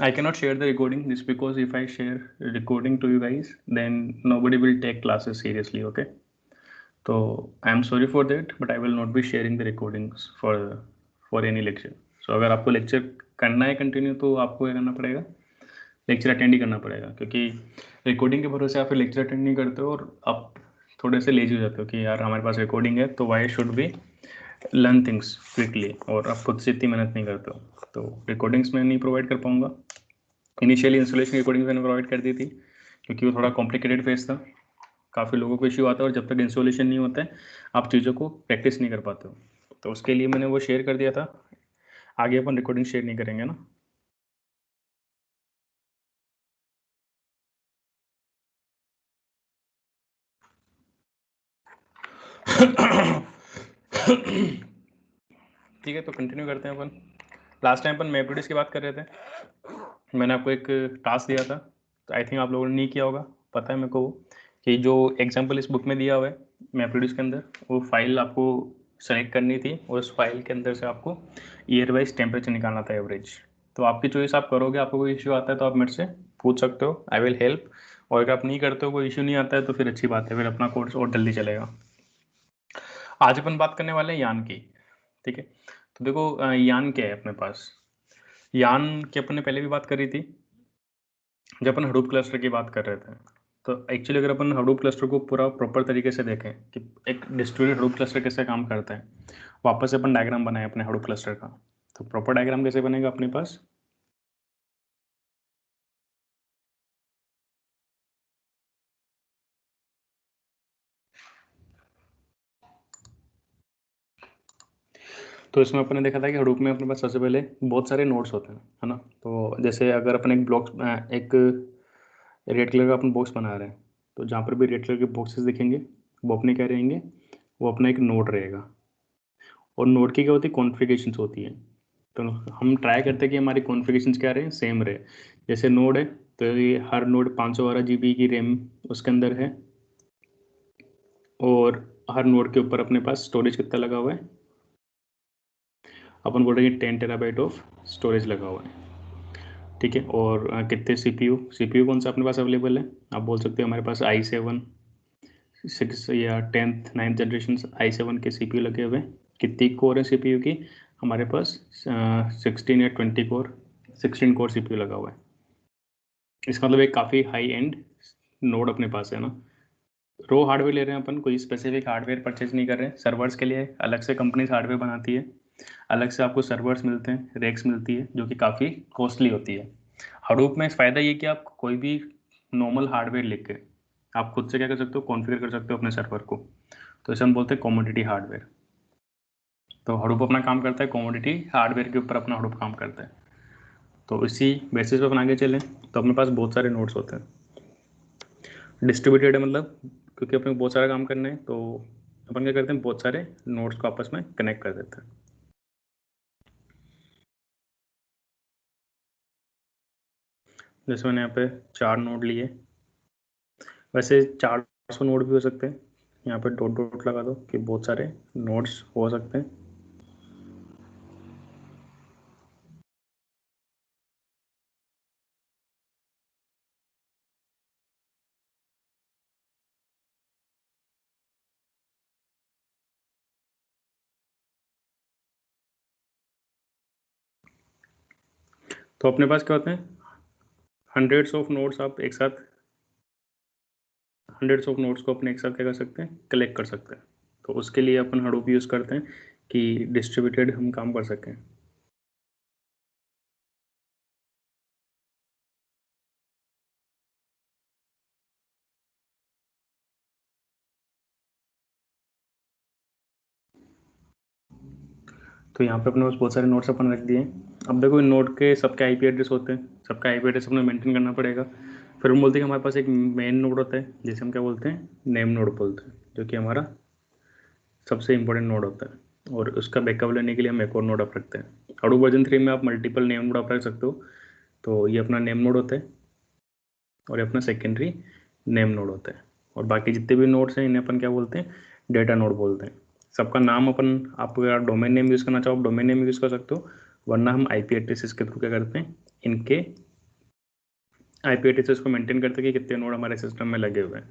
I cannot share the recording just because if I share recording to you guys, then nobody will take classes seriously. Okay, so I am sorry for that, but I will not be sharing the recordings for any lecture. So अगर आपको lecture करना है continue तो आपको क्या करना पड़ेगा, lecture attend ही करना पड़ेगा, क्योंकि रिकॉर्डिंग के भरोसे आप फिर लेक्चर अटेंड नहीं करते हो और आप थोड़े से लेजी हो जाते हो कि यार हमारे पास रिकॉर्डिंग है तो why should be learn things quickly, और आप खुद से इतनी मेहनत नहीं करते हो। तो रिकॉर्डिंग्स मैं नहीं प्रोवाइड कर पाऊँगा। इनिशियली इंस्टॉलेशन रिकॉर्डिंग्स मैंने प्रोवाइड कर दी थी क्योंकि वो थोड़ा कॉम्प्लिकेटेड फेस था, काफ़ी लोगों को इश्यू आता है और जब तक इंस्टॉलेशन नहीं होता है आप चीज़ों को प्रैक्टिस नहीं कर पाते हो। तो उसके लिए मैंने वो शेयर कर दिया था, आगे अपन रिकॉर्डिंग शेयर नहीं करेंगे ना। ठीक है, तो कंटिन्यू करते हैं अपन। लास्ट टाइम अपन मैप्रोडिस की बात कर रहे थे, मैंने आपको एक टास्क दिया था, तो आई थिंक आप लोगों ने नहीं किया होगा, पता है मेरे को कि जो एग्जाम्पल इस बुक में दिया हुआ है मैप्रोडिस के अंदर, वो फाइल आपको सेलेक्ट करनी थी और उस फाइल के अंदर से आपको ईयर वाइज टेम्परेचर निकालना था एवरेज। तो आपकी चॉइस आप करोगे, आपको कोई इश्यू आता है तो आप मेरे से पूछ सकते हो, आई विल हेल्प। और अगर आप नहीं करते हो, कोई इश्यू नहीं आता है तो फिर अच्छी बात है, फिर अपना कोर्स और जल्दी चलेगा। आज अपन बात करने वाले हैं यान की। ठीक है, तो देखो यान क्या है अपने पास। यान की अपन ने पहले भी बात करी थी जब अपन हडूप क्लस्टर की बात कर रहे थे। तो एक्चुअली अगर अपन हडूप क्लस्टर को पूरा प्रॉपर तरीके से देखें कि एक डिस्ट्रीब्यूटेड हडूप क्लस्टर कैसे काम करता है, वापस से अपन डायग्राम बनाए अपने हडूप क्लस्टर का। तो प्रॉपर डायग्राम कैसे बनेगा अपने पास। तो इसमें अपन ने देखा था कि हडूप में अपने पास सबसे पहले बहुत सारे नोड्स होते हैं, है ना। तो जैसे अगर अपन एक ब्लॉक, एक रेड कलर का अपन बॉक्स बना रहे हैं, तो जहाँ पर भी रेड कलर के बॉक्सेस दिखेंगे वो अपने क्या रहेंगे, वो अपना एक नोड रहेगा। और नोड की क्या होती है, कॉन्फ़िगरेशंस होती है। तो हम ट्राई करते हैं कि हमारी कॉन्फ़िगरेशंस क्या रहे, सेम रहे। जैसे नोड है तो ये हर नोड 512 GB की रैम उसके अंदर है, और हर नोड के ऊपर अपने पास स्टोरेज कितना लगा हुआ है, अपन बोल रहे हैं 10 TB ऑफ स्टोरेज लगा हुआ है। ठीक है, और कितने सी पी यू कौन सा अपने पास अवेलेबल है, आप बोल सकते हो हमारे पास i7 6 या 10th 9th जनरेशन i7 के CPU लगे हुए हैं। कितनी कोर है CPU की, हमारे पास 16 या 20 कोर, 16 कोर CPU लगा हुआ है। इसका मतलब एक काफ़ी हाई एंड नोड अपने पास है ना। रो हार्डवेयर ले रहे हैं अपन, कोई स्पेसिफिक हार्डवेयर परचेज नहीं कर रहे हैं। सर्वर्स के लिए अलग से कंपनीज हार्डवेयर बनाती है, अलग से आपको सर्वर्स मिलते हैं, रैक्स मिलती है जो कि काफ़ी कॉस्टली होती है। हडूप में फ़ायदा ये कि आप कोई भी नॉर्मल हार्डवेयर लेके आप खुद से क्या कर सकते हो, कॉन्फ़िगर कर सकते हो अपने सर्वर को। तो इसे हम बोलते हैं कमोडिटी हार्डवेयर। तो हडूप अपना काम करता है कमोडिटी हार्डवेयर के ऊपर, अपना हडूप काम करता है। तो इसी बेसिस पे अपन आगे चलें तो अपने पास बहुत सारे नोड्स होते हैं। डिस्ट्रीब्यूटेड है मतलब क्योंकि अपने को बहुत सारा काम करना है, तो अपन क्या करते हैं, बहुत सारे नोड्स को आपस में कनेक्ट कर देते हैं। जैसे मैंने यहाँ पे 4 नोड लिए, वैसे 400 नोड भी हो सकते हैं। यहाँ पे डॉट डॉट लगा दो कि बहुत सारे नोड्स हो सकते हैं। तो अपने पास क्या होते हैं, हंड्रेड्स ऑफ नोड्स, आप एक साथ हंड्रेड्स ऑफ नोड्स को अपने एक साथ क्या कर सकते हैं, कलेक्ट कर सकते हैं। तो उसके लिए अपन हडूप यूज़ करते हैं कि डिस्ट्रीब्यूटेड हम काम कर सकें। तो यहाँ पे अपने पास बहुत सारे नोट्स अपन रख दिए। अब देखो इन नोड के सबके आईपी एड्रेस होते हैं, सबका आईपी एड्रेस अपने मेंटेन करना पड़ेगा। फिर हम बोलते हैं कि हमारे पास एक मेन नोड होता है, जिसे हम क्या बोलते हैं, नेम नोड बोलते हैं, जो कि हमारा सबसे इंपॉर्टेंट नोड होता है। और उसका बैकअप लेने के लिए हम एक और नोड अप रखते हैं। हाडूप वर्जन 3 में आप मल्टीपल नेम नोड अप रख सकते हो। तो ये अपना नेम नोड होता है और ये अपना सेकेंडरी नेम नोड होता है। और बाकी जितने भी नोड्स हैं इन्हें अपन क्या बोलते हैं, डेटा नोड बोलते हैं। सबका नाम अपन, आप अगर डोमेन नेम यूज़ करना चाहो आप डोमेन नेम यूज़ कर सकते हो, वरना हम आईपी एड्रेसेस के थ्रू क्या करते हैं, इनके आईपी एड्रेसेस को मेंटेन करते हैं कि कितने नोड हमारे सिस्टम में लगे हुए हैं।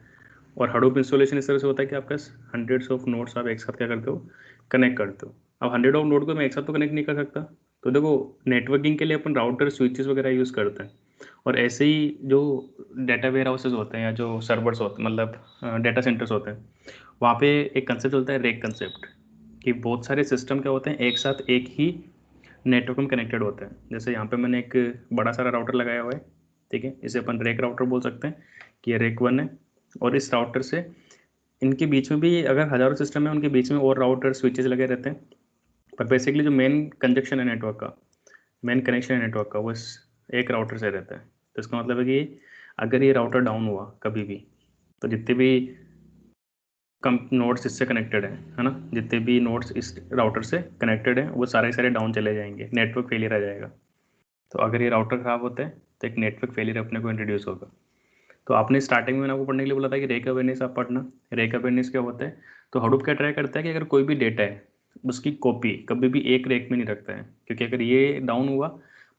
और हडूप इंस्टॉलेशन इस तरह से होता है कि आपके पास हंड्रेड्स ऑफ नोड्स आप एक साथ क्या करते हो, कनेक्ट करते हो। अब 100 ऑफ नोड को मैं एक साथ तो कनेक्ट नहीं कर सकता। तो देखो नेटवर्किंग के लिए अपन राउटर स्विचेस वगैरह यूज़ करते हैं। और ऐसे ही जो डेटा वेयर हाउसेज होते हैं या जो सर्वर्स होते हैं, मतलब डेटा सेंटर्स होते हैं, वहाँ पे एक कंसेप्ट चलता है, रेक कंसेप्ट, कि बहुत सारे सिस्टम क्या होते हैं एक साथ एक ही नेटवर्क में कनेक्टेड होते हैं। जैसे यहाँ पे मैंने एक बड़ा सारा राउटर लगाया हुआ है, ठीक है, इसे अपन रेक राउटर बोल सकते हैं कि ये रेक 1 है। और इस राउटर से इनके बीच में भी अगर हज़ारों सिस्टम है, उनके बीच में और राउटर स्विचेस लगे रहते हैं। पर बेसिकली जो मेन कंजक्शन है नेटवर्क का, मेन कनेक्शन है नेटवर्क का, वो इस एक राउटर से रहता है। तो इसका मतलब है कि अगर ये राउटर डाउन हुआ कभी भी, तो जितने भी कम नोड्स इससे कनेक्टेड है ना, जितने भी नोड्स इस राउटर से कनेक्टेड हैं वो सारे सारे डाउन चले जाएंगे, नेटवर्क फेलियर आ जाएगा। तो अगर ये राउटर ख़राब होता है तो एक नेटवर्क फेलियर अपने को इंट्रोड्यूस होगा। तो आपने स्टार्टिंग में मैंने आपको पढ़ने के लिए बोला था कि रेक अवेयरनेस आप पढ़ना। रेक अवेयरनेस क्या होता है, तो हडूप क्या ट्राई करता है कि अगर कोई भी डेटा है उसकी कॉपी कभी भी एक रेक में नहीं रखता है। क्योंकि अगर ये डाउन हुआ,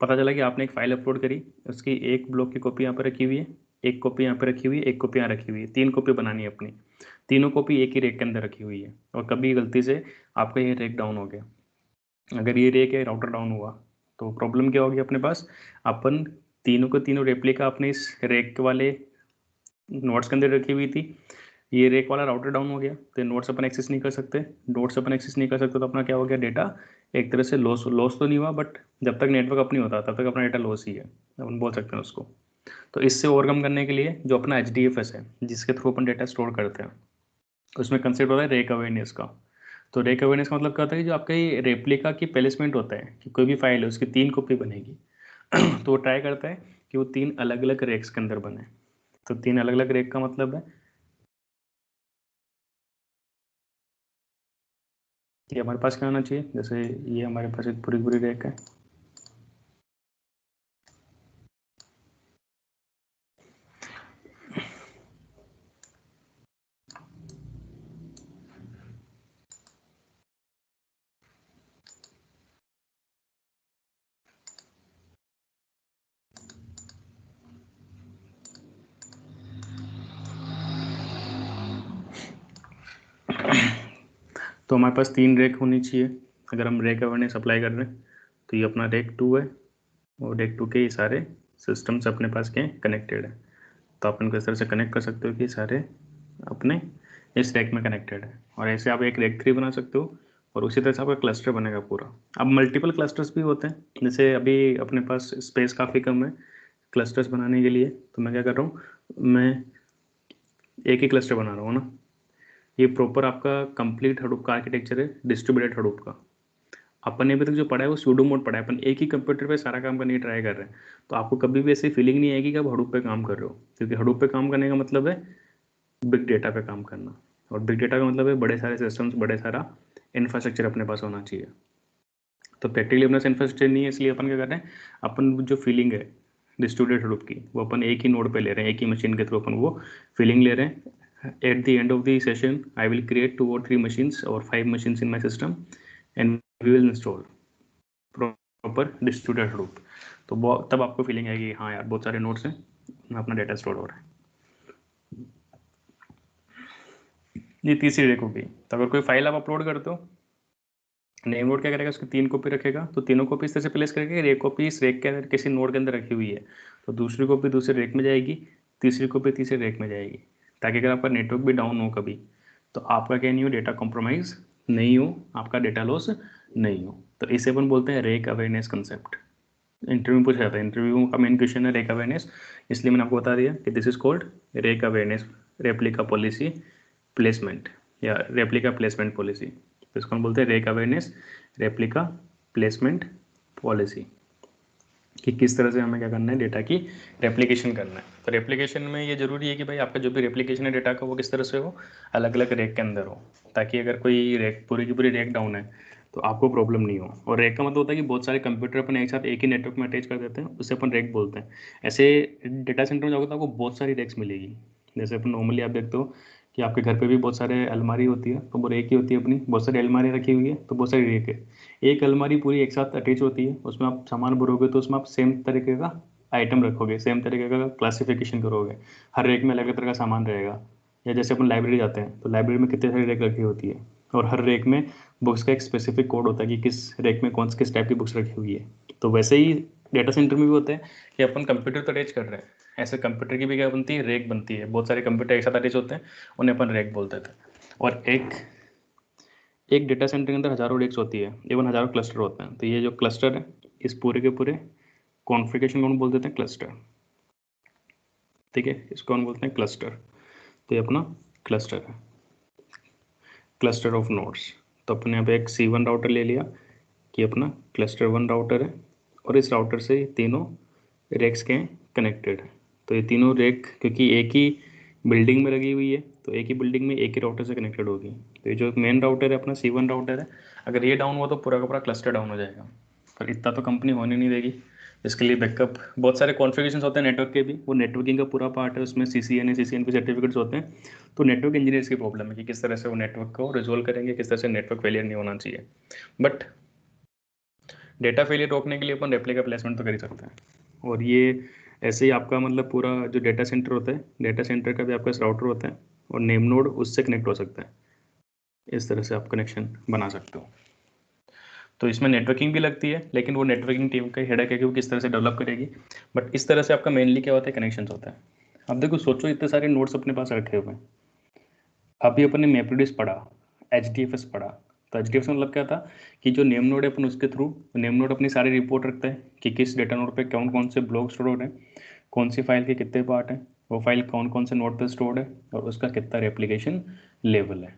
पता चला कि आपने एक फाइल अपलोड करी, उसकी एक ब्लॉक की कॉपी यहाँ पर रखी हुई है, एक कॉपी यहाँ पर रखी हुई है, एक कॉपी यहाँ रखी हुई है, 3 कॉपी बनानी है अपनी, तीनों कॉपी एक ही रेक के अंदर रखी हुई है, और कभी गलती से आपका ये रेक डाउन हो गया, अगर ये रेक है राउटर डाउन हुआ, तो प्रॉब्लम क्या होगी अपने पास, अपन तीनों को तीनों रेप्लिका अपने इस रेक वाले नोट्स के अंदर रखी हुई थी, ये रेक वाला राउटर डाउन हो गया तो नोट्स अपन एक्सेस नहीं कर सकते। नोट्स अपन एक्सेस नहीं कर सकते तो अपना क्या हो गया, डेटा एक तरह से लॉस लॉस तो नहीं हुआ, बट जब तक नेटवर्क अप नहीं होता तब तक अपना डेटा लॉस ही है, अपन बोल सकते हैं उसको। तो इससे ओवरकम करने के लिए जो अपना HDFS है, जिसके थ्रू अपन डेटा स्टोर करते हैं, उसमें कंसेप्ट होता है रेक अवेयरनेस का। तो रेक अवेयरनेस का मतलब क्या होता है कि जो आपका ये रेप्लिका की प्लेसमेंट होता है, कि कोई भी फाइल है उसकी 3 कॉपी बनेगी तो वो ट्राई करता है कि वो 3 अलग अलग रेक्स के अंदर बने। तो 3 अलग अलग रेक का मतलब है कि हमारे पास क्या होना चाहिए, जैसे ये हमारे पास एक पूरी पूरी रैक है, तो हमारे पास 3 रैक होनी चाहिए अगर हम रैक अवेयरनेस अप्लाई कर रहे हैं। तो ये अपना रैक 2 है, और रैक 2 के ये सारे सिस्टम्स अपने पास के कनेक्टेड है। तो आप इनको इस तरह से कनेक्ट कर सकते हो कि सारे अपने इस रैक में कनेक्टेड है, और ऐसे आप एक रैक 3 बना सकते हो, और उसी तरह से आपका क्लस्टर बनेगा पूरा। अब मल्टीपल क्लस्टर्स भी होते हैं, जैसे अभी अपने पास स्पेस काफ़ी कम है क्लस्टर्स बनाने के लिए, तो मैं क्या कर रहा हूँ, मैं एक ही क्लस्टर बना रहा हूँ ना। ये प्रॉपर आपका कंप्लीट हडूप का आर्किटेक्चर है, डिस्ट्रीब्यूटेड हडूप का। अपन ने अभी तक जो पढ़ा है वो सूडो मोड पढ़ा है, अपन एक ही कंप्यूटर पे सारा काम करने की ट्राई कर रहे हैं। तो आपको कभी भी ऐसी फीलिंग नहीं आएगी कि आप हडूप पे काम कर रहे हो, क्योंकि हडूप पे काम करने का मतलब है बिग डेटा पे काम करना, और बिग डेटा का मतलब है बड़े सारे सिस्टम्स, बड़े सारा इंफ्रास्ट्रक्चर अपने पास होना चाहिए। तो प्रैक्टिकली अपने पास इंफ्रास्ट्रक्चर नहीं है, इसलिए अपन क्या कर रहे हैं, अपन जो फीलिंग है डिस्ट्रीब्यूटेड हडूप की, वो अपन एक ही नोड पे ले रहे हैं, एक ही मशीन के थ्रू अपन वो फीलिंग ले रहे हैं। At the end of the session I will create 2 or 3 machines और 5 machines in my system, and we will install proper distributed Hadoop. तो तब आपको फीलिंग आएगी हाँ यार बहुत सारे नोड्स हैं, अपना डेटा स्टोर हो रहा है। ये तीसरी रेक होगी। तो अगर कोई फाइल आप अपलोड करते हो, नेम नोड क्या करेगा, उसकी 3 कॉपी रखेगा, तो तीनों कॉपी इस तरह से प्लेस करेगा, एक कॉपी इस रैक के अंदर किसी नोड के अंदर रखी हुई है, तो दूसरी कॉपी दूसरे रैक में जाएगी, तीसरी कॉपी तीसरे रैक में जाएगी, ताकि अगर आपका नेटवर्क भी डाउन हो कभी तो आपका क्या नहीं हो, डेटा कॉम्प्रोमाइज़ नहीं हो, आपका डेटा लॉस नहीं हो। तो इसे अपन बोलते हैं रैक अवेयरनेस कंसेप्ट। इंटरव्यू में पूछा जाता है, इंटरव्यू का मेन क्वेश्चन है रैक अवेयरनेस, इसलिए मैंने आपको बता दिया कि this is called rack awareness replica policy placement या रेप्लिका प्लेसमेंट पॉलिसी। तो इसको हम बोलते हैं rack awareness replica placement policy, कि किस तरह से हमें क्या करना है, डेटा की रेप्लिकेशन करना है। तो रेप्लिकेशन में ये जरूरी है कि भाई आपका जो भी रेप्लिकेशन है डेटा का वो किस तरह से हो, अलग अलग रैक के अंदर हो, ताकि अगर कोई रैक पूरी की पूरी रैक डाउन है तो आपको प्रॉब्लम नहीं हो। और रैक का मतलब होता है कि बहुत सारे कंप्यूटर अपन एक साथ एक ही नेटवर्क में अटैच कर देते हैं, उसे अपन रैक बोलते हैं। ऐसे डेटा सेंटर में जाओगे तो आपको बहुत सारी रैक्स मिलेगी। जैसे अपन नॉर्मली आप देखते हो कि आपके घर पे भी बहुत सारे अलमारी होती है, तो वो रैक ही होती है अपनी, बहुत सारी अलमारी रखी हुई है तो बहुत सारी रैक है। एक अलमारी पूरी एक साथ अटैच होती है, उसमें आप सामान भरोगे तो उसमें आप सेम तरीके का आइटम रखोगे, सेम तरीके का क्लासिफिकेशन करोगे, हर रैक में अलग अलग तरह का सामान रहेगा। या जैसे अपन लाइब्रेरी जाते हैं तो लाइब्रेरी में कितने सारी रैक रखी होती है, और हर रैक में बुक्स का एक स्पेसिफिक कोड होता है कि किस रैक में कौन किस टाइप की बुक्स रखी हुई है। तो वैसे ही डेटा सेंटर में भी होते हैं कि अपन कंप्यूटर तो अटैच कर रहे हैं, ऐसे कंप्यूटर की भी क्या बनती है, रैक बनती है, बहुत सारे कंप्यूटर एक साथ अटैच होते हैं, उन्हें अपन रैक बोलते थे। और एक एक डेटा सेंटर के अंदर हज़ारों रैक्स होती है, इवन हज़ारों क्लस्टर होते हैं। तो ये जो क्लस्टर है, इस पूरे के पूरे कॉन्फ़िगरेशन को हम बोल देते हैं क्लस्टर। ठीक है, इसको हम बोलते हैं क्लस्टर। तो ये अपना क्लस्टर है, क्लस्टर ऑफ नोड्स। तो अपने यहाँ पे एक C1 राउटर ले लिया कि अपना क्लस्टर 1 राउटर है, और इस राउटर से ये तीनों रैक्स के कनेक्टेड है। तो ये तीनों रैक क्योंकि एक ही बिल्डिंग में लगी हुई है, तो एक ही बिल्डिंग में एक ही राउटर से कनेक्टेड होगी। तो ये जो मेन राउटर है अपना C1 राउटर है, अगर ये डाउन हुआ तो पूरा का पूरा क्लस्टर डाउन हो जाएगा। पर इतना तो कंपनी होने नहीं देगी, इसके लिए बैकअप बहुत सारे कॉन्फ़िगरेशंस होते हैं नेटवर्क के भी, वो नेटवर्किंग का पूरा पार्ट है, उसमें CCNA सर्टिफिकेट्स होते हैं। तो नेटवर्क इंजीनियर्स की प्रॉब्लम है कि किस तरह से वो नेटवर्क को रिजोल्व करेंगे, किस तरह से नेटवर्क फेलियर नहीं होना चाहिए। बट डेटा फेलियर रोकने के लिए अपन रेप्लिका प्लेसमेंट तो कर ही सकते हैं। और ये ऐसे ही आपका मतलब पूरा जो डेटा सेंटर होता है, डेटा सेंटर का भी आपका राउटर होता है, और नेम नोड उससे कनेक्ट हो सकता है। इस तरह से आप कनेक्शन बना सकते हो। तो इसमें नेटवर्किंग भी लगती है, लेकिन वो नेटवर्किंग टीम का हेडेक है कि वो किस तरह से डेवलप करेगी। बट इस तरह से आपका मेनली क्या होता है, कनेक्शन होता है। अब देखो सोचो, इतने सारे नोड्स अपने पास रखे हुए हैं। अभी अपन ने मैप्रेडिस पढ़ा, HDFS पढ़ा। तो HDFS मतलब क्या था कि जो नेम नोड है अपन उसके थ्रू, नेम नोड अपनी सारी रिपोर्ट रखता है कि किस डेटा नोड पे कौन कौन से ब्लॉक स्टोर हो रहे हैं, कौन सी फाइल के कितने पार्ट हैं, वो फाइल कौन कौन से नोड पे स्टोर्ड है, और उसका कितना रेप्लिकेशन लेवल है।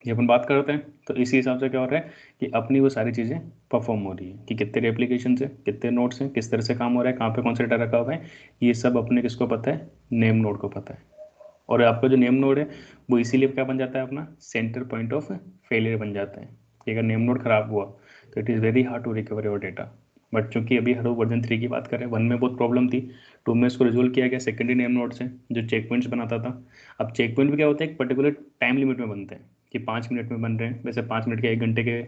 ये अपन बात करते हैं तो इसी हिसाब से क्या हो रहा है कि अपनी वो सारी चीज़ें परफॉर्म हो रही है, कि कितने रेप्लिकेशन है, कितने नोड्स हैं, किस तरह से काम हो रहा है, कहाँ पे कौन सा डेटा रखा हुआ है, ये सब अपने किसको पता है, नेम नोड को पता है। और आपका जो नेम नोड है वो इसीलिए क्या बन जाता है, अपना सेंटर पॉइंट ऑफ फेलियर बन जाता है, कि अगर नेम नोड खराब हुआ तो it is very hard to recover your data. But चूंकि अभी हडूप वर्जन 3 की बात करें, 1 में बहुत प्रॉब्लम थी, 2 में इसको रिजोल्व किया गया सेकेंडरी नेम नोड से, जो चेक पॉइंट्स बनाता था। अब चेक पॉइंट भी क्या होता है, एक पर्टिकुलर टाइम लिमिट में बनते हैं, कि 5 मिनट में बन रहे हैं, वैसे 5 मिनट के 1 घंटे के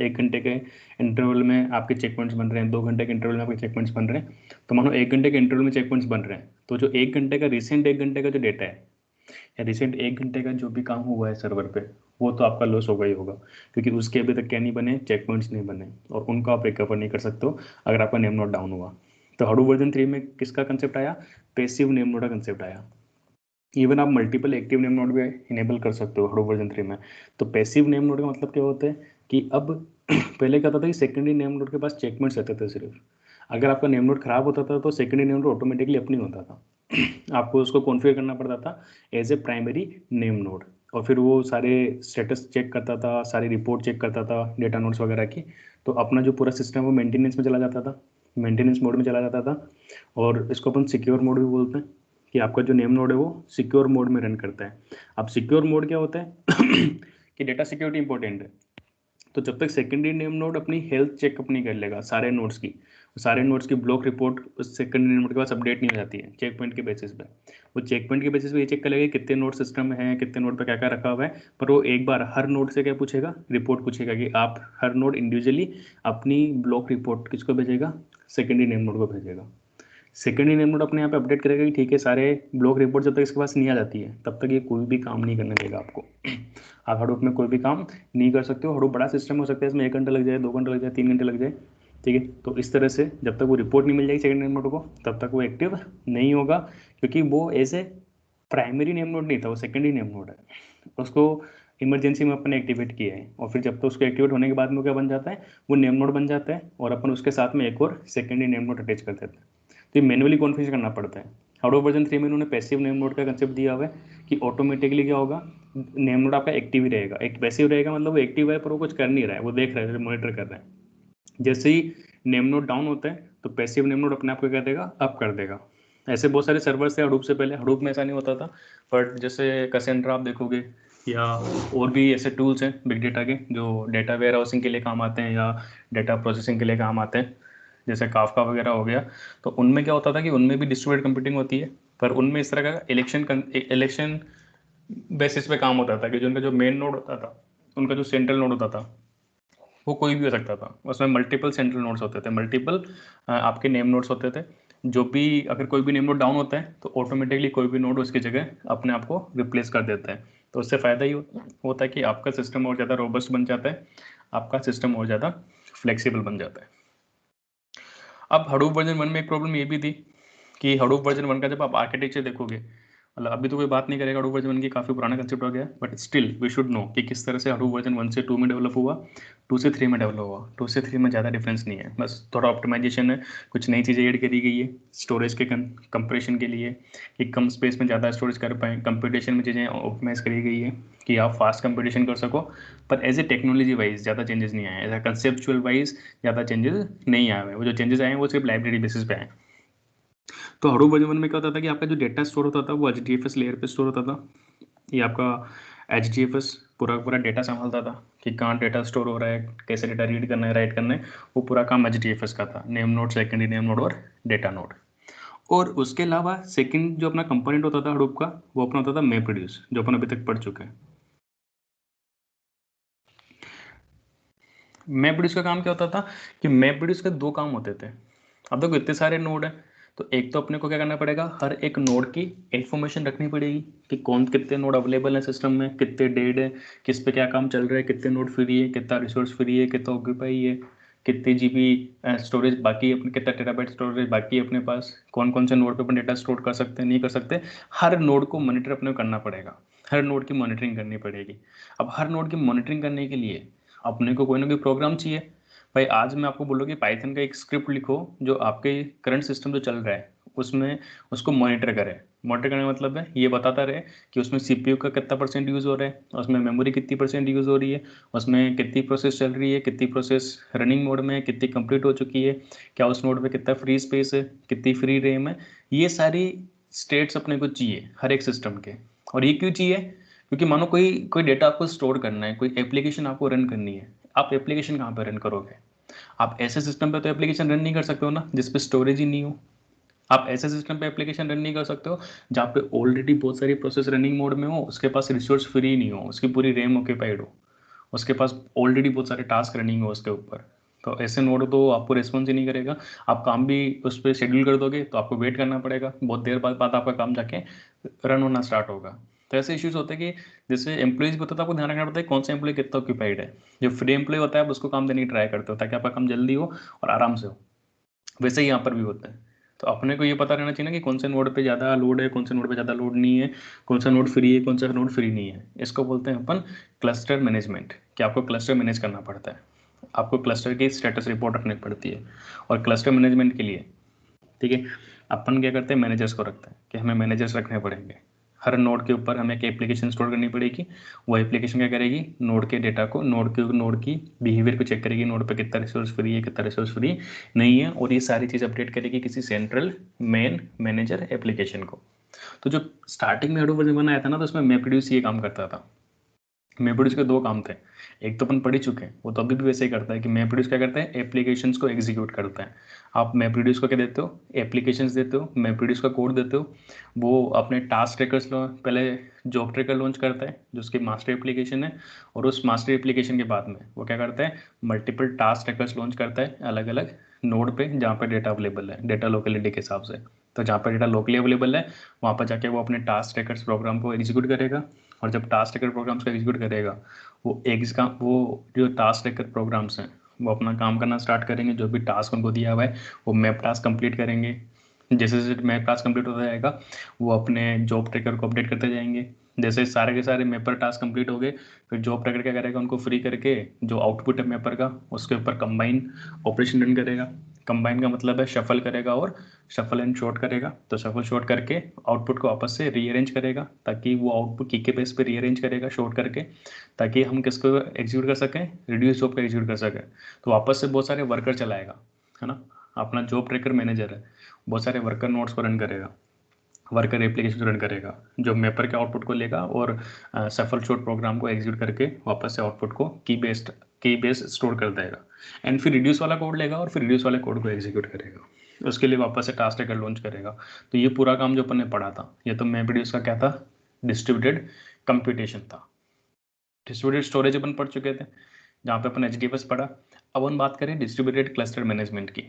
1 घंटे के इंटरवल में आपके चेक पॉइंट्स बन रहे हैं, 2 घंटे के इंटरवल में आपके चेक पॉइंट्स बन रहे हैं। तो मानो 1 घंटे के इंटरवल में चेक पॉइंट्स बन रहे हैं, तो जो 1 घंटे का रिसेंट 1 घंटे का जो डेटा है, या रिसेंट 1 घंटे का जो भी काम हुआ है सर्वर पे, वो तो आपका लॉस होगा ही होगा, क्योंकि उसके अभी तक क्या नहीं बने, चेक पॉइंट्स नहीं बने, और उनको आप रिकवर नहीं कर सकते हो अगर आपका नेम नोड डाउन हुआ। तो हडूप वर्जन 3 में किसका कंसेप्ट आया, पैसिव नेम नोड का कंसेप्ट आया। इवन आप मल्टीपल एक्टिव नेम नोड भी इनेबल कर सकते हो हडूप वर्जन 3 में। तो पैसिव नेम नोड का मतलब क्या होता है कि अब पहले क्या होता था कि सेकेंडरी नेम नोड के पास चेक पॉइंट्स रहते थे सिर्फ। अगर आपका नेम नोड खराब होता था तो सेकेंडरी नेम नोड ऑटोमेटिकली अपनी होता था, आपको उसको कॉन्फ़िगर करना पड़ता था as a primary name node, और फिर वो सारे स्टेटस चेक करता था, सारी रिपोर्ट चेक करता था डेटा नोड्स वगैरह की। तो अपना जो पूरा सिस्टम वो मेंटेनेंस में चला जाता था, मेंटेनेंस मोड में चला जाता था। और इसको अपन सिक्योर मोड भी बोलते हैं, कि आपका जो नेम नोड है वो सिक्योर मोड में रन करता है। अब सिक्योर मोड क्या होता है कि डेटा सिक्योरिटी इंपॉर्टेंट है। तो जब तक सेकेंडरी नेम नोड अपनी हेल्थ चेक अपनी कर लेगा सारे नोड्स की ब्लॉक रिपोर्ट उस सेकेंडरी नेम नोड के पास अपडेट नहीं हो जाती है चेक पॉइंट के बेसिस पे। वो चेक पॉइंट के बेसिस पे ये चेक कर लेगा कितने नोड सिस्टम में है, कितने नोड पे क्या क्या रखा हुआ है। पर वो एक बार हर नोड से क्या पूछेगा, रिपोर्ट पूछेगा, कि आप हर नोड इंडिविजुअली अपनी ब्लॉक रिपोर्ट किसको भेजेगा, सेकेंडरी नेम नोड को भेजेगा। सेकेंडरी नेम नोड अपने यहाँ पे अपडेट करेगा कि ठीक है सारे ब्लॉक रिपोर्ट जब तक इसके पास नहीं आ जाती है तब तक ये कोई भी काम नहीं करने देगा आपको। आप हडूप में कोई भी काम नहीं कर सकते हो। हडूप बड़ा सिस्टम हो सकता है, इसमें 1 घंटा लग जाए, 2 घंटे लग जाए, 3 घंटे लग जाए, ठीक है। तो इस तरह से जब तक वो रिपोर्ट नहीं मिल जाएगी सेकेंडरी नेम नोड को तब तक वो एक्टिव नहीं होगा, क्योंकि वो as a primary name node नहीं था, वो सेकेंडरी नेम नोड है। उसको इमरजेंसी में अपन ने एक्टिवेट किया है और फिर जब तक उसको एक्टिवेट होने के बाद में क्या बन जाता है, वो नेम नोड बन जाता है और अपन उसके साथ में एक और सेकेंडरी नेम नोड अटैच कर देते हैं। तो ये मैनुअली कॉन्फ़िगर करना पड़ता है। हार्डवेयर वर्जन 3 में इन्होंने पैसिव नेम नोड का कंसेप्ट दिया हुआ है कि ऑटोमेटिकली क्या होगा, नेम नोड आपका एक्टिव ही रहेगा। एक पैसिव रहेगा मतलब वो एक्टिव है पर वो कुछ कर नहीं रहा है, वो देख रहा है, मॉनिटर कर रहा है। जैसे ही नेम नोड डाउन होता है तो पैसिव नेम नोड अपने आप को क्या देगा, अप कर देगा। ऐसे बहुत सारे सर्वर्स थे हडूप से पहले, हडूप में ऐसा नहीं होता था, बट जैसे कैसेंड्रा आप देखोगे या और भी ऐसे टूल्स हैं बिग डेटा के जो डेटा वेयर हाउसिंग के लिए काम आते हैं या डेटा प्रोसेसिंग के लिए काम आते हैं, जैसे काफका वगैरह हो गया। तो उनमें क्या होता था कि उनमें भी डिस्ट्रीब्यूटेड कंप्यूटिंग होती है, पर उनमें इस तरह का इलेक्शन बेसिस पे काम होता था कि जो उनका जो मेन नोड होता था, उनका जो सेंट्रल नोड होता था वो कोई भी हो सकता था। उसमें मल्टीपल सेंट्रल नोड्स होते थे, मल्टीपल आपके नेम नोड्स होते थे। जो भी अगर कोई भी नेम नोड डाउन होता है तो ऑटोमेटिकली कोई भी नोड उसकी जगह अपने आप को रिप्लेस कर देता है। तो उससे फ़ायदा ही होता है कि आपका सिस्टम और ज़्यादा रोबस्ट बन जाता है, आपका सिस्टम और ज़्यादा फ्लेक्सिबल बन जाता है। अब हडूप वर्जन 1 में एक प्रॉब्लम ये भी थी कि हडूप वर्जन 1 का जब आप आर्किटेक्चर देखोगे, मतलब अभी तो कोई बात नहीं करेगा, हडूप वर्जन 1 की काफ़ी पुराना कंसेप्ट हो गया, but still we should know कि किस तरह से हडूप वर्जन 1 से 2 में डेवलप हुआ, 2 से 3 में डेवलप हुआ। 2 से 3 में ज़्यादा डिफरेंस नहीं है, बस थोड़ा ऑप्टिमाइजेशन है, कुछ नई चीज़ें ऐड करी गई है स्टोरेज के कंप्रेशन के लिए कि कम स्पेस में ज़्यादा स्टोरेज कर पाएँ। कंप्यूटेशन में चीज़ें ऑप्टिमाइज करी गई है कि आप फास्ट कंप्यूटेशन कर सको, पर एज ए टेक्नोलॉजी वाइज ज़्यादा चेंजेस नहीं आए, एज ए कंसेप्चुअल वाइज ज़्यादा चेंजेस नहीं आए हुए। वो जो चेंजेस आए हैं वो सिर्फ लाइब्रेरी बेसिस पे आए। तो हडूप वर्जन 1 में क्या होता था कि आपका जो डेटा स्टोर होता था वो HDFS लेयर पे स्टोर होता था। ये आपका HDFS पूरा पूरा डेटा संभालता था कि कहाँ डेटा स्टोर हो रहा है, कैसे डेटा रीड करना है, राइट करना है, वो पूरा काम HDFS का था। Name node, secondary name node और डेटा नोड। और उसके अलावा सेकंड जो अपना कंपोनेंट होता था हडूप का, वो अपना होता था MapReduce, जो अपन अभी तक पढ़ चुके हैं। MapReduce का काम क्या होता था कि MapReduce के 2 काम होते थे। अब देखो इतने सारे नोड हैं, तो एक तो अपने को क्या करना पड़ेगा, हर एक नोड की इन्फॉर्मेशन रखनी पड़ेगी कि कौन कितने नोड अवेलेबल है सिस्टम में, कितने डेड है, किस पे क्या काम चल रहा है, कितने नोड फ्री है, कितना रिसोर्स फ्री है, कितना ऑक्यूपाई है, कितनी GB स्टोरेज बाकी, अपने कितना टेराबाइट स्टोरेज बाकी है अपने पास, कौन कौन से नोड पे अपन डेटा स्टोर कर सकते हैं, नहीं कर सकते। हर नोड को मॉनिटर अपने को करना पड़ेगा, हर नोड की मॉनिटरिंग करनी पड़ेगी। अब हर नोड की मॉनिटरिंग करने के लिए अपने को कोई ना कोई प्रोग्राम चाहिए। भाई आज मैं आपको बोलूँ कि पाइथन का एक स्क्रिप्ट लिखो जो आपके करंट सिस्टम जो चल रहा है उसमें उसको मॉनिटर करे। मॉनिटर करने का मतलब है ये बताता रहे कि उसमें CPU का कितना % यूज़ हो रहा है, उसमें मेमोरी कितनी % यूज़ हो रही है, उसमें कितनी प्रोसेस चल रही है, कितनी प्रोसेस रनिंग मोड में है, कितनी कंप्लीट हो चुकी है, क्या उस नोड पे कितना फ्री स्पेस है, कितनी फ्री रैम है। ये सारी स्टेट्स अपने को चाहिए हर एक सिस्टम के। और ये क्यों चाहिए, क्योंकि मानो कोई कोई डेटा आपको स्टोर करना है, कोई एप्लीकेशन आपको रन करनी है, आप एप्लीकेशन कहाँ पे रन करोगे? आप ऐसे सिस्टम पे तो एप्लीकेशन रन नहीं कर सकते हो ना जिस पे स्टोरेज ही नहीं हो। आप ऐसे सिस्टम पे एप्लीकेशन रन नहीं कर सकते हो जहाँ पे ऑलरेडी बहुत सारी प्रोसेस रनिंग मोड में हो, उसके पास रिसोर्स फ्री नहीं हो, उसकी पूरी रैम ऑक्यूपाइड हो, उसके पास ऑलरेडी बहुत सारे टास्क रनिंग हो उसके ऊपर। तो ऐसे नोड तो आपको रिस्पॉन्स ही नहीं करेगा। आप काम भी उस पर शेड्यूल कर दोगे तो आपको वेट करना पड़ेगा, बहुत देर बाद आपका काम जाके रन होना स्टार्ट होगा। तो ऐसे इश्यूज होते हैं कि जैसे एम्प्लॉइज भी होता है, आपको ध्यान रखना पड़ता है कौन सा एम्प्लॉय कितना ऑक्यूपाइड है। जो फ्री एम्प्लॉय होता है आप उसको काम देने की ट्राई करते हो ताकि आपका काम जल्दी हो और आराम से हो। वैसे ही यहाँ पर भी होता है। तो अपने को ये पता रहना चाहिए ना कि कौन से नोड पे ज़्यादा लोड है, कौन से नोड पे ज़्यादा लोड नहीं है, कौन सा नोड फ्री है, कौन सा नोड फ्री नहीं है। इसको बोलते हैं अपन क्लस्टर मैनेजमेंट, कि आपको क्लस्टर मैनेज करना पड़ता है, आपको क्लस्टर की स्टेटस रिपोर्ट रखनी पड़ती है। और क्लस्टर मैनेजमेंट के लिए, ठीक है, अपन क्या करते हैं, मैनेजर्स को रखते हैं कि हमें मैनेजर्स रखने पड़ेंगे। हर नोड के ऊपर हमें एक एप्लीकेशन स्टोर करनी पड़ेगी। वो एप्लीकेशन क्या करेगी, नोड के डेटा को, नोड की बिहेवियर को चेक करेगी, नोड पे कितना रिसोर्स फ्री है, कितना रिसोर्स फ्री नहीं है, और ये सारी चीज़ अपडेट करेगी किसी सेंट्रल मेन मैनेजर एप्लीकेशन को। तो जो स्टार्टिंग में हेडो वर्जन बनाया था ना, तो उसमें MapReduce ये काम करता था। MapReduce के 2 काम थे, एक तो अपन पढ़ ही चुके हैं, वो तो अभी भी वैसे ही करता है कि MapReduce क्या करता है, एप्लीकेशंस को एग्जीक्यूट करता है। आप MapReduce को क्या देते हो, एप्लीकेशंस देते हो, MapReduce का कोड देते हो, वो अपने टास्क ट्रैकर्स पहले जॉब ट्रैकर लॉन्च करता है जो उसकी मास्टर एप्लीकेशन है, और उस मास्टर एप्लीकेशन के बाद में वो क्या करता है, मल्टीपल टास्क ट्रैकर्स लॉन्च करता है अलग अलग नोड पे जहाँ पे डेटा अवेलेबल है, डेटा लोकेलिटी के हिसाब से। तो जहाँ पे डेटा लोकली अवेलेबल है वहाँ पर जाके वो अपने टास्क ट्रैकर्स प्रोग्राम को एग्जीक्यूट करेगा, और जब टास्क ट्रैकर प्रोग्राम्स को एग्जीक्यूट करेगा वो जो टास्क ट्रैकर प्रोग्राम्स हैं वो अपना काम करना स्टार्ट करेंगे। जो भी टास्क उनको दिया हुआ है वो मैप टास्क कंप्लीट करेंगे। जैसे जैसे मैप टास्क कंप्लीट होता जाएगा वो अपने जॉब ट्रैकर को अपडेट करते जाएंगे। जैसे सारे के सारे मैपर टास्क कंप्लीट हो गए फिर जॉब ट्रैकर क्या करेगा, उनको फ्री करके जो आउटपुट है मैपर का उसके ऊपर कंबाइन ऑपरेशन रन करेगा। कंबाइन का मतलब है शफल करेगा और शफल एंड शॉर्ट करेगा। तो शफल शॉर्ट करके आउटपुट को वापस से रीअरेंज करेगा, ताकि वो आउटपुट की के बेस पे रीअरेंज करेगा शॉर्ट करके, ताकि हम किसको एग्जीक्यूट कर सकें, रिड्यूस जॉब को एग्जीक्यूट कर सकें। तो वापस से बहुत सारे वर्कर चलाएगा, है ना। अपना जॉब ट्रैकर मैनेजर है, बहुत सारे वर्कर नोड्स को रन करेगा, वर्कर एप्लीकेशन रन करेगा जो मैपर के आउटपुट को लेगा और सफल शॉर्ट प्रोग्राम को एग्जीक्यूट करके वापस से आउटपुट को की बेस्ड स्टोर कर देगा। एंड फिर रिड्यूस वाला कोड लेगा और फिर रिड्यूस वाले कोड को एग्जीक्यूट करेगा, उसके लिए वापस से टास्क ट्रैकर लॉन्च करेगा। तो ये पूरा काम जो अपन ने पढ़ा था ये तो मैप रिड्यूस का क्या था, डिस्ट्रीब्यूटेड कंप्यूटेशन था। डिस्ट्रीब्यूटेड स्टोरेज अपन पढ़ चुके थे जहाँ पे अपन HDFS पढ़ा। अब हम बात करें डिस्ट्रीब्यूटेड क्लस्टर मैनेजमेंट की,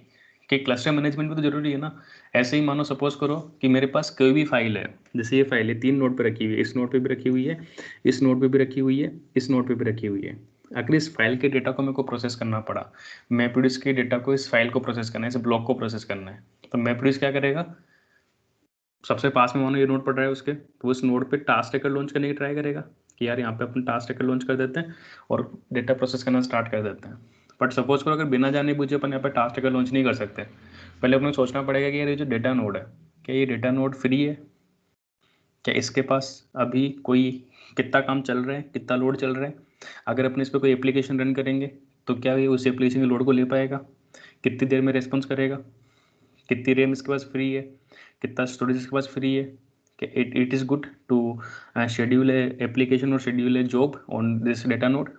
कि क्लस्टर मैनेजमेंट भी तो जरूरी है ना। ऐसे ही मानो सपोज करो कि मेरे पास कोई भी फाइल है, जैसे ये फाइल है 3 नोड पे रखी हुई है, इस नोड पे भी रखी हुई है, इस नोड पे भी रखी हुई है, इस नोड पे भी रखी हुई है। अगर इस फाइल के डेटा को मेरे को प्रोसेस करना पड़ा, मैपरिड्यूस के डेटा को इस फाइल को प्रोसेस करना है, इस ब्लॉक को प्रोसेस करना है, तो मैपरिड्यूस क्या करेगा, सबसे पास में मानो ये नोड पड़ रहा है उसके, तो उस नोड पे टास्क ट्रैकर लॉन्च करने की ट्राई करेगा कि यार यहाँ पे अपन टास्क ट्रैकर लॉन्च कर देते हैं और डेटा प्रोसेस करना स्टार्ट कर देते हैं। बट सपोज करो अगर बिना जाने बुझे अपन यहाँ पे टास्क ट्रैकर लॉन्च नहीं कर सकते, पहले अपने सोचना पड़ेगा कि यार ये जो डेटा नोड है क्या ये डेटा नोड फ्री है, क्या इसके पास अभी कोई कितना काम चल रहा है, कितना लोड चल रहा है। अगर अपने इस पर कोई एप्लीकेशन रन करेंगे तो क्या ये उस एप्लीकेशन के लोड को ले पाएगा, कितनी देर में रिस्पॉन्स करेगा, कितनी रैम इसके पास फ्री है, कितना स्टोरेज इसके पास फ्री है, कि it is good to schedule a application और schedule a job on this data node.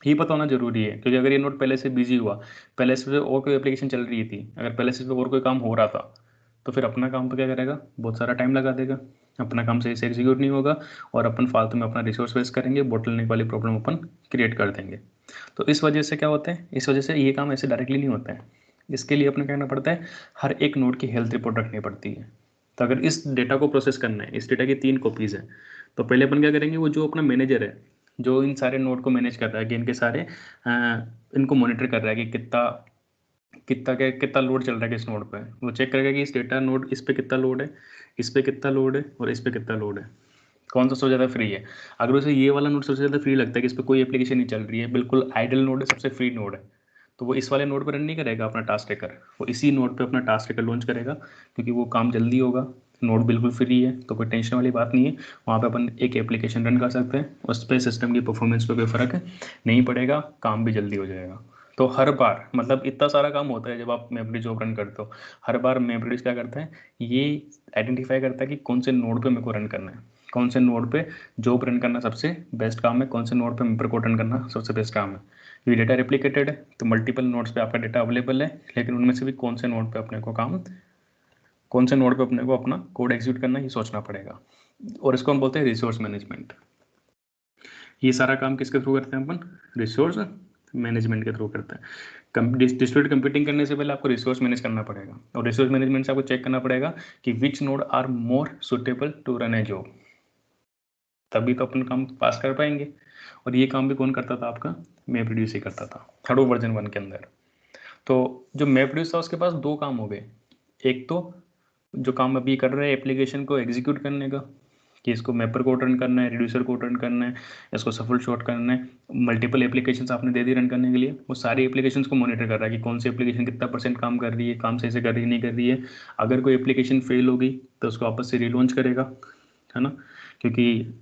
ये पता होना जरूरी है, क्योंकि अगर ये नोड पहले से बिजी हुआ, पहले से और कोई एप्लीकेशन चल रही थी, अगर पहले से और कोई काम हो रहा था, तो फिर अपना काम तो क्या करेगा, बहुत सारा टाइम लगा देगा, अपना काम सही से एग्जीक्यूट नहीं होगा और अपन फालतू में अपना रिसोर्स वेस्ट करेंगे, बोटलनेक वाली प्रॉब्लम अपन क्रिएट कर देंगे। तो इस वजह से क्या होता है, इस वजह से ये काम ऐसे डायरेक्टली नहीं होता है। इसके लिए अपने करना पड़ता है, हर एक नोड की हेल्थ रिपोर्ट रखनी पड़ती है। तो अगर इस डेटा को प्रोसेस करना है, इस डेटा की 3 कॉपीज़ हैं, तो पहले अपन क्या करेंगे, वो जो अपना मैनेजर है जो इन सारे नोड को मैनेज कर रहा है, कि इनके सारे इनको मॉनिटर कर रहा है कि कितना लोड चल रहा है किस नोड पे, वो चेक करेगा कि इस डेटा नोड इस पे कितना लोड है, इस पे कितना लोड है और इस पे कितना लोड है, कौन सा सबसे ज़्यादा फ्री है। अगर उसे ये वाला नोड सबसे ज़्यादा फ्री लगता है कि इस पर कोई एप्लीकेशन नहीं चल रही है, बिल्कुल आइडल नोड है, सबसे फ्री नोड है, तो वो इस वाले नोड पर रन नहीं करेगा अपना टास्क ट्रैकर, वो इसी नोड पे अपना टास्क ट्रैकर लॉन्च करेगा, क्योंकि वो काम जल्दी होगा, नोड बिल्कुल फ्री है, तो कोई टेंशन वाली बात नहीं है। वहाँ पे अपन एक एप्लीकेशन रन कर सकते हैं, उस पर सिस्टम की परफॉर्मेंस पे कोई फ़र्क नहीं पड़ेगा, काम भी जल्दी हो जाएगा। तो हर बार मतलब इतना सारा काम होता है जब आप मैपरिड्यूस जॉब रन करते हो, हर बार मैपरिड्यूस क्या करता है, ये आइडेंटिफाई करता है कि कौन से नोड पे मेरे को रन करना है, कौन से नोड पे जॉब रन करना सबसे बेस्ट काम है, कौन से नोड पे मेपर कोड रन करना सबसे बेस्ट काम है। ये डेटा रेप्लिकेटेड है तो मल्टीपल नोड्स पे आपका डेटा अवेलेबल है, लेकिन उनमें से भी कौन से नोड पे अपने को कौन से नोड पे अपने को अपना कोड एग्जीक्यूट करना है ये सोचना पड़ेगा, और इसको हम बोलते हैं रिसोर्स मैनेजमेंट। ये सारा काम किसके थ्रू करते हैं अपन, रिसोर्स मैनेजमेंट के थ्रू करते हैं। डिस्ट्रीब्यूटेड कंप्यूटिंग करने से पहले आपको रिसोर्स मैनेज करना पड़ेगा, और रिसोर्स मैनेजमेंट से आपको चेक करना पड़ेगा कि which node are more suitable to run a job, तभी तो अपन काम पास कर पाएंगे। और ये काम भी कौन करता था, आपका मैपरिड्यूस ही करता था Hadoop वर्जन 1 के अंदर। तो जो मैपरिड्यूस था उसके पास 2 काम हो गए, एक तो जो काम अभी कर रहे हैं एप्लीकेशन को एग्जीक्यूट करने का, कि इसको मैपर कोड रन करना है, रिड्यूसर कोड रन करना है, इसको सफल शॉर्ट करना है, मल्टीपल एप्लीकेशंस आपने दे दी रन करने के लिए, वो सारी एप्लीकेशंस को मॉनिटर कर रहा है कि कौन सी एप्लीकेशन कितना % काम कर रही है, काम सही से कर रही है नहीं कर रही है। अगर कोई एप्लीकेशन फेल होगी तो उसको वापस से रीलॉन्च करेगा, है ना, क्योंकि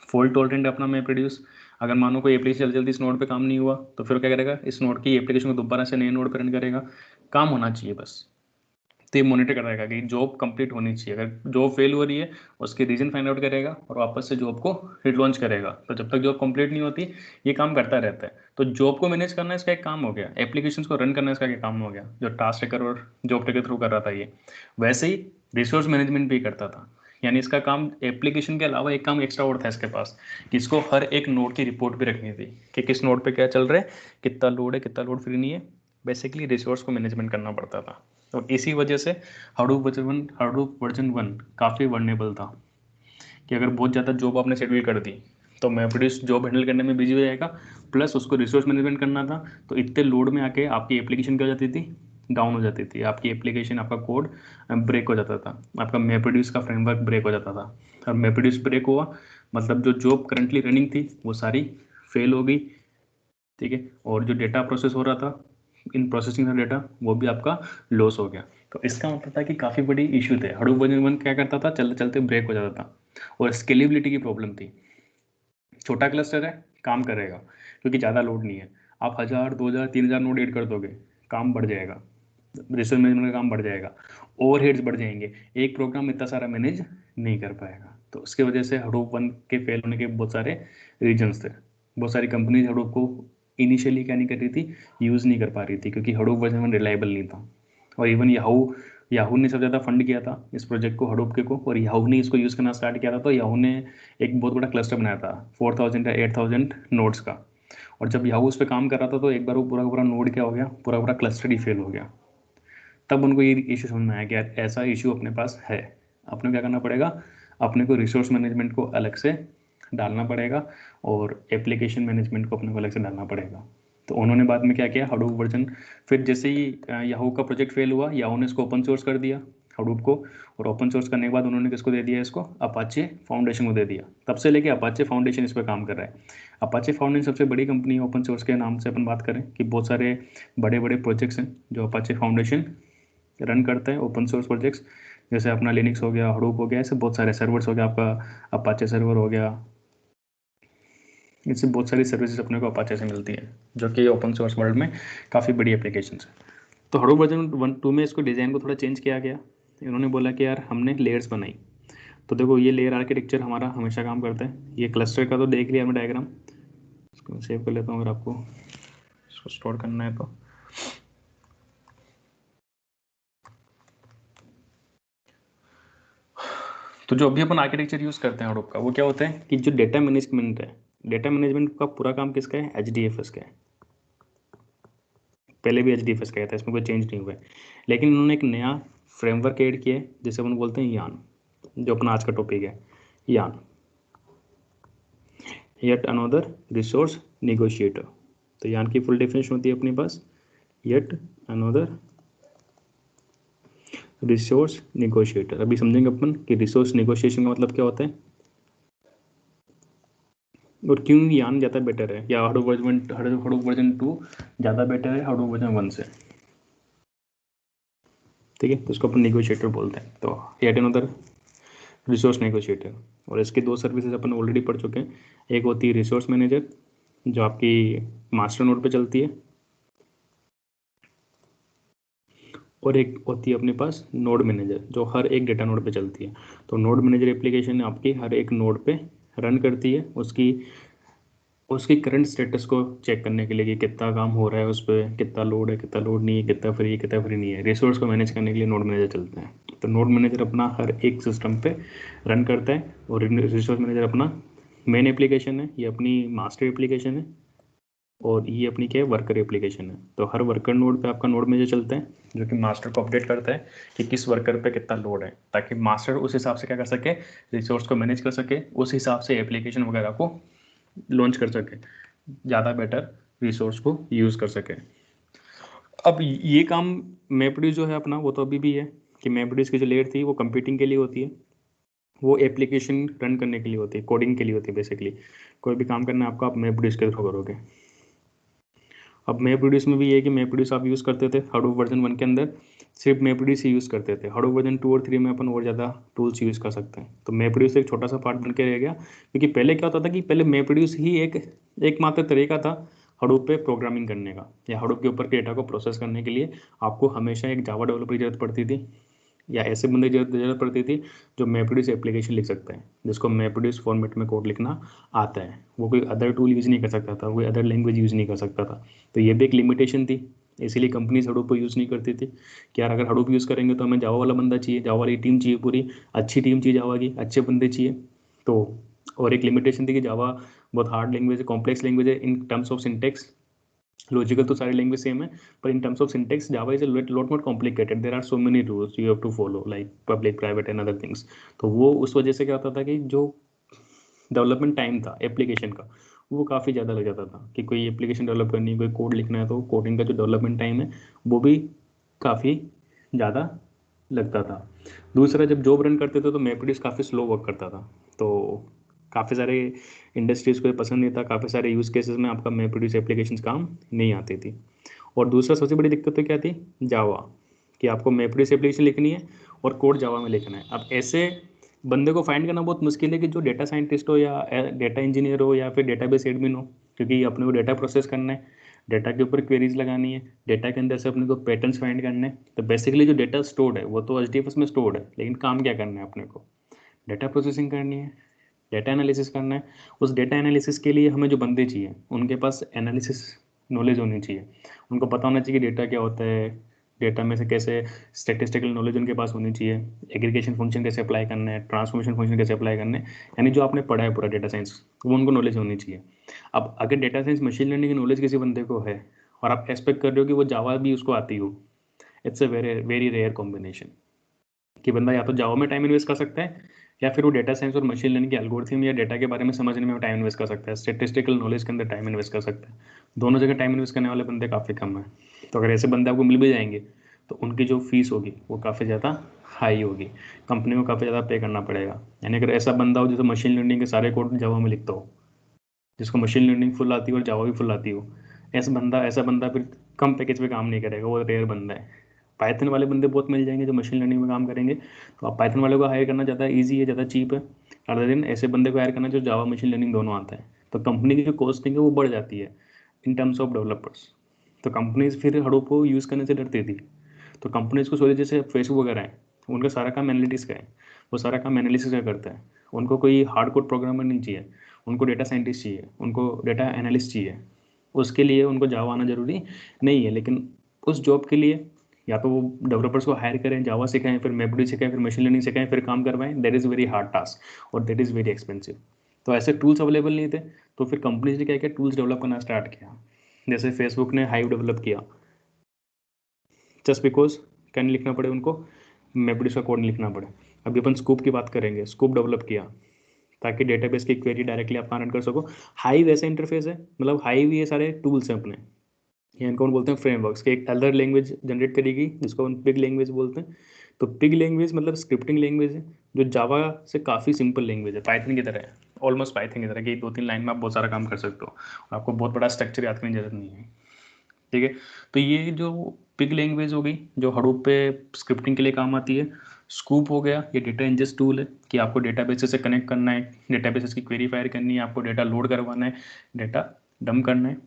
फॉल्ट टॉलरेंट अपना मैपरिड्यूस। अगर मानो कोई एप्लीकेशन जल्दी जल्दी इस नोड पे काम नहीं हुआ तो फिर क्या करेगा, इस नोड की एप्लीकेशन को दोबारा से नए नोड पर रन करेगा, काम होना चाहिए बस। तो ये मॉनिटर कराएगा कि जॉब कंप्लीट होनी चाहिए, अगर जॉब फेल हो रही है उसके रीजन फाइंड आउट करेगा और वापस से जॉब को रिलॉन्च करेगा। तो जब तक जॉब कंप्लीट नहीं होती ये काम करता रहता है। तो जॉब को मैनेज करना इसका एक काम हो गया, एप्लीकेशन को रन करना इसका एक काम हो गया, जो टास्क ट्रैकर और जॉब ट्रैकर थ्रू कर रहा था ये। वैसे ही रिसोर्स मैनेजमेंट भी करता था, यानी इसका काम एप्लीकेशन के अलावा एक काम एक्स्ट्रा और था इसके पास, कि इसको हर एक नोड की रिपोर्ट भी रखनी थी कि किस नोड पे क्या चल रहा है, कितना लोड है, कितना लोड फ्री नहीं है, बेसिकली रिसोर्स को मैनेजमेंट करना पड़ता था। तो इसी वजह से हडूप वर्जन 1 काफ़ी वर्नेबल था कि अगर बहुत ज़्यादा जॉब आपने शेड्यूल कर दी तो मैप्रेडिस जॉब हैंडल करने में बिजी हो जाएगा, प्लस उसको रिसोर्स मैनेजमेंट करना था, तो इतने लोड में आके आपकी एप्लीकेशन क्या हो जाती थी, डाउन हो जाती थी, आपकी एप्लीकेशन, आपका कोड ब्रेक हो जाता था, आपका मैप्रेडिस का फ्रेमवर्क ब्रेक हो जाता था। और मैप्रेडिस ब्रेक हुआ मतलब जो जॉब करंटली रनिंग थी वो सारी फेल हो गई, ठीक है, और जो डेटा प्रोसेस हो रहा था, इन प्रोसेसिंग का डेटा, वो भी आपका लॉस हो गया। तो इसका मतलब था कि काफ़ी बड़ी इशू थे। हडूप वर्जन 1 क्या करता था, चलते चलते ब्रेक हो जाता था, और स्केलेबिलिटी की प्रॉब्लम थी। छोटा क्लस्टर है, काम करेगा क्योंकि ज़्यादा लोड नहीं है, आप 1000 2000 3000 नोड ऐड कर दोगे, काम बढ़ जाएगा, रिसोर्स मैनेजमेंट का काम बढ़ जाएगा, ओवरहेड्स बढ़ जाएंगे, एक प्रोग्राम इतना सारा मैनेज नहीं कर पाएगा। तो उसकी वजह से हडूप 1 के फेल होने के बहुत सारे रीजन्स थे। बहुत सारी कंपनीज हडूप को इनिशियली क्या नहीं कर रही थी, यूज़ नहीं कर पा रही थी, क्योंकि हडूप वर्जन 1 रिलायबल नहीं था। और इवन याहू याहू ने सबसे ज़्यादा फंड किया था इस प्रोजेक्ट को, हडूप के को, और याहू ने इसको यूज़ करना स्टार्ट किया था। तो याहू ने एक बहुत बड़ा क्लस्टर बनाया था 4000 या 8000 नोड्स का, और जब याहू उस पर काम कर रहा था तो एक बार वो पूरा का पूरा नोड क्या हो गया, पूरा पूरा क्लस्टर ही फेल हो गया। तब उनको ये इशू समझ में आया कि यार ऐसा इशू अपने पास है, अपने क्या करना पड़ेगा, अपने को रिसोर्स मैनेजमेंट को अलग से डालना पड़ेगा, और एप्लीकेशन मैनेजमेंट को अपने को अलग से डालना पड़ेगा। तो उन्होंने बाद में क्या किया, हडूप वर्जन, फिर जैसे ही याहू का प्रोजेक्ट फेल हुआ, याहू ने इसको ओपन सोर्स कर दिया हडूप को, और ओपन सोर्स करने के बाद उन्होंने किसको दे दिया, इसको अपाचे फाउंडेशन को दे दिया। तब से लेके अपाचे फाउंडेशन इस पर काम कर रहा है। अपाचे फाउंडेशन सबसे बड़ी कंपनी है ओपन सोर्स के नाम से अपन बात करें कि बहुत सारे बड़े बड़े प्रोजेक्ट्स हैं जो अपाचे फाउंडेशन रन करते हैं, ओपन सोर्स प्रोजेक्ट्स, जैसे अपना लिनक्स हो गया, हडूप हो गया, ऐसे बहुत सारे सर्वर्स हो गया, आपका अपाचे सर्वर हो गया, इससे बहुत सारी सर्विसेज अपने को अपाचे से मिलती है, जो कि ओपन सोर्स वर्ल्ड में काफ़ी बड़ी एप्लीकेशन है। तो हडूप वर्जन 1.2 में इसको डिज़ाइन को थोड़ा चेंज किया गया। इन्होंने बोला कि यार हमने लेयर्स बनाई। तो देखो ये लेयर आर्किटेक्चर हमारा हमेशा काम करता है। ये क्लस्टर का तो देख लिया मैं डायग्राम, इसको सेव कर लेता हूँ अगर आपको इसको स्टोर करना है तो। तो जो अभी अपन आर्किटेक्चर यूज़ करते हैं हडूप का, वो क्या होता है कि जो डेटा मैनेजमेंट है, डेटा मैनेजमेंट का पूरा काम किसका है, HDFS का है। पहले भी HDFS का था, इसमें कोई चेंज नहीं हुआ है, लेकिन इन्होंने एक नया फ्रेमवर्क ऐड किया है जिसे अपन बोलते हैं यान, जो अपना आज का टॉपिक है, यान, येट अनदर रिसोर्स नेगोशिएटर। तो यान की फुल डेफिनेशन होती है अपने पास, येट अनदर रिसोर्स नेगोशिएटर। अभी समझेंगे अपन कि रिसोर्स नेगोशिएशन का मतलब क्या होता है और क्यों यान ज़्यादा बेटर है, या हडूप वर्जन 2 ज़्यादा बेटर है हडूप वर्जन 1 से, ठीक है। तो उसको अपन नेगोशिएटर बोलते हैं। तो येट अनदर रिसोर्स नेगोशिएटर, और इसके दो सर्विसेज अपन ऑलरेडी पढ़ चुके हैं। एक होती है रिसोर्स मैनेजर, जो आपकी मास्टर नोड पे चलती है, और एक होती है अपने पास नोड मैनेजर, जो हर एक डेटा नोड पे चलती है। तो नोड मैनेजर एप्लीकेशन आपकी हर एक नोड पे रन करती है, उसकी उसकी करंट स्टेटस को चेक करने के लिए कि कितना काम हो रहा है, उस पर कितना लोड है, कितना लोड नहीं है, कितना फ्री नहीं है। रिसोर्स को मैनेज करने के लिए नोड मैनेजर चलते हैं। तो नोड मैनेजर अपना हर एक सिस्टम पे रन करता है, और रिसोर्स मैनेजर अपना मेन एप्लीकेशन है, ये अपनी मास्टर एप्लीकेशन है, और ये अपनी क्या है, वर्कर एप्लीकेशन है। तो हर वर्कर नोड पे आपका नोड मैनेजर चलता है, जो कि मास्टर को अपडेट करता है कि किस वर्कर पे कितना लोड है, ताकि मास्टर उस हिसाब से क्या कर सके, रिसोर्स को मैनेज कर सके, उस हिसाब से एप्लीकेशन वगैरह को लॉन्च कर सके, ज़्यादा बेटर रिसोर्स को यूज़ कर सके। अब ये काम मैप्रेडिस जो है अपना, वो तो अभी भी है कि मैप्रेडिस की जो लेयर थी वो कंप्यूटिंग के लिए होती है, वो एप्लीकेशन रन करने के लिए होती है, कोडिंग के लिए होती है। बेसिकली कोई भी काम करना है आपको, आप मैप्रेडिस के थ्रू करोगे। अब मैप्रेडिस में भी ये है कि मैप्रेडिस आप यूज़ करते थे हडूप वर्जन 1 के अंदर, सिर्फ मैप्रेडिस ही यूज़ करते थे। हडूप वर्जन 2 और 3 में अपन और ज़्यादा टूल्स यूज़ कर सकते हैं। तो मैप्रेडिस एक छोटा सा पार्ट बन के रह गया, क्योंकि पहले क्या होता था कि पहले मैप्रेडिस ही एकमात्र तरीका था हडूप पे प्रोग्रामिंग करने का, या हडूप के ऊपर डेटा को प्रोसेस करने के लिए आपको हमेशा एक जावा डेवलपर की जरूरत पड़ती थी, या ऐसे बंदे की जरूरत पड़ती थी जो मैप्रेडिस एप्लीकेशन लिख सकता है, जिसको मैप्रेडिस फॉर्मेट में कोड लिखना आता है। वो कोई अदर टूल यूज़ नहीं कर सकता था, कोई अदर लैंग्वेज यूज़ नहीं कर सकता था। तो ये भी एक लिमिटेशन थी, इसीलिए कंपनीज हडूप को यूज़ नहीं करती थी कि यार अगर हडूप यूज़ करेंगे तो हमें जावा वाला बंदा चाहिए, जावा वाली टीम चाहिए, पूरी अच्छी टीम चाहिए जावा की, अच्छे बंदे चाहिए। तो और एक लिमिटेशन थी कि जावा बहुत हार्ड लैंग्वेज है, कॉम्प्लेक्स लैंग्वेज है in terms of syntax, logical तो सारी लैंग्वेज सेम है, पर in terms of syntax Java is lot more complicated, there are so many rules you have to follow like public private and other things. तो वो उस वजह से क्या होता था कि जो डेवलपमेंट टाइम था एप्लीकेशन का वो काफ़ी ज़्यादा लग जाता था, कि कोई एप्लीकेशन डेवलप करनी है, कोई कोड लिखना है, तो कोडिंग का जो डेवलपमेंट टाइम है वो भी काफ़ी ज़्यादा लगता था। दूसरा, जब जॉब रन करते थे तो मैपरेडिस काफ़ी स्लो वर्क करता था, तो काफ़ी सारे इंडस्ट्रीज़ को ये पसंद नहीं था, काफ़ी सारे यूज़ केसेस में आपका मैपरेडिस एप्लीकेशंस काम नहीं आती थी। और दूसरा सबसे बड़ी दिक्कत तो क्या थी, जावा, कि आपको मैपरेडिस एप्लीकेशन लिखनी है और कोड जावा में लिखना है। अब ऐसे बंदे को फाइंड करना बहुत मुश्किल है कि जो डेटा साइंटिस्ट हो या डेटा इंजीनियर हो या फिर डेटाबेस एडमिन हो, क्योंकि अपने को डेटा प्रोसेस करना है, डेटा के ऊपर क्वेरीज लगानी है, डेटा के अंदर से अपने को पैटर्न्स फाइंड करने हैं। तो बेसिकली जो डेटा स्टोर्ड है वो तो HDFS में स्टोर्ड है, लेकिन काम क्या करना है अपने को, डेटा प्रोसेसिंग करनी है, डेटा एनालिसिस करना है। उस डेटा एनालिसिस के लिए हमें जो बंदे चाहिए उनके पास एनालिसिस नॉलेज होनी चाहिए, उनको पता होना चाहिए कि डेटा क्या होता है, डेटा में से कैसे स्टैटिस्टिकल नॉलेज उनके पास होनी चाहिए, एग्रीगेशन फंक्शन कैसे अप्लाई करना है, ट्रांसफॉर्मेशन फंक्शन कैसे अप्लाई करना है, यानी जो आपने पढ़ा है पूरा डेटा साइंस वो उनको नॉलेज होनी चाहिए। अब अगर डेटा साइंस मशीन लर्निंग की नॉलेज किसी बंदे को है और आप एक्सपेक्ट कर रहे हो कि वो जावा भी उसको आती हो, it's a very very rare combination, कि बंदा या तो जावा में टाइम इन्वेस्ट कर सकता है या फिर वो डेटा साइंस और मशीन लर्निंग के एल्गोरिथम या डेटा के बारे में समझने में टाइम इन्वेस्ट कर सकता है, स्टैटिस्टिकल नॉलेज के अंदर टाइम इन्वेस्ट कर सकता है। दोनों जगह टाइम इन्वेस्ट करने वाले बंदे काफ़ी कम है। तो अगर ऐसे बंदे आपको मिल भी जाएंगे तो उनकी जो फीस होगी वो काफ़ी ज़्यादा हाई होगी, कंपनी को काफ़ी ज़्यादा पे करना पड़ेगा। यानी अगर ऐसा बंदा हो जो मशीन लर्निंग के सारे कोड जावा में लिखता हो, जिसको मशीन लर्निंग फुल आती हो और जावा भी फुल आती हो, ऐसा बंदा फिर कम पैकेज पे काम नहीं करेगा, वो रेयर बंदा है। पाइथन वाले बंदे बहुत मिल जाएंगे जो मशीन लर्निंग में काम करेंगे, तो आप पाइथन वाले को हायर करना ज़्यादा ईजी है, ज़्यादा चीप है, अदर दिन ऐसे बंदे को हायर करना जो जावा मशीन लर्निंग दोनों आता है। तो कंपनी की जो कॉस्टिंग है वो बढ़ जाती है इन टर्म्स ऑफ डेवलपर्स। तो कंपनीज फिर हडूप को यूज़ करने से डरती थी। तो कंपनीज को सोचे, जैसे फेसबुक वगैरह है, उनका सारा काम एनालिटिक्स का है, वो सारा काम एनालिसिस का करता है। उनको कोई हार्ड कोड प्रोग्रामर नहीं चाहिए, उनको डेटा साइंटिस्ट चाहिए, उनको डेटा एनालिस्ट चाहिए। उसके लिए उनको जावा आना जरूरी नहीं है, लेकिन उस जॉब के लिए या तो वो डेवलपर्स को हायर करें, जावा सिखाएं, फिर मैपडी सिखाएं, फिर मशीन लर्निंग सिखाएं, फिर काम करवाएं, that is very hard task और दैट इज़ वेरी एक्सपेंसिव। तो ऐसे टूल्स अवेलेबल नहीं थे, तो फिर कंपनीज ने क्या किया, टूल्स डेवलप करना स्टार्ट किया। जैसे फेसबुक ने हाइव डेवलप किया, जस्ट बिकॉज क्या नहीं लिखना पड़े उनको, मैपडी का कोड नहीं लिखना पड़े। अभी अपन स्कूप की बात करेंगे, स्कूप डेवलप किया ताकि डेटाबेस की क्वेरी डायरेक्टली आप रन कर सको। हाइव ऐसा इंटरफेस है, मतलब हाइव ये सारे टूल्स हैं अपने, ये इनको हम बोलते हैं फ्रेमवर्क्स, के एक अदर लैंग्वेज जनरेट करेगी जिसको हम पिग लैंग्वेज बोलते हैं। तो पिग लैंग्वेज मतलब स्क्रिप्टिंग लैंग्वेज है, जो जावा से काफ़ी सिंपल लैंग्वेज है, पाइथन की तरह है, ऑलमोस्ट पाइथन की तरह, कि 2-3 लाइन में आप बहुत सारा काम कर सकते हो और आपको बहुत बड़ा स्ट्रक्चर याद करने की जरूरत नहीं है। ठीक है, तो ये जो पिग लैंग्वेज हो गई जो हडूप पे स्क्रिप्टिंग के लिए काम आती है। स्कूप हो गया, ये डेटा इंजेस्ट टूल है कि आपको डेटाबेसेस से कनेक्ट करना है, डेटाबेसेस की क्वेरी फायर करनी है, आपको डेटा लोड करवाना है, डेटा डंप करना है,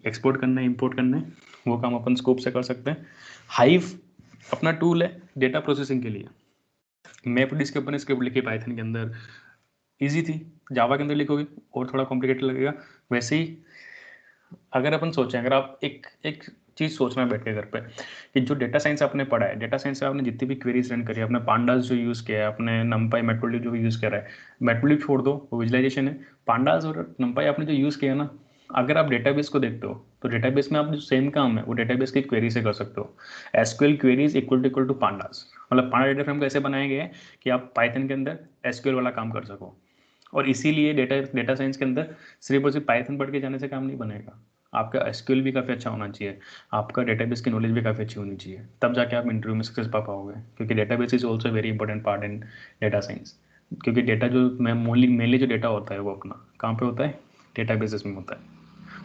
एक्सपोर्ट करना है, इंपोर्ट करना है, वो काम अपन स्कोप से कर सकते हैं। हाइव अपना टूल है डेटा प्रोसेसिंग के लिए। मैपडिस के अपन स्क्रिप्ट लिखी पाइथन के अंदर, ईजी थी, जावा के अंदर लिखोगे और थोड़ा कॉम्प्लिकेटेड लगेगा। वैसे ही अगर अपन सोचें, अगर आप एक एक चीज़ सोचना है बैठ के घर पे, कि जो डेटा साइंस आपने पढ़ा है, डेटा साइंस से आपने जितनी भी क्वेरीज रन करी है, आपने पांडास जो यूज़ किया है, आपने नंपाई मैटप्लोलिप जो भी यूज़ करा है, मैटप्लोलिप छोड़ दो वो विजुअलाइजेशन है, पांडास और नंपाई आपने जो यूज़ किया ना, अगर आप डेटाबेस को देखते हो तो डेटाबेस में आप जो सेम काम है वो डेटाबेस की क्वेरी से कर सकते हो। SQL queries equal to pandas, मतलब पांडा डेटा फ्रेम कैसे बनाया गया है कि आप पाइथन के अंदर एसक्यूएल वाला काम कर सको। और इसीलिए डेटा डेटा साइंस के अंदर सिर्फ और सिर्फ पाइथन पढ़ के जाने से काम नहीं बनेगा, आपका एसक्यूएल भी काफ़ी अच्छा होना चाहिए, आपका डेटाबेस की नॉलेज भी काफ़ी अच्छी होनी चाहिए, तब जाके आप इंटरव्यू में सक्सेस पा पाओगे, क्योंकि database is also very important part in data science. क्योंकि डेटा जो मेनली जो डेटा होता है वो अपना कहाँ पे होता है, डेटाबेसेस में होता है।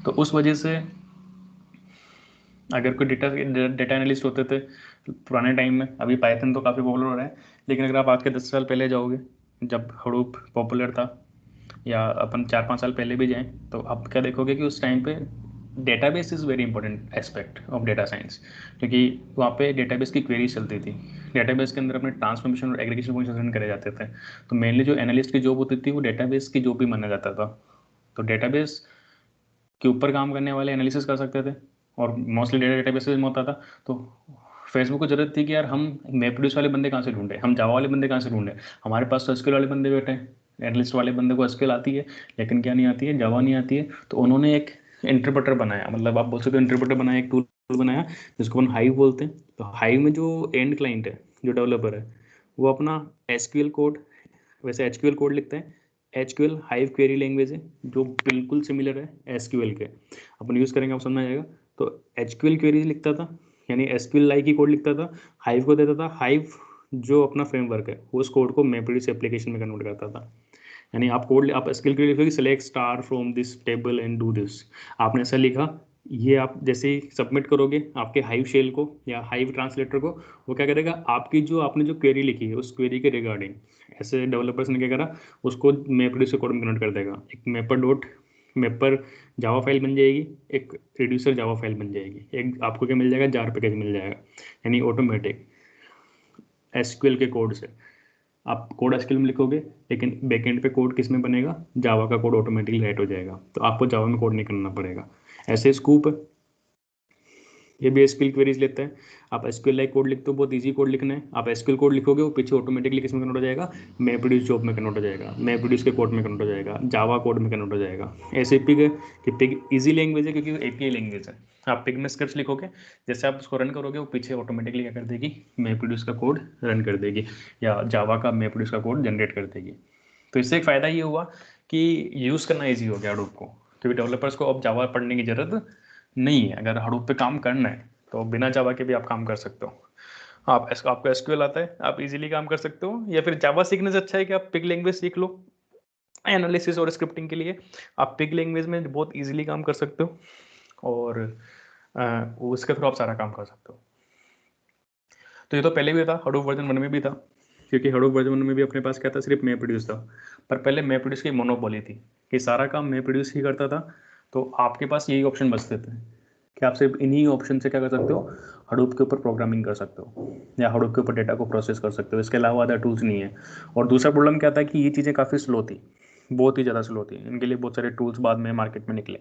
तो उस वजह से अगर कोई डेटा एनालिस्ट होते थे पुराने टाइम में, अभी पाइथन तो काफ़ी पॉपुलर हो रहा है, लेकिन अगर आप आज के 10 साल पहले जाओगे जब हडूप पॉपुलर था, या अपन 4-5 साल पहले भी जाएं, तो आप क्या देखोगे कि उस टाइम पे database is very important aspect of data science, क्योंकि वहाँ पे डेटाबेस की क्वेरीज चलती थी, डेटाबेस के अंदर अपने ट्रांसफॉर्मेशन और एग्रीगेशन फंक्शन रन करे जाते थे। तो मेनली जो एनालिस्ट की जॉब होती थी वो डेटाबेस की जॉब भी माना जाता था। तो डेटाबेस के ऊपर काम करने वाले एनालिसिस कर सकते थे और मोस्टली डेटाबेस में होता था। तो फेसबुक को जरूरत थी कि यार हम मैपड्यूस वाले बंदे कहाँ से ढूंढे, हम जावा वाले बंदे कहाँ से ढूंढे, हमारे पास तो एसक्यूएल वाले बंदे बैठे हैं, एनालिस्ट वाले बंदे को एसक्यूएल आती है लेकिन क्या नहीं आती है, जावा नहीं आती है। तो उन्होंने एक इंटरप्रेटर बनाया, मतलब आप बोल सकते हो इंटरप्रेटर बनाया, एक टूल बनाया जिसको अपन हाइव बोलते हैं। तो हाइव में जो एंड क्लाइंट है, जो डेवलपर है, वो अपना एसक्यूएल कोड, वैसे एचक्यूएल कोड लिखते हैं। एचक्यूएल हाइव क्वेरी लैंग्वेज है जो बिल्कुल सिमिलर है एसक्यूएल के, अपन यूज़ करेंगे आप समझ में आएगा। तो एचक्यूएल क्वेरी लिखता था, यानी एसक्यूएल लाइक ही कोड लिखता था, हाइव को देता था। हाइव जो अपना फ्रेमवर्क है वो उस कोड को मैपरेडिस एप्लीकेशन में कन्वर्ट करता था। यानी आप कोड, आप एसक्यूएल क्वेरी लिखोगे select star from this table and do this, आपने ऐसा लिखा, ये आप जैसे ही सबमिट करोगे आपके हाइव शेल को या हाइव ट्रांसलेटर को, वो क्या करेगा, आपकी जो आपने जो क्वेरी लिखी है उस क्वेरी के रिगार्डिंग, ऐसे डेवलपर्स ने क्या करा, उसको मैपरेडिस कोड में कन्वर्ट कर देगा। एक मैपर जावा फाइल बन जाएगी, एक रिड्यूसर जावा फाइल बन जाएगी, एक आपको क्या मिल जाएगा, जार पैकेज मिल जाएगा। यानी ऑटोमेटिक एसक्यूएल के कोड से आप कोड एसक्यूएल में लिखोगे, लेकिन बैकएंड पे कोड किस में बनेगा, जावा का कोड ऑटोमेटिकली राइट हो जाएगा, तो आपको जावा में कोड नहीं करना पड़ेगा। ऐसे स्कूप है, ये भी एसक्यूएल क्वेरीज लेता है। आप एसक्यूएल लाइक कोड लिखते हो, बहुत इजी कोड लिखना है, आप एसक्यूएल कोड लिखोगे वो पीछे ऑटोमेटिकली किस में कन्वर्ट हो जाएगा, मैपरेडिस जॉब में कन्वर्ट हो जाएगा, मैपरेडिस के कोड में कन्वर्ट हो जाएगा, जावा कोड में कन्वर्ट हो जाएगा। ऐसे पिग है कि पिग ईजी लैंग्वेज है क्योंकि वो एपीआई लैंग्वेज है। आप पिग में स्क्रिप्ट लिखोगे, जैसे आप उसको रन करोगे वो पीछे ऑटोमेटिकली क्या कर देगी, मैपरेडिस का कोड रन कर देगी या जावा का मैपरेडिस का कोड जनरेट कर देगी। तो इससे एक फ़ायदा ये हुआ कि यूज़ करना ईजी हो गया हडूप को, क्योंकि डेवलपर्स को अब जावा पढ़ने की ज़रूरत नहीं है। अगर हडूप पे काम करना है तो बिना जावा के भी आप काम कर सकते हो। आपको एसक्यूएल आता है, आप इजीली काम कर सकते हो, या फिर जावा सीखने से अच्छा है कि आप पिग लैंग्वेज सीख लो एनालिसिस और स्क्रिप्टिंग के लिए। आप पिग लैंग्वेज में बहुत इजीली काम कर सकते हो और उसके थ्रू आप सारा काम कर सकते हो। तो ये तो पहले भी था, हडूप वर्जन 1 में भी था, क्योंकि हडूप वर्जन 1 में भी अपने पास क्या था, सिर्फ मैपरेडिस था। पर पहले मैपरेडिस की मोनोपोली थी कि सारा काम मैपरेडिस ही करता था। तो आपके पास यही ऑप्शन बचते थे कि आप सिर्फ इन्हीं ऑप्शन से क्या कर सकते हो, हडूप के ऊपर प्रोग्रामिंग कर सकते हो या हडूप के ऊपर डेटा को प्रोसेस कर सकते हो। इसके अलावा अदर टूल्स नहीं है। और दूसरा प्रॉब्लम क्या था कि ये चीज़ें काफ़ी स्लो थी, बहुत ही ज़्यादा स्लो थी। इनके लिए बहुत सारे टूल्स बाद में मार्केट में निकले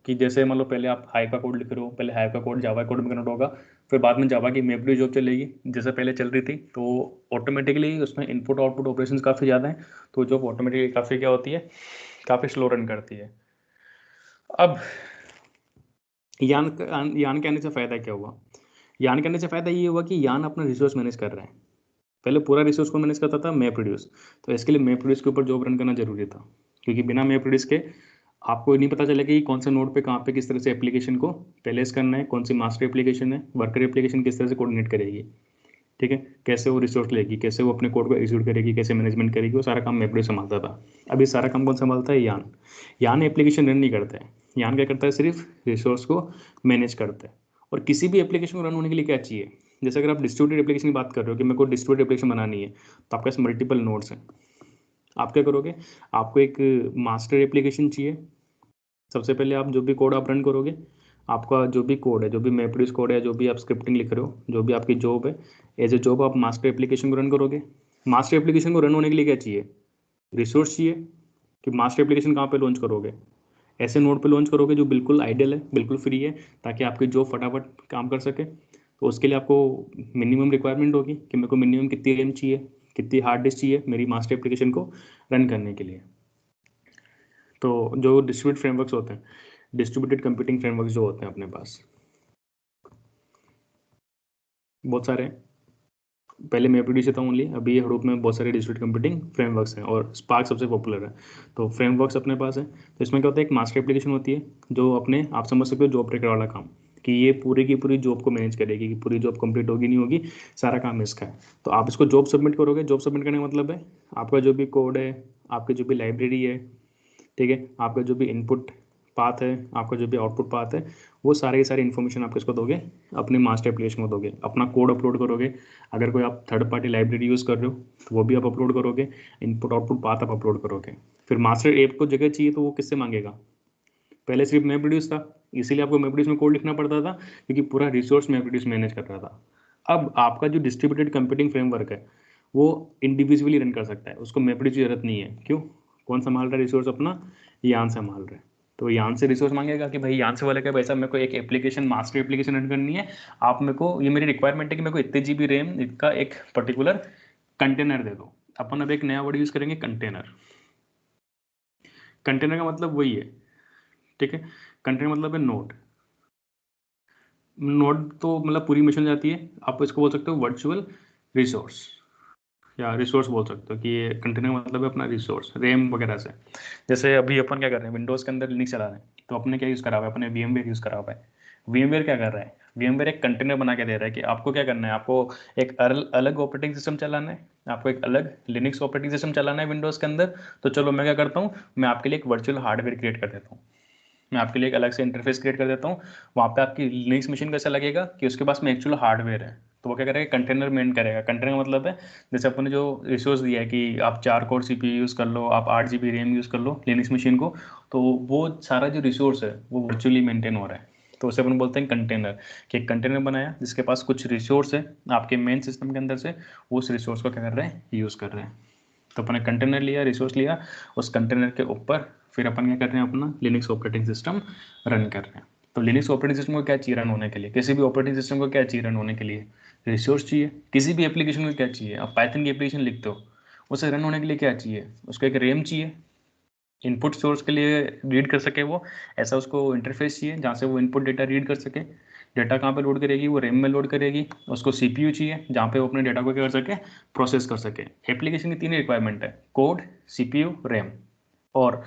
कि जैसे मान लो पहले आप हाइव का कोड लिख रहे हो, पहले हाइव का कोड जावा कोड में कन्वर्ट होगा, फिर बाद में जावा की मैपरेडिस जॉब चलेगी जैसे पहले चल रही थी, तो ऑटोमेटिकली उसमें इनपुट आउटपुट ऑपरेशंस काफ़ी ज़्यादा हैं, तो जॉब ऑटोमेटिकली काफ़ी क्या होती है, काफ़ी स्लो रन करती है। अब यान के आने से फ़ायदा क्या हुआ, यान के आने से फ़ायदा ये हुआ कि यान अपना रिसोर्स मैनेज कर रहा है। पहले पूरा रिसोर्स को मैनेज करता था मैपरेडिस, तो इसके लिए मैपरेडिस के ऊपर जॉब रन करना जरूरी था, क्योंकि बिना मैपरेडिस के आपको नहीं पता चलेगा कि कौन से नोड पे कहाँ पे किस तरह से एप्लीकेशन को प्लेस करना है, कौन सी मास्टर एप्लीकेशन है, वर्कर एप्लीकेशन किस तरह से कोऑर्डिनेट करेगी, ठीक है, कैसे वो रिसोर्स लेगी, कैसे वो अपने कोड को एग्जीक्यूट करेगी, कैसे मैनेजमेंट करेगी, वो सारा काम मैपरेडिस संभालता था। अभी सारा काम कौन संभालता है, यान। यान एप्लीकेशन रन नहीं करता है, यान क्या करता है, सिर्फ रिसोर्स को मैनेज करता है। और किसी भी एप्लीकेशन को रन होने के लिए क्या चाहिए, जैसे अगर आप डिस्ट्रीब्यूटेड एप्लीकेशन की बात कर रहे हो कि मेरे को डिस्ट्रीब्यूटेड एप्लीकेशन बनानी है, तो आपके पास मल्टीपल नोड्स हैं। आप क्या करोगे, आपको एक मास्टर एप्लीकेशन चाहिए। सबसे पहले आप जो भी कोड आप रन करोगे, आपका जो भी कोड है, जो भी मैपरेडिस कोड है, जो भी आप स्क्रिप्टिंग लिख रहे हो, जो भी आपकी जॉब है, एज ए जॉब आप मास्टर एप्लीकेशन को रन करोगे। मास्टर एप्लीकेशन को रन होने के लिए क्या चाहिए, रिसोर्स चाहिए कि मास्टर एप्लीकेशन कहाँ पे लॉन्च करोगे, ऐसे नोड पे लॉन्च करोगे जो बिल्कुल आइडियल है, बिल्कुल फ्री है, ताकि आपकी जॉब फटाफट काम कर सके। तो उसके लिए आपको मिनिमम रिक्वायरमेंट होगी कि मेरे को मिनिमम कितनी रैम चाहिए, कितनी हार्ड डिस्क चाहिए मेरी मास्टर एप्लीकेशन को रन करने के लिए। तो जो डिस्ट्रीब्यूटेड फ्रेमवर्क्स होते हैं, डिस्ट्रीब्यूटेड कंप्यूटिंग फ्रेमवर्क्स जो होते हैं अपने पास बहुत सारे हैं। पहले मैपरेडिस था ओनली, अभी हडूप में बहुत सारे डिस्ट्रीब्यूटेड कंप्यूटिंग फ्रेमवर्क्स हैं और स्पार्क सबसे पॉपुलर है। तो फ्रेमवर्क्स अपने पास है, तो इसमें क्या होता है, एक मास्टर एप्लीकेशन होती है जो अपने आप समझ सकते हो जॉब ट्रैकर वाला काम, कि ये पूरी की पूरी जॉब को मैनेज करेगी कि पूरी जॉब कंप्लीट होगी नहीं होगी, सारा काम इसका है। तो आप इसको जॉब सबमिट करोगे, जॉब सबमिट करने का मतलब है आपका जो भी कोड है, आपकी जो भी लाइब्रेरी है, ठीक है, आपका जो भी इनपुट पाथ है, आपका जो भी आउटपुट पाथ है, वो सारे के सारे इन्फॉर्मेशन आप किसको दोगे, अपने मास्टर एप्लीकेशन को दोगे। अपना कोड अपलोड करोगे, अगर कोई आप थर्ड पार्टी लाइब्रेरी यूज़ कर रहे हो तो वो भी आप अपलोड करोगे, इनपुट आउटपुट पाथ आप अपलोड करोगे। फिर मास्टर ऐप को जगह चाहिए तो वो किससे मांगेगा, पहले सिर्फ मैपरेडिस था, इसीलिए आपको मैपरेडिस में कोड लिखना पड़ता था क्योंकि पूरा रिसोर्स मैपरेडिस मैनेज कर रहा था। अब आपका जो डिस्ट्रीब्यूटेड कंप्यूटिंग फ्रेमवर्क है वो इंडिविजुअली रन कर सकता है, उसको मैपरेडिस की जरूरत नहीं है। क्यों, कौन संभाल रहा है रिसोर्स, अपना यान संभाल रहा है। तो यान से रिसोर्स मांगेगा कि भाई यान से बोलेगा भाई साहब मेरे को एक एप्लीकेशन मास्टर एप्लीकेशन रन करनी है, आप मेरे को, ये मेरी रिक्वायरमेंट है कि मेरे को इतने जीबी रैम इसका एक पर्टिकुलर कंटेनर दे दो। अपन अब एक नया वर्ड यूज़ करेंगे, कंटेनर। कंटेनर का मतलब वही है, ठीक है, कंटेनर मतलब है नोड। नोड तो मतलब पूरी मशीन जाती है, आप इसको बोल सकते हो वर्चुअल रिसोर्स, या रिसोर्स बोल सकते हो कि ये कंटेनर मतलब है अपना रिसोर्स रैम वगैरह से। जैसे अभी अपन क्या कर रहे हैं, विंडोज़ के अंदर लिनक्स चला रहे हैं, तो अपने क्या यूज़ करा हुआ है, अपने VMware यूज़ करा हुआ है। VMware क्या कर रहा है, VMware एक कंटेनर बना के दे रहा है कि आपको क्या करना है, आपको एक अलग ऑपरेटिंग सिस्टम चलाना है, आपको एक अलग लिनक्स ऑपरेटिंग सिस्टम चलाना है विंडोज़ के अंदर। तो चलो मैं क्या करता हूँ, मैं आपके लिए एक वर्चुअल हार्डवेयर क्रिएट कर देता हूँ, मैं आपके लिए एक अलग से इंटरफेस क्रिएट कर देता हूँ। वहाँ पे आपकी लिनक्स मशीन कैसा लगेगा कि उसके पास में एक्चुअल हार्डवेयर है, तो वो क्या करेगा, कंटेनर मेंटेन करेगा। कंटेनर मतलब है जैसे अपन ने जो रिसोर्स दिया है कि आप 4 कोर CPU यूज़ कर लो, आप 8 GB रैम यूज़ कर लो लिनक्स मशीन को, तो वो सारा जो रिसोर्स है वो वर्चुअली मेंटेन हो रहा है। तो उसे अपन बोलते हैं कंटेनर, कि एक कंटेनर बनाया जिसके पास कुछ रिसोर्स है आपके मेन सिस्टम के अंदर से, वो उस रिसोर्स को क्या कर रहे हैं, यूज़ कर रहे हैं। तो अपने कंटेनर लिया, रिसोर्स लिया, उस कंटेनर के ऊपर फिर अपन क्या कर रहे हैं, अपना लिनक्स ऑपरेटिंग सिस्टम रन कर रहे हैं। तो लिनक्स ऑपरेटिंग सिस्टम को क्या चाहिए रन होने के लिए, किसी भी ऑपरेटिंग सिस्टम को क्या चाहिए रन होने के लिए, रिसोर्स चाहिए। किसी भी एप्लीकेशन को क्या चाहिए, आप पाइथन की एप्लीकेशन लिखते हो, उसे रन होने के लिए क्या चाहिए, उसको एक रैम चाहिए, इनपुट सोर्स के लिए रीड कर सके वो, ऐसा उसको इंटरफेस चाहिए जहाँ से वो इनपुट डेटा रीड कर सके। डेटा कहाँ पे लोड करेगी, वो रैम में लोड करेगी। उसको CPU चाहिए जहाँ पे वो अपने डेटा को क्या कर सके, प्रोसेस कर सके। एप्लीकेशन की 3 रिक्वायरमेंट है, कोड, CPU, रैम और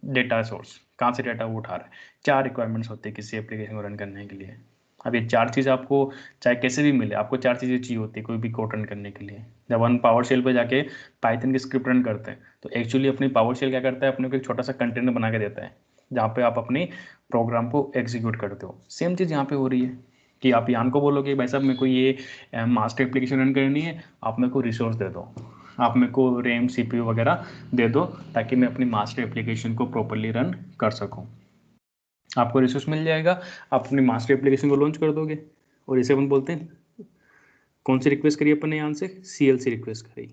डेटा सोर्स, कहाँ से डेटा वो उठा रहा है। 4 रिक्वायरमेंट्स होती है किसी एप्लीकेशन को रन करने के लिए। अब ये 4 चीज़ आपको चाहे कैसे भी मिले, आपको 4 चीज़ें चाहिए होती है कोई भी कोड रन करने के लिए। जब हम पावर शेल पे जाके पाइथन की स्क्रिप्ट रन करते हैं, तो एक्चुअली अपनी पावर शेल क्या करता है, अपने को एक छोटा सा कंटेनर बना के देता है जहाँ पे आप अपनी प्रोग्राम को एग्जीक्यूट करते हो। सेम चीज़ यहाँ पे हो रही है कि आप यान को बोलोगे भाई साहब मेरे को ये मास्टर एप्लीकेशन रन करनी है, आप मेरे को रिसोर्स दे दो, आप मेरे को रैम CPU वगैरह दे दो, ताकि मैं अपनी मास्टर एप्लीकेशन को प्रॉपरली रन कर सकूँ। आपको रिसोर्स मिल जाएगा, आप अपनी मास्टर एप्लीकेशन को लॉन्च कर दोगे। और इसे अपन बोलते हैं, कौन सी रिक्वेस्ट करी अपन ने यहाँ से, CLC रिक्वेस्ट करी।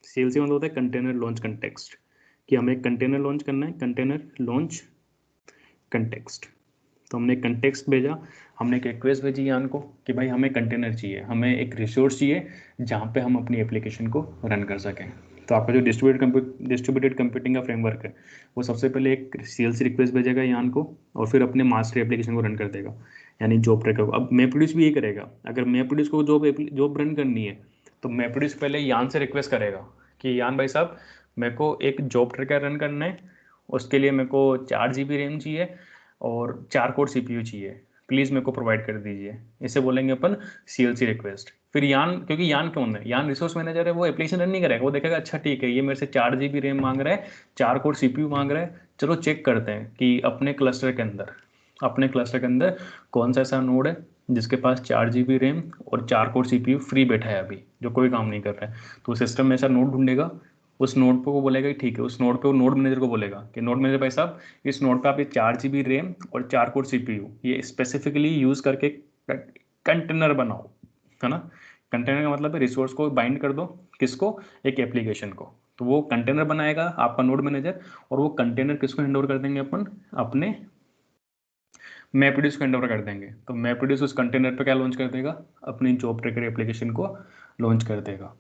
CLC मतलब होता है कंटेनर लॉन्च कंटेक्स्ट, कि हमें एक कंटेनर लॉन्च करना है, कंटेनर लॉन्च कंटेक्स्ट। तो हमने एक कंटेक्स्ट भेजा, हमने एक रिक्वेस्ट भेजी यान को कि भाई हमें कंटेनर चाहिए, हमें एक रिसोर्स चाहिए जहाँ पे हम अपनी एप्लीकेशन को रन कर सकें। तो आपका जो डिस्ट्रीब्यूटेड कंप्यूटिंग का फ्रेमवर्क है, वो सबसे पहले एक CLC रिक्वेस्ट भेजेगा यान को, और फिर अपने मास्टर एप्लीकेशन को रन कर देगा, यानी जॉब ट्रैकर को। अब MapReduce भी ये करेगा, अगर MapReduce को जॉब रन करनी है, तो MapReduce पहले यान से रिक्वेस्ट करेगा कि यान भाई साहब मेरे को एक जॉब ट्रैकर रन करना है, उसके लिए मेरे को 4 GB रैम चाहिए और 4 कोर CPU चाहिए, प्लीज़ मेरे को प्रोवाइड कर दीजिए। इसे बोलेंगे अपन CLC रिक्वेस्ट। फिर यान, क्योंकि यान कौन है, यान रिसोर्स मैनेजर है, वो एप्लीकेशन रन नहीं करेगा, वो देखेगा अच्छा ठीक है ये मेरे से 4 GB रैम मांग रहा है, 4 कोर CPU मांग रहा है, चलो चेक करते हैं कि अपने क्लस्टर के अंदर कौन सा ऐसा नोड है जिसके पास 4 GB रैम और 4 कोर CPU फ्री बैठा है अभी, जो कोई काम नहीं कर रहा है। तो सिस्टम में ऐसा नोड ढूंढेगा, उस नोड पे वो बोलेगा कि ठीक है, उस नोड पे वो नोड मैनेजर को बोलेगा कि नोड मैनेजर भाई साहब इस नोड पे आप ये 4 GB रैम और 4 कोर CPU ये स्पेसिफिकली यूज़ करके कंटेनर बनाओ, है ना। कंटेनर का मतलब है रिसोर्स को बाइंड कर दो, किसको, एक एप्लीकेशन को। तो वो कंटेनर बनाएगा आपका नोड मैनेजर, और वो कंटेनर किसको हैंड ओवर कर देंगे अपन, अपने MapReduce को हैंड ओवर कर देंगे। तो MapReduce उस कंटेनर पे क्या लॉन्च कर देगा, अपनी जॉब ट्रैकर एप्लीकेशन को लॉन्च कर देगा।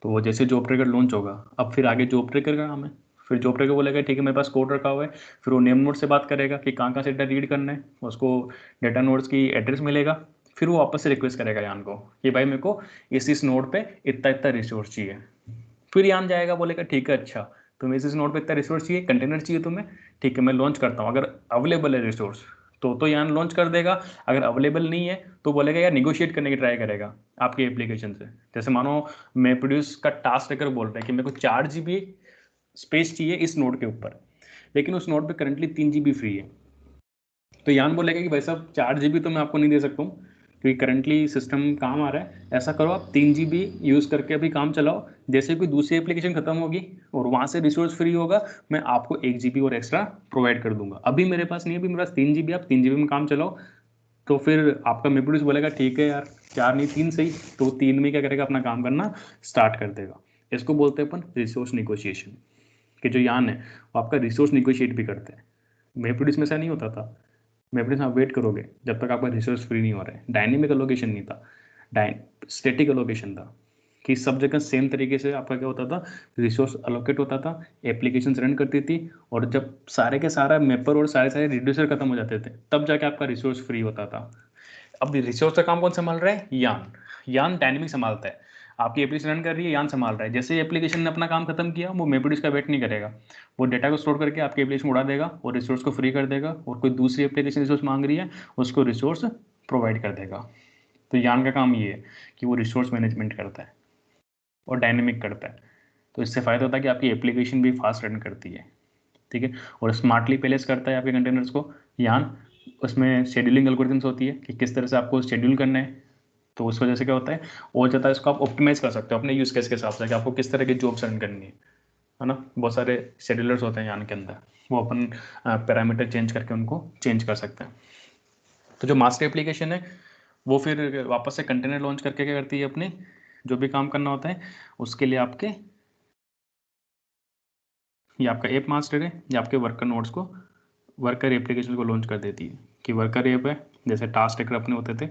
तो वो जैसे जॉब ट्रैकर लॉन्च होगा, अब फिर आगे जॉब ट्रैकर का काम है। फिर जॉब ट्रैकर बोलेगा ठीक है मेरे पास कोड रखा हुआ है, फिर वो नेम नोड से बात करेगा कि कहाँ कहाँ से डेटा रीड करना है, उसको डेटा नोड्स की एड्रेस मिलेगा। फिर वो वापस से रिक्वेस्ट करेगा यान को कि भाई मेरे को इस नोड पे इतना इतना रिसोर्स चाहिए। फिर यान जाएगा, बोलेगा ठीक है अच्छा तुम्हें इस नोड पे इतना रिसोर्स चाहिए, कंटेनर चाहिए तुम्हें, ठीक है मैं लॉन्च करता हूँ, अगर अवेलेबल है रिसोर्स तो यान लॉन्च कर देगा। अगर अवेलेबल नहीं है तो बोलेगा यार निगोशिएट करने की ट्राई करेगा आपकी एप्लीकेशन से। जैसे मानो MapReduce का टास्क ट्रैकर बोल रहा है कि मेरे को 4 GB स्पेस चाहिए इस नोड के ऊपर, लेकिन उस नोड पे करंटली 3 GB फ्री है। तो यान बोलेगा कि भाई साहब 4 GB तो मैं आपको नहीं दे सकता हूँ, क्योंकि करंटली सिस्टम काम आ रहा है। ऐसा करो आप 3 GB यूज़ करके अभी काम चलाओ, जैसे कोई दूसरी एप्लीकेशन खत्म होगी और वहाँ से रिसोर्स फ्री होगा, मैं आपको 1 GB और एक्स्ट्रा प्रोवाइड कर दूंगा। अभी मेरे पास नहीं है, अभी मेरे पास 3 GB, आप 3 GB में काम चलाओ। तो फिर आपका MapReduce बोलेगा ठीक है यार 4 नहीं 3 सही, तो 3 में क्या करेगा, अपना काम करना स्टार्ट कर देगा। इसको बोलते हैं अपन रिसोर्स निगोशिएशन, कि जो यान है वो आपका रिसोर्स निगोशिएट भी करते हैं। MapReduce में ऐसा नहीं होता था। MapReduce आप वेट करोगे जब तक आपका रिसोर्स फ्री नहीं हो रहा है। डायनेमिक एलोकेशन नहीं था, डाइन स्टैटिक एलोकेशन था। कि सब जगह सेम तरीके से आपका क्या होता था, रिसोर्स अलोकेट होता था, एप्लीकेशंस रन करती थी, और जब सारे के सारा मैपर और सारे सारे रिड्यूसर खत्म हो जाते थे तब जाके आपका रिसोर्स फ्री होता था। अब रिसोर्स का काम कौन संभाल रहा है? यान डायनेमिक संभालता है। आपकी एप्लीकेशन रन कर रही है, यान संभाल रहा है। जैसे ही एप्लीकेशन ने अपना काम खत्म किया, वो MapReduce का वेट नहीं करेगा, वो डेटा को स्टोर करके आपकी एप्लीकेशन उड़ा देगा और रिसोर्स को फ्री कर देगा, और कोई दूसरी एप्लीकेशन रिसोर्स मांग रही है उसको रिसोर्स प्रोवाइड कर देगा। तो यान का काम ये है कि वो रिसोर्स मैनेजमेंट करता है और डायनेमिक करता है। तो इससे फ़ायदा होता है कि आपकी एप्लीकेशन भी फास्ट रन करती है, ठीक है, और स्मार्टली प्लेस करता है आपके कंटेनर्स को यान। उसमें शेड्यूलिंग एल्गोरिथम्स होती है कि किस तरह से आपको शेड्यूल करना है। तो उस वजह से क्या होता है, और ज़्यादा इसको आप ऑप्टिमाइज कर सकते हो अपने यूज़ केस के हिसाब से कि आपको किस तरह की जॉब्स रन करनी है ना। बहुत सारे शेड्यूलर्स होते हैं यान के अंदर, वो अपन पैरामीटर चेंज करके उनको चेंज कर सकते हैं। तो जो मास्टर एप्लीकेशन है वो फिर वापस से कंटेनर लॉन्च करके क्या करती है, अपने जो भी काम करना होता है उसके लिए आपके, ये आपका ऐप मास्टर है, ये आपके वर्कर नोड्स को, वर्कर एप्लीकेशन को लॉन्च कर देती है कि वर्कर ऐप है, जैसे टास्क ट्रैकर अपने होते थे,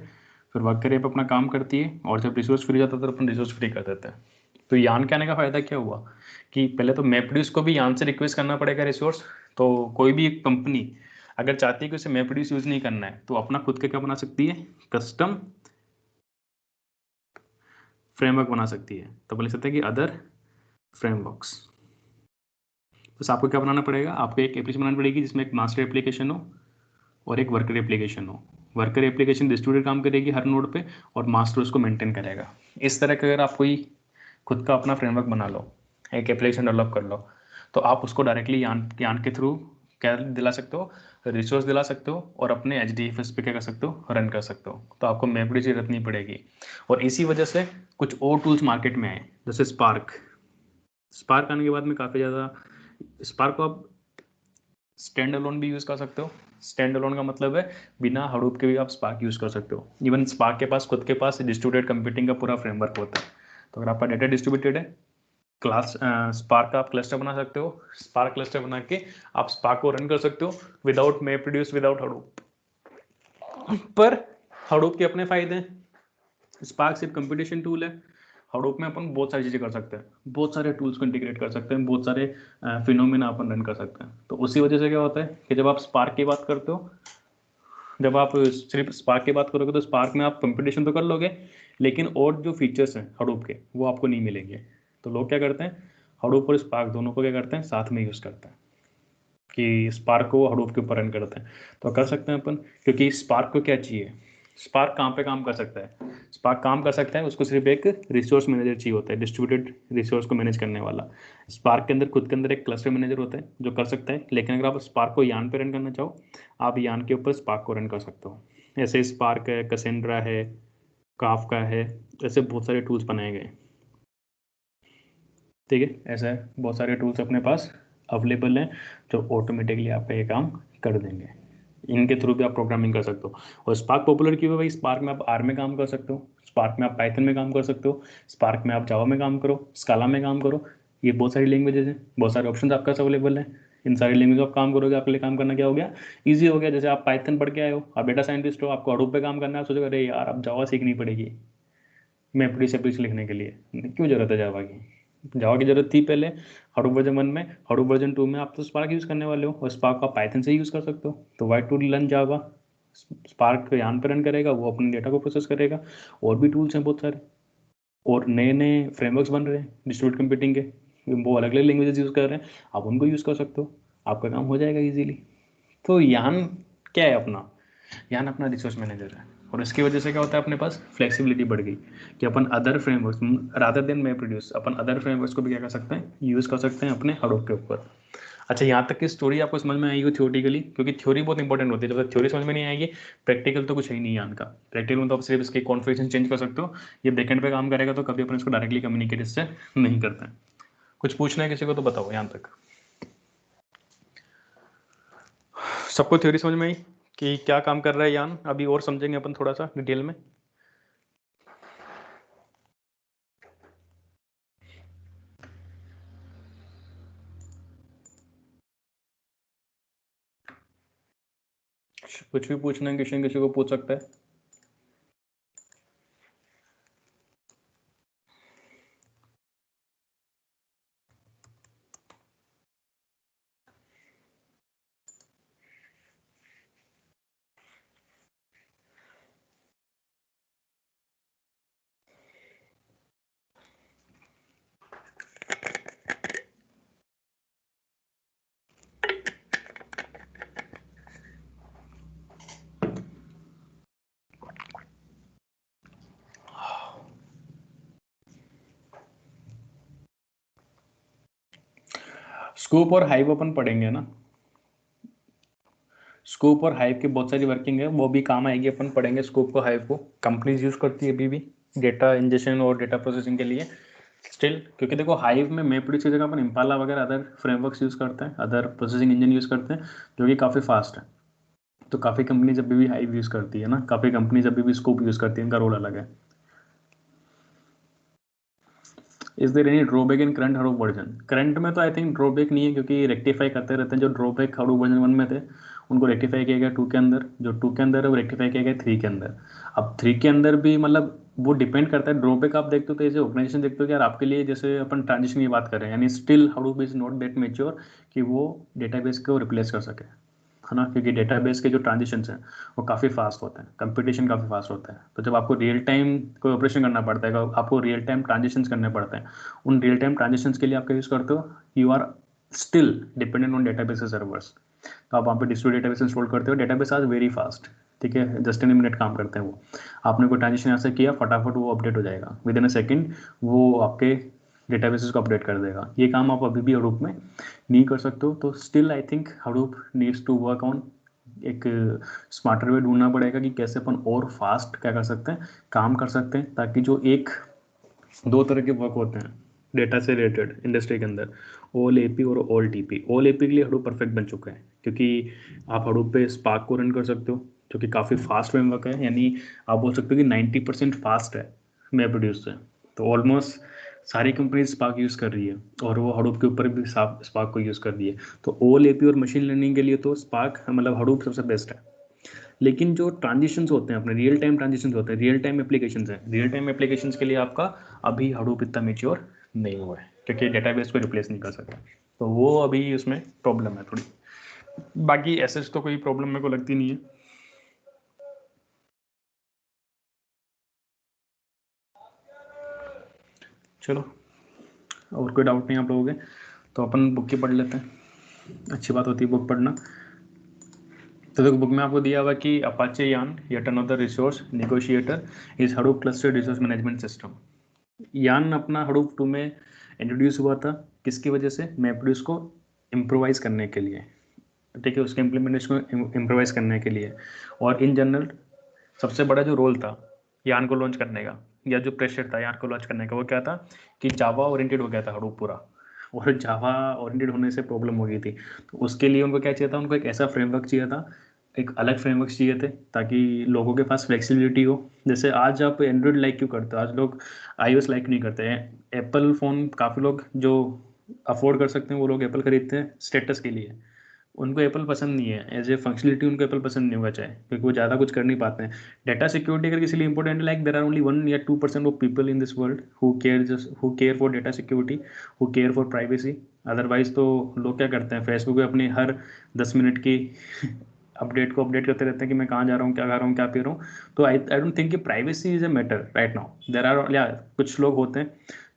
फिर वर्कर ऐप अपना काम करती है, और जब रिसोर्स फ्री जाता है तो अपन रिसोर्स फ्री कर देते हैं। तो यान के आने का फ़ायदा क्या हुआ कि पहले तो MapReduce को भी यान से रिक्वेस्ट करना पड़ेगा रिसोर्स। तो कोई भी एक कंपनी अगर चाहती है कि उसे MapReduce यूज़ नहीं करना है तो अपना खुद का क्या बना सकती है, कस्टम फ्रेमवर्क बना सकती है। तो बोल सकते हैं कि अदर फ्रेमवर्क्स। बस आपको क्या बनाना पड़ेगा, आपको एक एप्लीकेशन बनानी पड़ेगी जिसमें एक मास्टर एप्लीकेशन हो और एक वर्कर एप्लीकेशन हो। वर्कर एप्लीकेशन डिस्ट्रीब्यूटर काम करेगी हर नोड पे, और मास्टर उसको मेंटेन करेगा। इस तरह का अगर आप कोई खुद का अपना फ्रेमवर्क बना लो, एक एप्लीकेशन डेवलप कर लो, तो आप उसको डायरेक्टली यान के थ्रू क्या दिला सकते हो, रिसोर्स दिला सकते हो, और अपने HDFS पे क्या कर सकते हो, रन कर सकते हो। तो आपको MapReduce की जरूरत नहीं पड़ेगी। और इसी वजह से कुछ और टूल्स मार्केट में आए, जैसे स्पार्क आने के बाद में काफ़ी ज़्यादा, स्पार्क को आप स्टैंड अलोन भी यूज़ कर सकते हो। स्टैंड अलोन का मतलब है बिना हडूप के भी आप स्पार्क यूज़ कर सकते हो। इवन स्पार्क के पास खुद के पास डिस्ट्रीब्यूटेड कंप्यूटिंग का पूरा फ्रेमवर्क होता है। तो अगर आपका डेटा डिस्ट्रीब्यूटेड है, क्लास स्पार्क का आप क्लस्टर बना सकते हो। स्पार्क क्लस्टर बना के आप स्पार्क को रन कर सकते हो विदाउट MapReduce, विदाउट हडूप। पर हडूप के अपने फायदे हैं। स्पार्क सिर्फ कंप्यूटेशन टूल है, हडूप में अपन बहुत सारी चीज़ें कर सकते हैं, बहुत सारे टूल्स को इंटीग्रेट कर सकते हैं, बहुत सारे फिनोमेना अपन रन कर सकते हैं। तो उसी वजह से क्या होता है कि जब आप स्पार्क की बात करते हो, जब आप सिर्फ स्पार्क की बात करोगे तो स्पार्क में आप कंप्यूटेशन तो कर लोगे, लेकिन और जो फीचर्स हैं हडूप के वो आपको नहीं मिलेंगे। तो लोग क्या करते हैं, हडूप और स्पार्क दोनों को क्या करते हैं, साथ में यूज़ करते हैं कि स्पार्क को हडूप के ऊपर रन करते हैं। तो कर सकते हैं अपन, क्योंकि स्पार्क को क्या चाहिए, स्पार्क कहाँ पे काम कर सकता है, स्पार्क काम कर सकता है, उसको सिर्फ एक रिसोर्स मैनेजर चाहिए होता है, डिस्ट्रीब्यूटेड रिसोर्स को मैनेज करने वाला। स्पार्क के अंदर खुद के अंदर एक क्लस्टर मैनेजर होता है जो कर सकता है, लेकिन अगर आप स्पार्क को यान पे रन करना चाहो, आप यान के ऊपर स्पार्क को रन कर सकते हो। ऐसे स्पार्क है, कसेंड्रा है, काफका है, ऐसे बहुत सारे टूल्स बनाए गए। ठीक है, ऐसा है, बहुत सारे टूल्स अपने पास अवेलेबल हैं जो ऑटोमेटिकली आपका ये काम कर देंगे। इनके थ्रू भी आप प्रोग्रामिंग कर सकते हो। और स्पार्क पॉपुलर क्यों है भाई, स्पार्क में आप आर में काम कर सकते हो, स्पार्क में आप पाइथन में काम कर सकते हो, स्पार्क में आप जावा में काम करो, स्काला में काम करो। ये बहुत सारी लैंग्वेजेस हैं, बहुत सारे ऑप्शन आपके पास अवेलेबल हैं। इन सारी लैंग्वेज आप काम करोगे, आपके लिए काम करना क्या हो गया, ईजी हो गया। जैसे आप पाइथन पढ़ के आए हो, आप डेटा साइंटिस्ट हो, आपको हडूप पे काम करना है, आप सोचोगे अरे यार अब जावा सीखनी पड़ेगी MapReduce लिखने के लिए, क्यों जरूरत है जावा की, जावा की जरूरत थी पहले हडूप वर्जन 1 में, हडूप वर्जन 2 में आप तो स्पार्क यूज़ करने वाले हो, और स्पार्क को आप पाइथन से यूज़ कर सकते हो। तो why to learn Java, Spark यहाँ पर रन करेगा, वो अपने डेटा को प्रोसेस करेगा। और भी टूल्स हैं बहुत सारे, और नए नए फ्रेमवर्क्स बन रहे हैं डिस्ट्रीब्यूटेड कंप्यूटिंग के, वो अलग अलग लैंग्वेजेस यूज़ कर रहे हैं, आप उनको यूज़ कर सकते हो, आपका काम हो जाएगा ईजिली। तो यान क्या है अपना, यान अपना रिसोर्स मैनेजर है। और इसकी वजह से क्या होता है, अपने पास फ्लेक्सिबिलिटी बढ़ गई कि अपन other frameworks rather than MapReduce, अपन अदर फ्रेमवर्क्स को भी क्या कर सकते हैं, यूज़ कर सकते हैं अपने हडूप के ऊपर। अच्छा, यहाँ तक की स्टोरी आपको समझ में आई हो थियोरेटिकली, क्योंकि थ्योरी बहुत इंपॉर्टेंट होती है। जब तक थ्योरी समझ में नहीं आएगी, प्रैक्टिकल तो कुछ है ही नहीं यान का। प्रैक्टिकल में तो आप सिर्फ इसके कॉन्फ़िगरेशन चेंज कर सकते हो, ये बैकएंड पे काम करेगा, तो कभी अपन इसको डायरेक्टली कम्युनिकेट इससे नहीं करते हैं। कुछ पूछना है किसी को तो बताओ यहाँ तक। सबको थ्योरी समझ में आई कि क्या काम कर रहा है यान, अभी और समझेंगे अपन थोड़ा सा डिटेल में। कुछ भी पूछना है, किसी को पूछ सकता है। स्कूप और हाइव अपन पढ़ेंगे ना, स्कूप और हाइव की बहुत सारी वर्किंग है, वो भी काम आएगी, अपन पढ़ेंगे स्कूप को हाइव को। कंपनीज यूज करती है अभी भी डेटा इंजेक्शन और डेटा प्रोसेसिंग के लिए स्टिल, क्योंकि देखो हाइव में मैपरेड्यूस की जगह अपन इम्पाला वगैरह अदर फ्रेमवर्क्स यूज़ करते हैं, अदर प्रोसेसिंग इंजन यूज़ करते हैं जो कि काफ़ी फास्ट है। तो काफ़ी कंपनीज अभी भी हाइव यूज़ करती है ना, काफ़ी कंपनीज अभी भी स्कूप यूज़ करती है, इनका रोल अलग है। Is there any drawback in current Hadoop version? Current में तो आई थिंक ड्रॉबैक नहीं है, क्योंकि रेक्टिफाई करते रहते हैं। जो ड्रॉबैक हडूप वर्जन 1 में थे उनको रेक्टिफाई किया गया 2 के अंदर, जो 2 के अंदर है वो रेक्टिफाई किया गया 3 के अंदर। अब 3 के अंदर भी मतलब वो डिपेंड करता है। ड्रॉबैक आप देखते हो तो एज ऑर्गेनाइजेशन देखते हो कि यार आपके लिए, जैसे अपन ट्रांजिशन की बात कर रहे हैं, यानी still Hadoop is not that mature कि वो डेटाबेस को रिप्लेस कर सके, है ना, क्योंकि डेटाबेस के जो ट्रांजिशंस हैं वो काफ़ी फास्ट होते हैं, कंपटीशन काफ़ी फास्ट होता है। तो जब आपको रियल टाइम कोई ऑपरेशन करना पड़ता है, आपको रियल टाइम ट्रांजिशंस करने पड़ते हैं, उन रियल टाइम ट्रांजिशंस के लिए आप क्या यूज़ करते हो, you are still dependent on database servers. तो आप वहाँ पे डिस्ट्रीब्यूटेड डेटाबेस इंस्टॉल करते हो, डेटाबेस आज वेरी फास्ट, ठीक है, जस्ट इन मिनट काम करते हैं वो। आपने कोई ट्रांजिशन ऐसा किया, फटाफट वो अपडेट हो जाएगा, विद इन अ सेकेंड वो आपके डेटाबेसेस को अपडेट कर देगा। ये काम आप अभी भी हडूप में नहीं कर सकते हो। तो still I think Hadoop needs to work on, एक स्मार्टर वे ढूंढना पड़ेगा कि कैसे अपन और फास्ट क्या कर सकते हैं, काम कर सकते हैं, ताकि जो एक दो तरह के वर्क होते हैं डेटा से रिलेटेड इंडस्ट्री के अंदर, ओल एपी और ओल टीपी। ओल एपी के लिए हडूप परफेक्ट बन चुका है, क्योंकि आप हडूप पे स्पार्क को रन कर सकते हो, जो कि काफ़ी फास्ट फ्रेमवर्क है, यानी आप बोल सकते हो कि 90% फास्ट है मैप प्रोड्यूस से। तो ऑलमोस्ट सारी कंपनी स्पार्क यूज़ कर रही है, और वो हडूप के ऊपर भी स्पार्क को यूज़ कर रही है। तो ओल एपी और मशीन लर्निंग के लिए तो स्पार्क मतलब हडूप सबसे बेस्ट है। लेकिन जो ट्रांजिशंस होते हैं अपने, रियल टाइम ट्रांजिशंस होते हैं, रियल टाइम एप्लीकेशंस हैं, रियल टाइम एप्लीकेशंस के लिए आपका अभी हडूप इतना मेच्योर नहीं हुआ है, क्योंकि डेटाबेस को रिप्लेस नहीं कर सकता। तो वो अभी उसमें प्रॉब्लम है थोड़ी। बाकी ऐसे तो कोई प्रॉब्लम मेरे को लगती नहीं है। चलो, और कोई डाउट नहीं आप लोगों के, तो अपन बुक की पढ़ लेते हैं, अच्छी बात होती है बुक पढ़ना। तो देखो बुक में आपको दिया हुआ कि अपाचे यान yet another resource negotiator is Hadoop cluster resource management system. यान अपना हडूप 2 में इंट्रोड्यूस हुआ था, किसकी वजह से, मैपरेड्यूस को इम्प्रोवाइज करने के लिए, ठीक है, उसके इम्प्लीमेंटेशन को इम्प्रोवाइज करने के लिए। और इन जनरल सबसे बड़ा जो रोल था यान को लॉन्च करने का, या जो प्रेशर था यान को लॉन्च करने का, वो क्या था कि जावा ओरिएंटेड हो गया था हडूप पूरा, और जावा ओरिएंटेड होने से प्रॉब्लम हो गई थी। तो उसके लिए उनको क्या चाहिए था, उनको एक ऐसा फ्रेमवर्क चाहिए था, एक अलग फ्रेमवर्क चाहिए थे, ताकि लोगों के पास फ्लेक्सिबिलिटी हो। जैसे आज आप एंड्रॉयड लाइक क्यों करते हो, आज लोग iOS लाइक नहीं करते हैं। एप्पल फ़ोन काफ़ी लोग जो अफोर्ड कर सकते हैं वो लोग एप्पल खरीदते हैं स्टेटस के लिए, उनको एप्पल पसंद नहीं है, एज ए फंक्शनलिटी उनको एप्पल पसंद नहीं होगा चाहे, क्योंकि वो ज़्यादा कुछ कर नहीं पाते हैं। डाटा सिक्योरिटी अगर किसी लिए इंपॉर्टेंट है, लाइक देर आर ओनली 1 या 2% of people in this world who care for data security, who care for privacy. Otherwise तो लोग क्या करते हैं, फेसबुक पे अपनी हर 10 मिनट की अपडेट को अपडेट करते रहते हैं कि मैं कहाँ जा रहा हूँ, क्या कर रहा हूँ, क्या पी रहा हूँ। तो आई डोंट थिंक कि privacy is a matter right now. There are या कुछ लोग होते हैं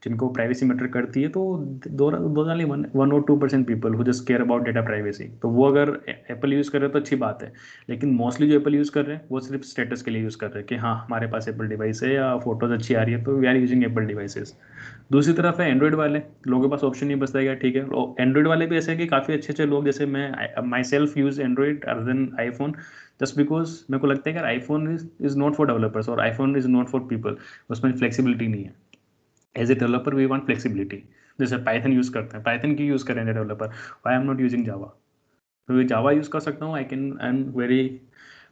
जिनको प्राइवेसी मैटर करती है, तो दो only 1 or 2% people who just care about data privacy. तो वो अगर एप्पल यूज़ कर रहे हैं तो अच्छी बात है। लेकिन मोस्टली जो एप्पल यूज़ कर रहे हैं वो सिर्फ स्टेटस के लिए यूज़ कर रहे हैं कि हाँ हमारे पास एप्पल डिवाइस है या फोटोज अच्छी आ रही है, तो we are using Apple devices. दूसरी तरफ है एंड्रॉइड वाले लोगों के पास ऑप्शन नहीं बचता है, ठीक है। एंड्रॉइड वाले भी ऐसे हैं कि काफ़ी अच्छे अच्छे लोग, जैसे मैं myself use Android other than iPhone, just because मेरे को लगता है कि iPhone is not for developers और iPhone is not for people, उसमें फ्लेक्सिबिलिटी नहीं है। As a developer we want flexibility. जैसे पाइथन यूज़ करते हैं, पाइथन क्यों यूज़ करें developer, why I am not using Java. तो जावा यूज़ कर सकता हूँ, I can earn very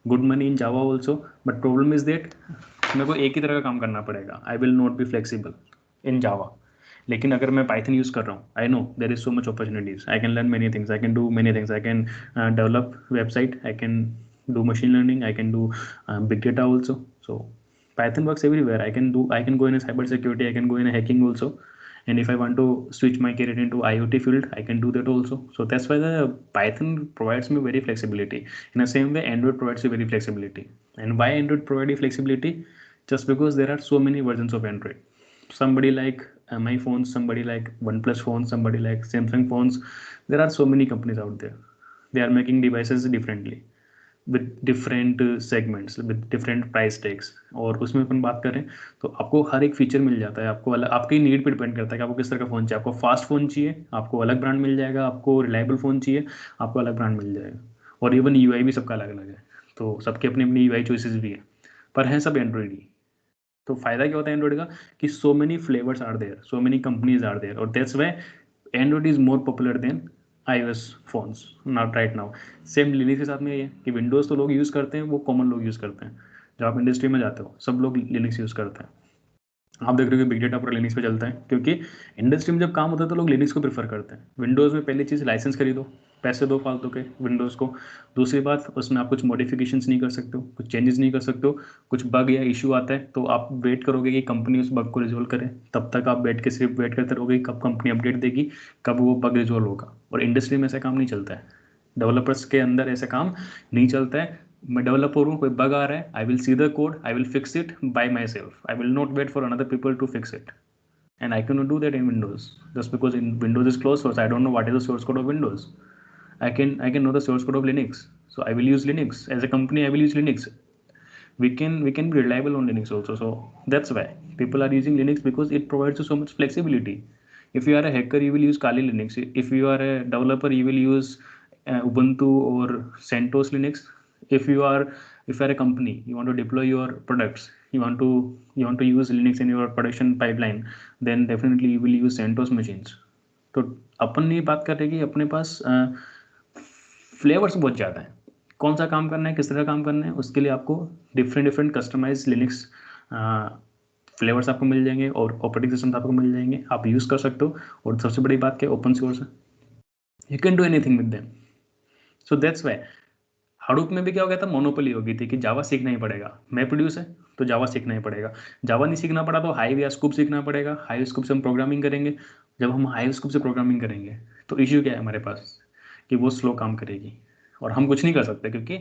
good money in Java also, but problem is that मेरे को एक ही तरह का काम करना पड़ेगा, I will not be flexible in Java. लेकिन अगर मैं पाइथन यूज़ कर रहा हूँ, I know there is so much opportunities, I can learn many things, I can do many things, I can develop website, I can do machine learning, I can do big data also. So Python works everywhere. I can go in a cyber security, I can go in a hacking also. And if I want to switch my career into IoT field, I can do that also. So that's why the Python provides me very flexibility. In the same way, Android provides you very flexibility. And why Android provide you flexibility? Just because there are so many versions of Android. Somebody like MI phones, somebody like OnePlus phones, somebody like Samsung phones. There are so many companies out there. They are making devices differently. With different segments with different price tags, और उसमें अपन बात करें तो आपको हर एक feature मिल जाता है। आपको अलग, आपकी नीड पे डिपेंड करता है कि आपको किस तरह का फ़ोन चाहिए। आपको फास्ट फ़ोन चाहिए, आपको अलग ब्रांड मिल जाएगा। आपको रिलायबल फ़ोन चाहिए, आपको अलग ब्रांड मिल जाएगा। और इवन यूआई भी सबका अलग अलग है, तो सबके अपनी अपनी यूआई चॉइसेस भी है, पर हैं सब एंड्रॉइड ही। तो फायदा क्या होता है एंड्रॉइड का कि so many flavours are there, so many companies are there, और that's why Android is more popular than iOS phones not right now. Same Linux के साथ में ये है कि विंडोज़ तो लोग यूज़ करते हैं, वो कॉमन लोग यूज़ करते हैं। जब आप इंडस्ट्री में जाते हो सब लोग लिनक्स यूज़ करते हैं। आप देख रहे हो कि बिग डेटा पूरा लिनक्स पे चलता है, क्योंकि इंडस्ट्री में जब काम होता है तो लोग लिनक्स को प्रेफर करते हैं। विंडोज़ में पहली चीज़ लाइसेंस खरीदो, पैसे दो फालतू के विंडोज़ को। दूसरी बात, उसमें आप कुछ मॉडिफिकेशंस नहीं कर सकते हो, कुछ चेंजेस नहीं कर सकते हो। कुछ बग या इशू आता है तो आप वेट करोगे कि कंपनी उस बग को रिजोल्व करे, तब तक आप बैठ के सिर्फ वेट करते रहोगे कि कब कंपनी अपडेट देगी, कब वो बग रिजोल्व होगा। और इंडस्ट्री में ऐसा काम नहीं चलता है, डेवलपर्स के अंदर ऐसा काम नहीं चलता है। मैं डेवलपर हूँ, कोई बग आ रहा है, I will see the code, I will fix it by my self, I will not wait for another people to fix it. And I cannot do that in Windows just because in Windows is closed source. I don't know what is the source code of Windows. I can know the source code of Linux, so I will use Linux. As a company, I will use Linux. We can be reliable on Linux also. So that's why people are using Linux, because it provides you so much flexibility. If you are a hacker, you will use Kali Linux. If you are a developer, you will use Ubuntu or CentOS Linux. If you are a company, you want to deploy your products, you want to use Linux in your production pipeline, then definitely you will use CentOS machines. तो अपन ये बात कर रहे हैं कि अपने पास flavours बहुत ज़्यादा है। कौन सा काम करना है, किस तरह काम करना है, उसके लिए आपको different different customize Linux flavours आपको मिल जाएंगे और ऑपरेटिंग सिस्टम आपको मिल जाएंगे, आप यूज़ कर सकते हो। और सबसे बड़ी बात क्या है, ओपन सोर्स है, you can do anything with them. So that's why Hadoop में भी क्या हो गया था, मोनोपोली हो गई थी कि जावा सीखना ही पड़ेगा। मैं प्रोड्यूस है तो जावा सीखना ही पड़ेगा। जावा नहीं सीखना पड़ा तो हाइव या स्कूप सीखना पड़ेगा। हाइव स्कूप से हम प्रोग्रामिंग करेंगे। जब हम हाइव स्कूप से प्रोग्रामिंग करेंगे तो इश्यू क्या है हमारे पास कि वो स्लो काम करेगी और हम कुछ नहीं कर सकते, क्योंकि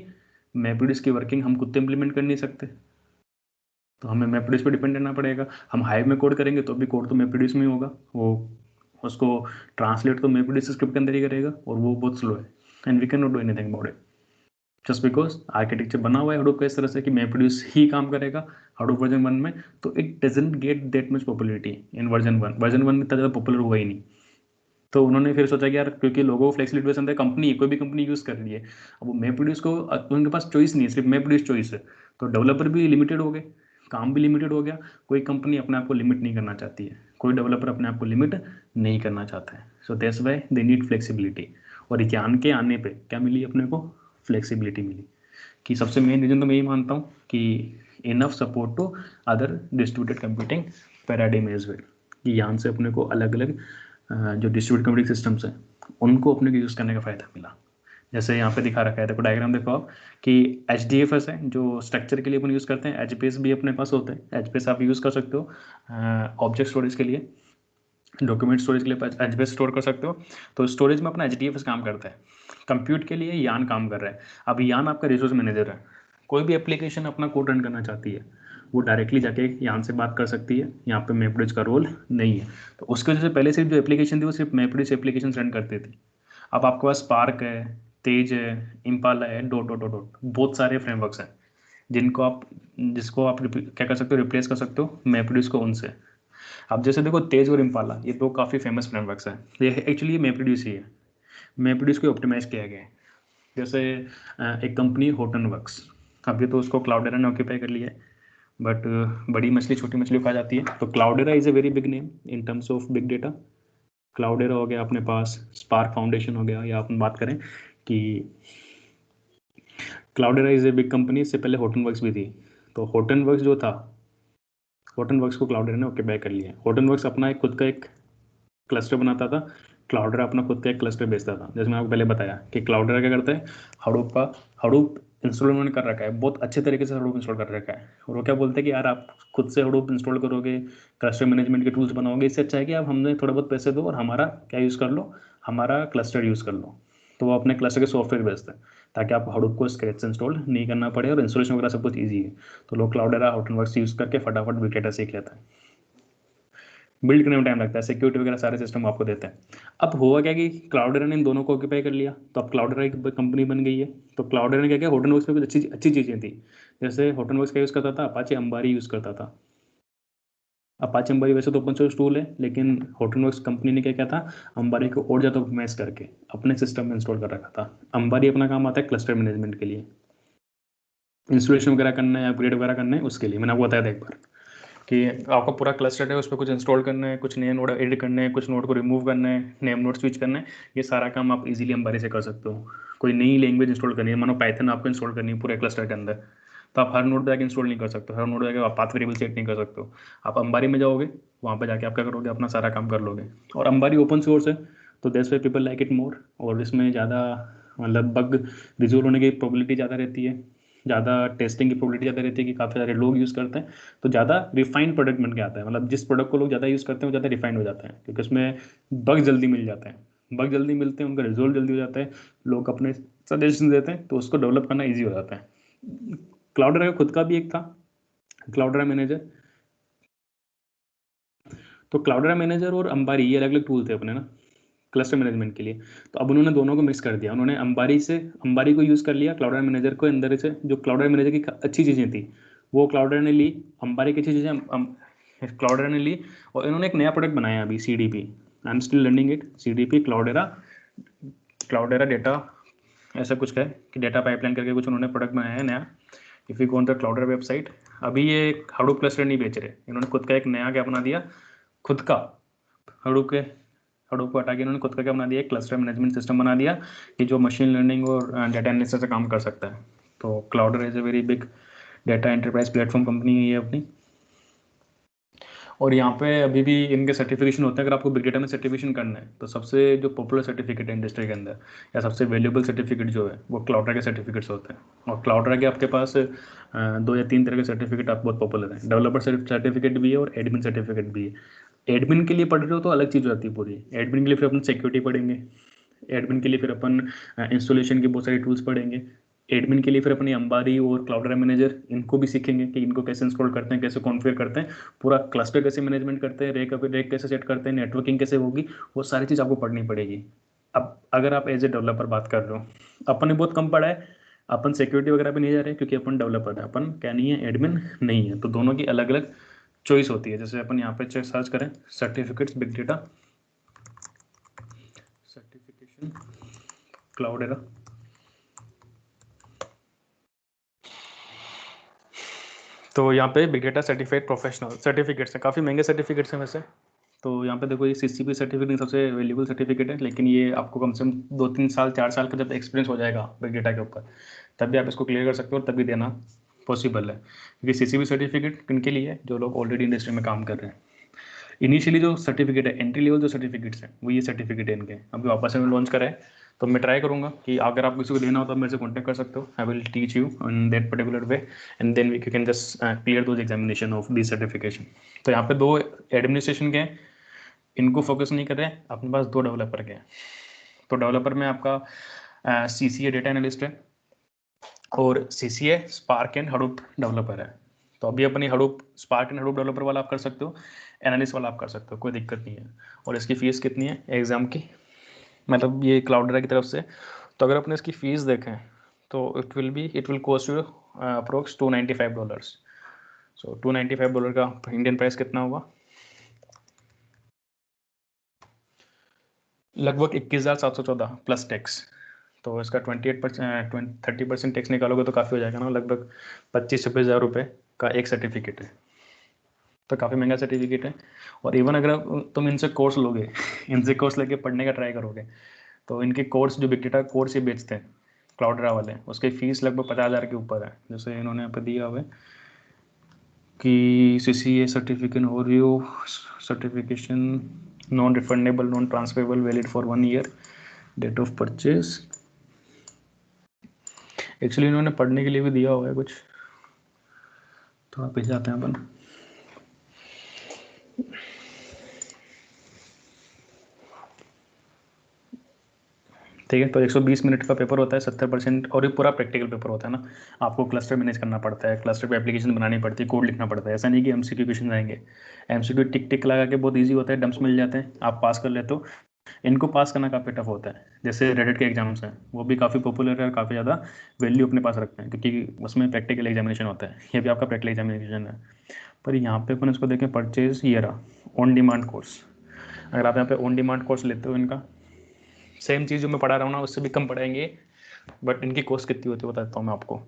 मैप्रोड्यूस की वर्किंग हम खुद तो इम्प्लीमेंट कर नहीं सकते, तो हमें मैप्रोड्यूस पे डिपेंड रहना पड़ेगा। हम हाइव में कोड करेंगे तो भी कोड तो मैप्रोड्यूस में ही होगा, वो उसको ट्रांसलेट तो मैप्रोड्यूस स्क्रिप्ट के अंदर ही करेगा, और वो बहुत स्लो है। And we can not do anything about it, just because architecture बना हुआ है हडूप का इस तरह से कि मैप्रोड्यूस ही काम करेगा हडूप वर्जन 1 में। तो it doesn't get that much popularity in version 1 में इतना ज़्यादा पॉपुलर हुआ ही नहीं। तो उन्होंने फिर सोचा कि यार क्योंकि लोगों को फ्लेक्सिबिलिटी पसंद है, कंपनी कोई भी कंपनी यूज़ कर रही है, अब वो मैप्रोड्यूस को उनके पास चॉइस नहीं है, सिर्फ मैप्रोड्यूस चॉइस है। तो डेवलपर भी लिमिटेड हो गए, काम भी लिमिटेड हो गया। कोई कंपनी अपने आप को लिमिट नहीं करना चाहती है, कोई डेवलपर अपने आप को लिमिट नहीं करना चाहता है। So that's why they need flexibility. और ज्ञान के आने पे क्या मिली अपने को, फ्लेक्सिबिलिटी मिली। कि सबसे मेन रीज़न तो मैं यही मानता हूँ कि enough support to other distributed computing paradigm as well, कि यहाँ से अपने को अलग अलग जो डिस्ट्रीब्यूटेड कंप्यूटिंग सिस्टम्स हैं उनको अपने को यूज़ करने का फ़ायदा मिला। जैसे यहाँ पे दिखा रखा है, देखो डायग्राम देखो आप कि HDFS है जो स्ट्रक्चर के लिए अपन यूज़ करते हैं। HBase भी अपने पास होता है, HBase आप यूज़ कर सकते हो ऑब्जेक्ट स्टोरेज के लिए, डॉक्यूमेंट स्टोरेज के लिए HBase स्टोर कर सकते हो। तो स्टोरेज में अपना HDFS काम करता है, कंप्यूट के लिए यान काम कर रहा है। अब यान आपका रिसोर्स मैनेजर है, कोई भी एप्लीकेशन अपना कोड रन करना चाहती है वो डायरेक्टली जाके यान से बात कर सकती है, यहाँ पे मैप्रोड्यूस का रोल नहीं है। तो उसके वजह से पहले सिर्फ जो एप्लीकेशन थी वो सिर्फ मैप्रोड्यूस एप्लीकेशन रन करती थी। अब आपके पास स्पार्क है, तेज है, इम्पाला है, डॉट डॉट डॉट डॉट, बहुत सारे फ्रेमवर्क्स हैं जिसको आप क्या कर सकते हो, रिप्लेस कर सकते हो मैप्रोड्यूस को उनसे। अब जैसे देखो तेज और इम्पाला ये दो काफ़ी फेमस फ्रेमवर्क्स हैं, ये एक्चुअली मैप्रोड्यूस ही है, मैप्रोड्यूस को ऑप्टिमाइज किया गया है। जैसे एक कंपनी होटन वर्क्स, अभी तो उसको क्लाउडेरा ने ऑक्यूपाई कर लिया है, बट बड़ी मछली छोटी मछली खा जाती है। तो क्लाउडेरा is a very big name in terms of big data. क्लाउडेरा हो गया अपने पास, स्पार्क फाउंडेशन हो गया, या अपन बात करें कि क्लाउडेरा इज़ ए बिग कंपनी। इससे पहले होटन वर्क्स भी थी, तो होटन वर्क्स जो था, होटन वर्क्स को क्लाउडेरा ने ऑक्यूपाई कर लिया है। होटन वर्क्स अपना एक खुद का एक क्लस्टर बनाता था, क्लाउडेरा अपना खुद का एक क्लस्टर बेचता था। जैसे मैं आपको पहले बताया कि क्लाउडेरा क्या करता है, हडूप इंस्टॉल उन्होंने कर रखा है, बहुत अच्छे तरीके से हडूप इंस्टॉल कर रखा है। और वो क्या बोलते हैं कि यार आप खुद से हडूप इंस्टॉल करोगे, क्लस्टर मैनेजमेंट के टूल्स बनाओगे, इससे अच्छा है कि आप हमें थोड़ा बहुत पैसे दो और हमारा क्या यूज़ कर लो, हमारा क्लस्टर यूज़ कर लो। तो वो अपने क्लस्टर के सॉफ्टवेयर बेचते हैं ताकि आप हडूप को स्क्रैच से इंस्टॉल नहीं करना पड़े, और इंस्टॉलेशन वगैरह सब कुछ ईजी है। तो लोग क्लाउडेरा, हॉटनवर्क्स यूज़ करके फटाफट बिग डेटा सीख लेता है। बिल्ड करने में टाइम लगता है, सिक्योरिटी वगैरह सारे सिस्टम आपको देते हैं। अब हुआ क्या कि क्लाउडरा ने इन दोनों को ऑक्यूपाई कर लिया, तो अब क्लाउडरा एक कंपनी बन गई है। तो क्लाउडरा ने क्या किया, हॉर्टनवर्क्स पे कुछ अच्छी अच्छी चीज़ें थी। जैसे हॉर्टनवर्क्स का यूज़ करता था, अपाचे अंबारी यूज़ करता था। अपाचे अंबारी वैसे तो ओपन सोर्स टूल है, लेकिन हॉर्टनवर्क्स कंपनी ने क्या किया था, अंबारी को और ज़्यादा ऑप्टिमाइज करके अपने सिस्टम में इंस्टॉल कर रखा था। अंबारी अपना काम आता है क्लस्टर मैनेजमेंट के लिए, इंस्टॉलेशन वगैरह करना है, अपग्रेड वगैरह करना है, उसके लिए मैंने आपको बताया था एक बार कि आपका पूरा क्लस्टर है, उस पर कुछ इंस्टॉल करना है, कुछ नए नोड एड करने हैं, कुछ नोड को रिमूव करना है, नेम नोड स्विच करना है। ये सारा काम आप इजीली अंबारी से कर सकते हो। कोई नई लैंग्वेज इंस्टॉल करनी है, मानो पाइथन आपको इंस्टॉल करनी है पूरे क्लस्टर के अंदर, तो आप हर नोड पे जाके इंस्टॉल नहीं कर सकते, हर नोड पे जाके आप पाथ वेरिएबल सेट नहीं कर सकते हो। आप अंबारी में जाओगे, वहाँ पे जाके आप क्या करोगे, अपना सारा काम कर लोगे। और अंबारी ओपन सोर्स है, तो that's why people like it more. और इसमें ज़्यादा मतलब बग रिजोल्व होने की प्रोबेबिलिटी ज़्यादा रहती है, ज़्यादा टेस्टिंग की प्रोबेबिलिटी ज़्यादा रहती है कि काफ़ी सारे लोग यूज़ करते हैं, तो ज़्यादा रिफाइंड प्रोडक्ट बन के आता है। मतलब जिस प्रोडक्ट को लोग ज़्यादा यूज़ करते हैं वो ज़्यादा रिफाइंड हो जाता है, क्योंकि उसमें बग जल्दी मिल जाते हैं, बग जल्दी मिलते हैं, उनका रिजोल्व जल्दी हो जाता है, लोग अपने सजेशन देते हैं, तो उसको डेवलप करना ईजी हो जाता है। क्लाउडरा का खुद का भी एक था, क्लाउडरा मैनेजर। तो क्लाउडरा मैनेजर और अंबारी ये अलग अलग टूल थे अपने ना, क्लस्टर मैनेजमेंट के लिए। तो अब उन्होंने दोनों को मिक्स कर दिया, उन्होंने अंबारी को यूज़ कर लिया, क्लाउडरा मैनेजर को अंदर से जो क्लाउडरा मैनेजर की अच्छी चीज़ें थी वो क्लाउडरा ने ली, अंबारी की अच्छी चीज़ें क्लाउडरा ने ली, और इन्होंने एक नया प्रोडक्ट बनाया अभी, CDP। I am still learning it, CDP Cloudera, Cloudera data, ऐसा कुछ है कि डेटा पाइपलाइन करके कुछ उन्होंने प्रोडक्ट बनाया है नया। If you go on the Cloudera website, अभी ये हडूप क्लस्टर नहीं बेच रहे, इन्होंने खुद का एक नया क्या बना दिया, खुद का हडूप के हडूप को हटा के इन्होंने खुद का क्या बना दिया, एक क्लस्टर मैनेजमेंट सिस्टम बना दिया कि जो मशीन लर्निंग और डाटा एनालिसिस से काम कर सकता है। तो Cloudera is a very big data enterprise platform company है ये अपनी। और यहाँ पे अभी भी इनके सर्टिफिकेशन होते हैं। अगर आपको बिग डेटा में सर्टिफिकेशन करना है तो सबसे जो पॉपुलर सर्टिफिकेट है इंडस्ट्री के अंदर, या सबसे वैल्यूएबल सर्टिफिकेट जो है, वो क्लाउडरा के सर्टिफिकेट्स होते हैं। और क्लाउडरा के आपके पास 2 या 3 तरह के सर्टिफिकेट आप बहुत पॉपुलर हैं, डेवलपर सर्टिफिकेट भी है और एडमिन सर्टिफिकेट भी है। एडमिन के लिए पढ़ रहे हो तो अलग चीज़ हो जाती है पूरी, एडमिन के लिए फिर अपन सिक्योरिटी पढ़ेंगे, एडमिन के लिए फिर अपन इंस्टॉलेशन की बहुत सारी टूल्स पढ़ेंगे, एडमिन के लिए फिर अपनी अंबारी और क्लाउडरा मैनेजर इनको भी सीखेंगे कि इनको कैसे इंस्टॉल करते हैं, कैसे कॉन्फ़िगर करते हैं, पूरा क्लस्टर कैसे मैनेजमेंट करते हैं, रेक कैसे सेट करते हैं, नेटवर्किंग कैसे होगी, वो सारी चीज़ आपको पढ़नी पड़ेगी। अब अगर आप एज ए डेवलपर बात कर रहे हो, अपन ने बहुत कम पढ़ा है, अपन सिक्योरिटी वगैरह पे नहीं जा रहे क्योंकि अपन डेवलपर है, अपन क्या नहीं है, एडमिन नहीं है। तो दोनों की अलग अलग चॉइस होती है। जैसे अपन यहाँ पे सर्च करें सर्टिफिकेट्स बिग डेटा सर्टिफिकेशन क्लाउडरा, तो यहाँ पे big data certified professional certificates हैं, काफ़ी महंगे सर्टिफिकेट्स हैं वैसे। तो यहाँ पे देखो ये CCP सर्टिफिकेट सबसे वैल्यूबल सर्टिफिकेट है, लेकिन ये आपको कम से कम 2-3 साल 4 साल का जब एक्सपीरियंस हो जाएगा बिग डेटा के ऊपर, तब भी आप इसको क्लियर कर सकते हो और तब भी देना पॉसिबल है। क्योंकि CCP सर्टिफिकेट किनके लिए है, जो लोग ऑलरेडी इंडस्ट्री में काम कर रहे हैं। इनिशियली जो सर्टिफिकेट है, एंट्री लेवल जो सर्टिफिकेट्स हैं, वो ये सर्टिफिकेट है इनके, अभी वापस में लॉन्च करा है। तो मैं ट्राई करूँगा कि अगर आप किसी को लेना हो तो आप मेरे से कॉन्टैक्ट कर सकते हो, I will teach you in that particular way, and then you can just clear those examination of this certification. तो यहाँ पे 2 एडमिनिस्ट्रेशन के हैं, इनको फोकस नहीं कर रहे हैं, अपने पास 2 डेवलपर के हैं। तो डेवलपर में आपका CCA डेटा एनालिस्ट है और CCA spark and Hadoop developer है। तो अभी अपनी Hadoop spark and Hadoop developer वाला आप कर सकते हो, एनालिस्ट वाला आप कर सकते हो, कोई दिक्कत नहीं है। और इसकी फ़ीस कितनी है एग्ज़ाम की, मतलब ये क्लाउडरा की तरफ से, तो अगर अपने इसकी फ़ीस देखें तो it will cost you approx $295। सो $295 का इंडियन प्राइस कितना होगा, लगभग 21,714 प्लस टैक्स। तो इसका 30% टैक्स निकालोगे तो काफ़ी हो जाएगा ना, लगभग 25-26 हज़ार रुपये का एक सर्टिफिकेट है। तो काफ़ी महंगा सर्टिफिकेट है। और इवन अगर तुम इनसे कोर्स लोगे, इनसे कोर्स लेके पढ़ने का ट्राई करोगे, तो इनके कोर्स जो बिग डेटा कोर्स ये बेचते हैं क्लाउडरा वाले, उसकी फ़ीस लगभग 50,000 के ऊपर है। जैसे इन्होंने यहाँ पर दिया हुआ है कि CCA सर्टिफिकेट हो रही हो, certification non refundable non transferable valid for 1 year, date of purchase. Actually इन्होंने पढ़ने के लिए भी दिया हुआ है कुछ, थोड़ा पीछे जाते हैं अपन। ठीक है। तो 120 मिनट का पेपर होता है, 70%, और ये पूरा प्रैक्टिकल पेपर होता है ना। आपको क्लस्टर मैनेज करना पड़ता है, क्लस्टर पे एप्लीकेशन बनानी पड़ती है, कोड लिखना पड़ता है। ऐसा नहीं कि एमसीक्यू क्वेश्चन आएंगे, एमसीक्यू टिक टिक लगा के बहुत ईजी होता है, डम्स मिल जाते हैं, आप पास कर लेते हो। इनको पास करना काफ़ी टफ होता है। जैसे रेडिट के एग्जाम्स हैं, वो भी काफ़ी पॉपुलर है और काफ़ी ज़्यादा वैल्यू अपने पास रखते हैं, क्योंकि उसमें प्रैक्टिकल एग्जामिनेशन होता है। ये भी आपका प्रैक्टिकल एग्जामिनेशन है। पर यहाँ पे अपन इसको देखें, परचेज ये रहा ऑन डिमांड कोर्स। अगर आप यहाँ पे ऑन डिमांड कोर्स लेते हो, इनका सेम चीज़ जो मैं पढ़ा रहा हूँ ना, उससे भी कम पढ़ाएंगे, बट इनकी कॉस्ट कितनी होती है बताता हूँ मैं आपको।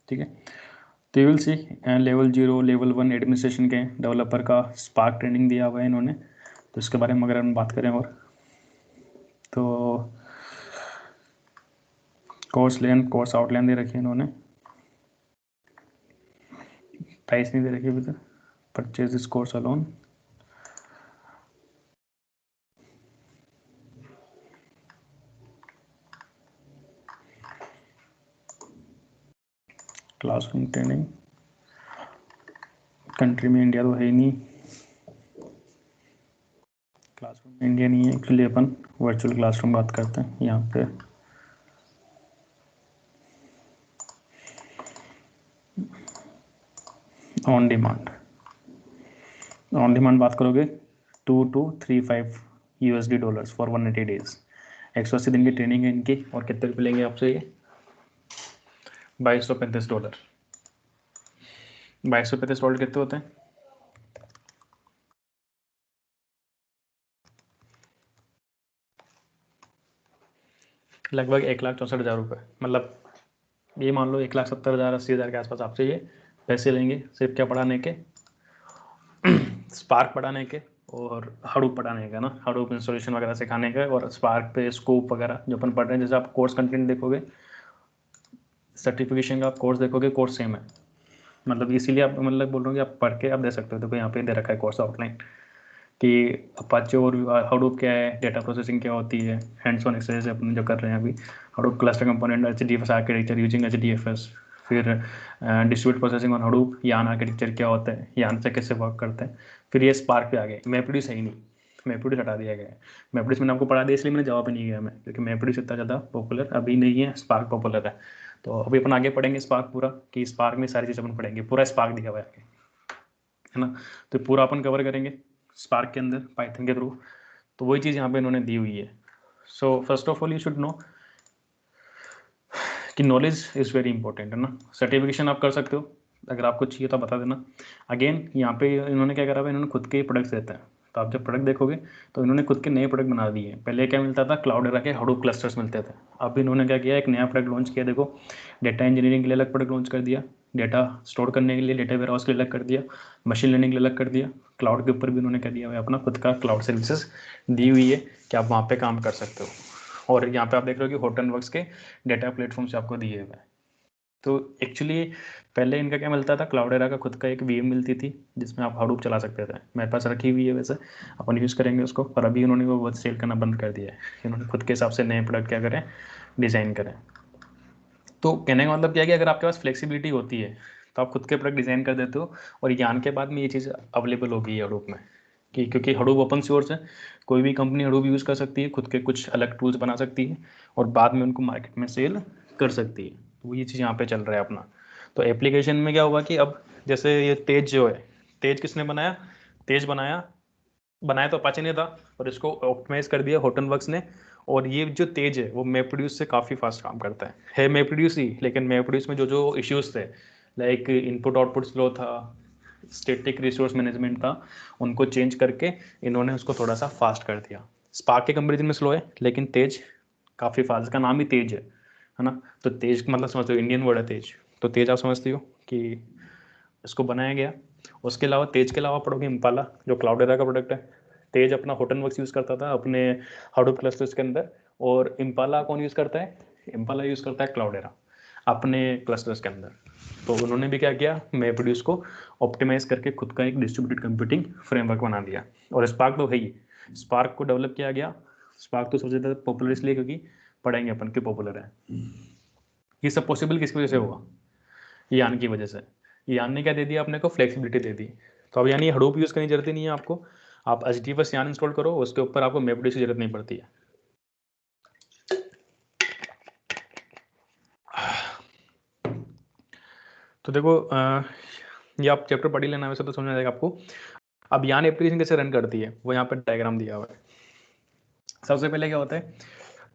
ठीक है, तो will see level 0, level 1 administration के डेवलपर का स्पार्क ट्रेनिंग दिया हुआ है इन्होंने। तो इसके बारे में अगर हम बात करें, और तो कोर्स लेंथ, कोर्स आउटलाइन दे रखी है इन्होंने, प्राइस नहीं दे रखी अभी तक। Purchase this course alone, classroom training, country में इंडिया तो है ही नहीं, क्लासरूम में इंडिया नहीं है एक्चुअली, अपन वर्चुअल क्लासरूम बात करते हैं यहाँ पे। ऑन डिमांड, ऑन डिमांड बात करोगे 2235 USD डॉलर्स फॉर 180 डेज। 180 दिन की ट्रेनिंग है इनकी, और कितने रुपये लेंगे आपसे ये? $2235। $2235 कितने होते हैं? लगभग 1,64,000 रुपये। मतलब ये मान लो 1,70,000 80,000 के आसपास आपसे ये पैसे लेंगे, सिर्फ क्या पढ़ाने के? स्पार्क पढ़ाने के और हडूप पढ़ाने का ना, हडूप इंस्टॉलेशन वगैरह सिखाने का, और स्पार्क पे स्कोप वगैरह जो अपन पढ़ रहे हैं। जैसे आप कोर्स कंटेंट देखोगे, सर्टिफिकेशन का आप कोर्स देखोगे, कोर्स सेम है। मतलब इसीलिए आप, मतलब बोल रहा हूँ कि आप पढ़ के आप दे सकते हो। देखो यहाँ पे दे रखा है कोर्स आउटलाइन कि अपाचे और हडूप क्या है, डेटा प्रोसेसिंग क्या होती है, हैंड्स ऑन एक्सरसाइज अपन जो कर रहे हैं अभी। Hadoop cluster component, HDFS architecture using HDFS, फिर डिस्ट्रीब्यूट प्रोसेसिंग ऑन हडूप, यान आर्किटेक्चर क्या होता है, यान से कैसे वर्क करते हैं। फिर ये स्पार्क पे आ गए। मैपरेड्यूस है ही नहीं, मैपरेड्यूस हटा दिया गया है। मैपरेड्यूस मैंने आपको पढ़ा दिया, इसलिए मैंने जवाब ही नहीं किया मैं, क्योंकि मैपरेड्यूस इतना ज़्यादा पॉपुलर अभी नहीं है, स्पार्क पॉपुलर है। तो अभी अपन आगे पढ़ेंगे स्पार्क पूरा, कि स्पार्क में सारी चीज़ अपन पढ़ेंगे, पूरा स्पार्क दिया हुआ है आगे, है ना। तो पूरा अपन कवर करेंगे स्पार्क के अंदर पाइथन के थ्रू। तो वही चीज़ यहाँ पे इन्होंने दी हुई है। So first of all you should know कि नॉलेज इज़ वेरी इंपॉर्टेंट, है ना। सर्टिफिकेशन आप कर सकते हो, अगर आपको चाहिए तो बता देना। अगेन यहाँ पे इन्होंने क्या करा हुआ है, इन्होंने खुद के प्रोडक्ट्स देते हैं। तो आप जब प्रोडक्ट देखोगे तो इन्होंने खुद के नए प्रोडक्ट बना दिए हैं। पहले क्या मिलता था, क्लाउडेरा के हडूप क्लस्टर्स मिलते थे। अब इन्होंने क्या किया, एक नया प्रोडक्ट लॉन्च किया। देखो, डेटा इंजीनियरिंग के लिए अलग प्रोडक्ट लॉन्च कर दिया, डेटा स्टोर करने के लिए, डेटा वेयरहाउस के लिए अलग कर दिया, मशीन लर्निंग के लिए अलग कर दिया, क्लाउड के ऊपर भी उन्होंने क्या दिया हुआ है, अपना खुद का क्लाउड सर्विसेज दी हुई है कि आप वहाँ पे काम कर सकते हो। और यहाँ पे आप देख रहे हो कि हॉटनवर्क्स के डेटा प्लेटफॉर्म से आपको दिए हुए हैं। तो एक्चुअली पहले इनका क्या मिलता था, क्लाउडेरा का खुद का एक VM मिलती थी, जिसमें आप हडूप चला सकते थे। मेरे पास रखी हुई है, वैसे अपन यूज़ करेंगे उसको, पर अभी उन्होंने वो बहुत सेल करना बंद कर दिया है। इन्होंने खुद के हिसाब से नए प्रोडक्ट क्या करें, डिज़ाइन करें। तो कहने का मतलब क्या है कि अगर आपके पास फ्लेक्सिबिलिटी होती है तो आप खुद के प्रोडक्ट डिज़ाइन कर देते हो। और ज्ञान के बाद में ये चीज़ अवेलेबल हो गई है हडूप में, कि क्योंकि हडूप ओपन सोर्स है, कोई भी कंपनी हडूप यूज़ कर सकती है, खुद के कुछ अलग टूल्स बना सकती है और बाद में उनको मार्केट में सेल कर सकती है। तो ये चीज़ यहाँ पे चल रहा है अपना। तो एप्लीकेशन में क्या हुआ कि अब जैसे ये तेज जो है, तेज किसने बनाया? तेज बनाया बनाया तो अपाचे ने था, और इसको ऑप्टिमाइज कर दिया हॉटनवर्क्स ने। और ये जो तेज है वो मैपरेड्यूस से काफ़ी फास्ट काम करता है मैपरेड्यूस ही, लेकिन मैपरेड्यूस में जो जो इश्यूज थे, लाइक इनपुट आउटपुट स्लो था, स्टैटिक रिसोर्स मैनेजमेंट था, उनको चेंज करके इन्होंने उसको थोड़ा सा फास्ट कर दिया। स्पार्क के कंपेरिजन में स्लो है, लेकिन तेज काफ़ी फास्ट, इसका नाम ही तेज है ना। तो तेज मतलब समझते हो, इंडियन वर्ड है तेज, तो तेज आप समझते हो कि इसको बनाया गया। उसके अलावा तेज के अलावा पढ़ोगे इम्पाला, जो क्लाउडेरा का प्रोडक्ट है। तेज अपना हॉटनवर्क्स यूज़ करता था अपने हडूप क्लस्टर्स के अंदर, और इम्पाला कौन यूज़ करता है? इम्पाला यूज़ करता है क्लाउडेरा अपने क्लस्टर्स के अंदर। तो उन्होंने भी क्या किया, मैपरेड्यूस को ऑप्टिमाइज करके खुद का एक डिस्ट्रीब्यूटेड कंप्यूटिंग फ्रेमवर्क बना दिया। और स्पार्क तो है ही, स्पार्क को डेवलप किया गया। स्पार्क तो सबसे ज़्यादा पॉपुलर इसलिए क्योंकि पढ़ेंगे अपन क्यों पॉपुलर है। ये सब पॉसिबल किसकी वजह से हुआ? यान की वजह से। यान ने क्या दे दिया अपने को, फ्लेक्सिबिलिटी दे दी। तो अब यानी हडूप यूज़ करने की जरूरत ही नहीं है आपको, आप HDFS यान इंस्टॉल करो, उसके ऊपर आपको MapReduce की जरूरत नहीं पड़ती है। तो देखो ये आप चैप्टर पढ़ ही लेना, वैसे तो समझ आ जाएगा आपको। अब यान एप्लीकेशन कैसे रन करती है वो यहाँ पे डायग्राम दिया हुआ है। सबसे पहले क्या होता है,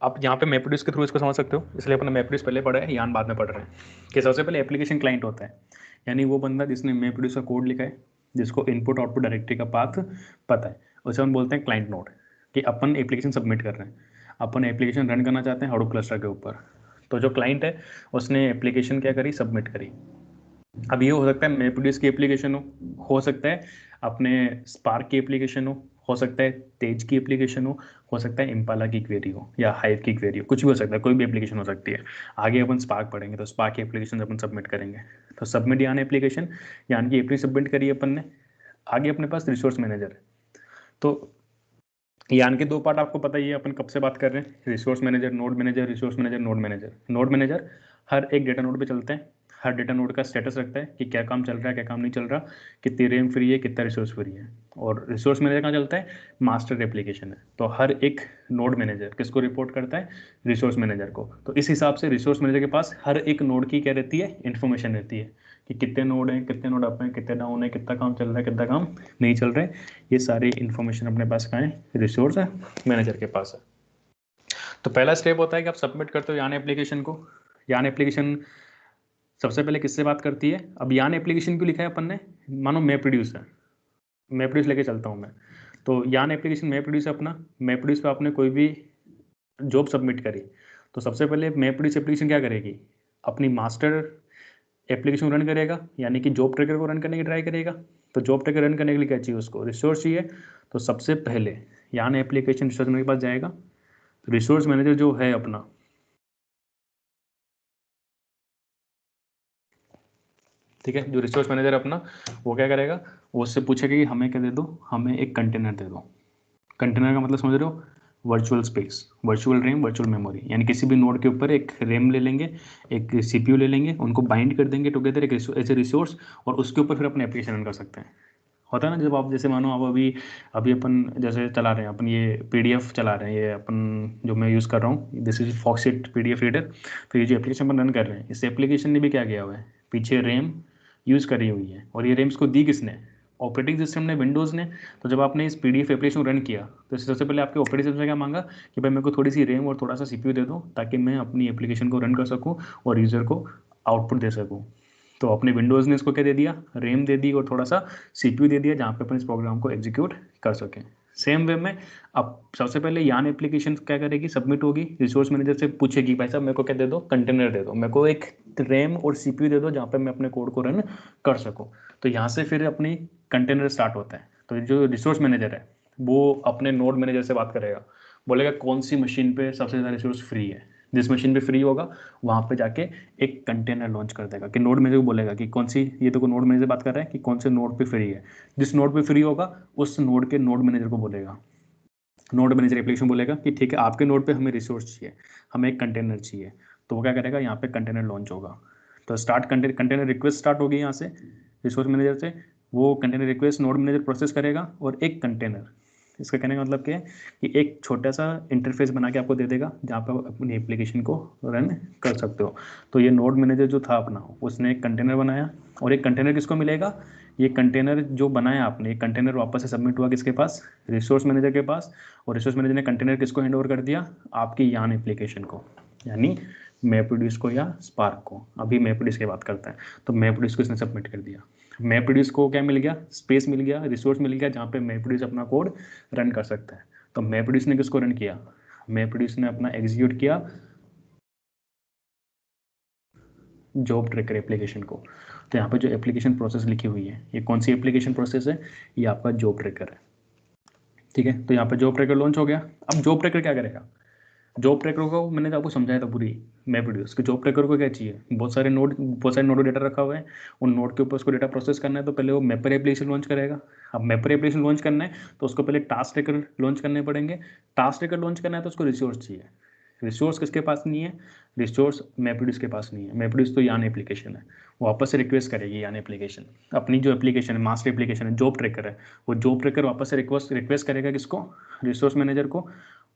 आप यहाँ पे MapReduce के थ्रू इसको समझ सकते हो, इसलिए अपना MapReduce पहले पढ़ा है, यान बाद में पढ़ रहे हैं। कि सबसे पहले एप्लीकेशन क्लाइंट होता है, यानी वो बंदा जिसने MapReduce का कोड लिखा है, जिसको इनपुट आउटपुट डायरेक्टरी का पाथ पता है, उसे हम बोलते हैं क्लाइंट नोड। कि अपन एप्लीकेशन सबमिट कर रहे हैं, अपन एप्लीकेशन रन करना चाहते हैं हाडूप क्लस्टर के ऊपर। तो जो क्लाइंट है उसने एप्लीकेशन क्या करी, सबमिट करी। अब ये हो सकता है MapReduce की एप्लीकेशन हो सकता है अपने स्पार्क की एप्लीकेशन हो सकता है तेज की एप्लीकेशन हो सकता है इम्पाला की क्वेरी हो या हाइव की क्वेरी हो, कुछ भी हो सकता है, कोई भी एप्लीकेशन हो सकती है। आगे अपन स्पार्क पढ़ेंगे तो स्पार्क की एप्लीकेशन अपन सबमिट करेंगे। तो सबमिट यान एप्लीकेशन, यान की एप्ली सबमिट करी अपन ने। आगे अपने पास रिसोर्स मैनेजर है। तो यान के दो पार्ट आपको पता ही है, अपन कब से बात कर रहे हैं, resource manager, node manager, resource manager, node manager. Node manager हर एक डेटा नोड पे चलते हैं, हर डेटा नोड का स्टेटस रखता है कि क्या काम चल रहा है, क्या काम नहीं चल रहा, कितनी रैम फ्री है, कितना रिसोर्स फ्री है। और रिसोर्स मैनेजर कहाँ चलता है, मास्टर एप्लीकेशन है। तो हर एक नोड मैनेजर किसको रिपोर्ट करता है, रिसोर्स मैनेजर को। तो इस हिसाब से रिसोर्स मैनेजर के पास हर एक नोड की क्या रहती है, इन्फॉर्मेशन रहती है कि कितने नोड हैं, कितने नोड अप हैं, कितने डाउन है, कितना काम चल रहा है, कितना काम नहीं चल रहा है। ये सारी इन्फॉर्मेशन अपने पास कहाँ है, रिसोर्स मैनेजर के पास है। तो पहला स्टेप होता है कि आप सबमिट करते हो यान एप्लीकेशन को। यान एप्लीकेशन सबसे पहले किससे बात करती है, अब यान एप्लीकेशन क्यों लिखा है अपन ने, मानो MapReduce है, MapReduce लेके चलता हूँ मैं। तो यान एप्लीकेशन MapReduce है अपना, MapReduce पे आपने कोई भी जॉब सबमिट करी, तो सबसे पहले MapReduce एप्लीकेशन क्या करेगी, अपनी मास्टर एप्लीकेशन रन करेगा, यानी कि जॉब ट्रैकर को रन करने की ट्राई करेगा। तो जॉब ट्रैकर रन करने के लिए क्या चाहिए, उसको रिसोर्स चाहिए। तो सबसे पहले यान एप्लीकेशन रिसोर्स मैनेजर के पास जाएगा। रिसोर्स मैनेजर जो है अपना, ठीक है, जो रिसोर्स मैनेजर अपना, वो क्या करेगा, वो उससे पूछेगा कि हमें क्या दे दो, हमें एक कंटेनर दे दो। कंटेनर का मतलब समझ रहे हो, virtual space, virtual RAM, virtual memory. यानी किसी भी नोड के ऊपर एक रैम ले लेंगे, एक CPU ले लेंगे, उनको बाइंड कर देंगे टुगेदर एक एज ए रिसोर्स, और उसके ऊपर फिर अपने एप्लीकेशन रन कर सकते हैं। होता है ना, जब आप जैसे मानो आप अभी अभी अपन जैसे चला रहे हैं, अपन ये PDF चला रहे हैं, ये अपन जो मैं यूज़ कर रहा हूँ, this is Foxit PDF reader. तो ये जो एप्लीकेशन अपन रन कर रहे हैं, इस एप्लीकेशन ने भी क्या किया हुआ है, पीछे रैम यूज़ करी हुई है। और ये रैम्स को दी किसने, ऑपरेटिंग सिस्टम ने, विंडोज़ ने। तो जब आपने इस PDF एप्लीकेशन रन किया, तो सबसे पहले आपके ऑपरेटिंग सिस्टम ने क्या मांगा कि भाई मेरे को थोड़ी सी रैम और थोड़ा सा CPU दे दो, ताकि मैं अपनी एप्लीकेशन को रन कर सकूँ और यूज़र को आउटपुट दे सकूँ। तो अपने विंडोज़ ने इसको क्या दे दिया, रैम दे दी और थोड़ा सा CPU दे दिया, जहाँ पे अपन इस प्रोग्राम को एग्जीक्यूट कर सकें। सेम वे में अब सबसे पहले यान एप्लीकेशन क्या करेगी, सबमिट होगी, रिसोर्स मैनेजर से पूछेगी भाई साहब मेरे को क्या दे दो, कंटेनर दे दो, मेरे को एक रैम और CPU दे दो जहाँ पे मैं अपने कोड को रन कर सकूँ। तो यहाँ से फिर अपनी कंटेनर स्टार्ट होता है। तो जो रिसोर्स मैनेजर है वो अपने नोड मैनेजर से बात करेगा, बोलेगा कौन सी मशीन पे सबसे ज़्यादा रिसोर्स फ्री है, जिस मशीन पे फ्री होगा वहाँ पे जाके एक कंटेनर लॉन्च कर देगा। कि नोड मैनेजर को बोलेगा कि कौन सी, ये तो नोड मैनेजर बात कर रहा है कि कौन से नोड पे फ्री है, जिस नोड पे फ्री होगा उस नोड के नोड मैनेजर को बोलेगा, नोड मैनेजर एप्लीकेशन बोलेगा कि ठीक है आपके नोड पे हमें रिसोर्स चाहिए, हमें एक कंटेनर चाहिए। तो वो क्या करेगा, यहाँ पे कंटेनर लॉन्च होगा। तो स्टार्ट कंटेनर रिक्वेस्ट स्टार्ट होगी यहाँ से रिसोर्स मैनेजर से। वो container request node manager process करेगा और एक कंटेनर, इसका कहने का मतलब क्या है कि एक छोटा सा इंटरफेस बना के आपको दे देगा जहाँ पर आप अपनी एप्लीकेशन को रन कर सकते हो। तो ये नोड मैनेजर जो था अपना, उसने एक कंटेनर बनाया, और एक कंटेनर किसको मिलेगा, ये कंटेनर जो बनाया आपने, एक कंटेनर वापस से सबमिट हुआ किसके पास, रिसोर्स मैनेजर के पास। और रिसोर्स मैनेजर ने कंटेनर किसको हैंड ओवर कर दिया, आपकी यान एप्लीकेशन को, यानी MapReduce को या स्पार्क को। अभी MapReduce की बात करते हैं। तो MapReduce को इसने सबमिट कर दिया। MapReduce को क्या मिल गया, स्पेस मिल गया, रिसोर्स मिल गया जहाँ पे MapReduce अपना कोड रन कर सकता है। तो MapReduce ने किसको रन किया, MapReduce ने अपना एग्जीक्यूट किया जॉब ट्रैकर एप्लीकेशन को। तो यहाँ पे जो एप्लीकेशन प्रोसेस लिखी हुई है, ये कौन सी एप्लीकेशन प्रोसेस है, ये आपका जॉब ट्रैकर है। ठीक है, तो यहाँ पे जॉब ट्रैकर लॉन्च हो गया। अब जॉब ट्रैकर क्या करेगा, जॉब ट्रैकर को मैंने तो आपको समझाया था पूरी MapReduce कि जॉब ट्रैकर को क्या चाहिए, बहुत सारे नोड डेटा रखा हुआ है, उन नोड के ऊपर उसको डेटा प्रोसेस करना है। तो पहले वो मैपर एप्लीकेशन लॉन्च करेगा। अब मैपर एप्लीकेशन लॉन्च करना है तो उसको पहले टास्क ट्रैकर लॉन्च करने पड़ेंगे। टास्क ट्रैकर लॉन्च करना है तो उसको रिसोर्स चाहिए। रिसोर्स किसके पास नहीं है, रिसोर्स मैपरेड्यूस के पास नहीं है। मैपरेड्यूस तो यान एप्लीकेशन है, वो वापस से रिक्वेस्ट करेगी यान एप्लीकेशन, अपनी जो एप्लीकेशन है मास्टर एप्लीकेशन है, जॉब ट्रैकर है, वो जॉब ट्रैकर वापस से रिक्वेस्ट करेगा किसको, रिसोर्स मैनेजर को।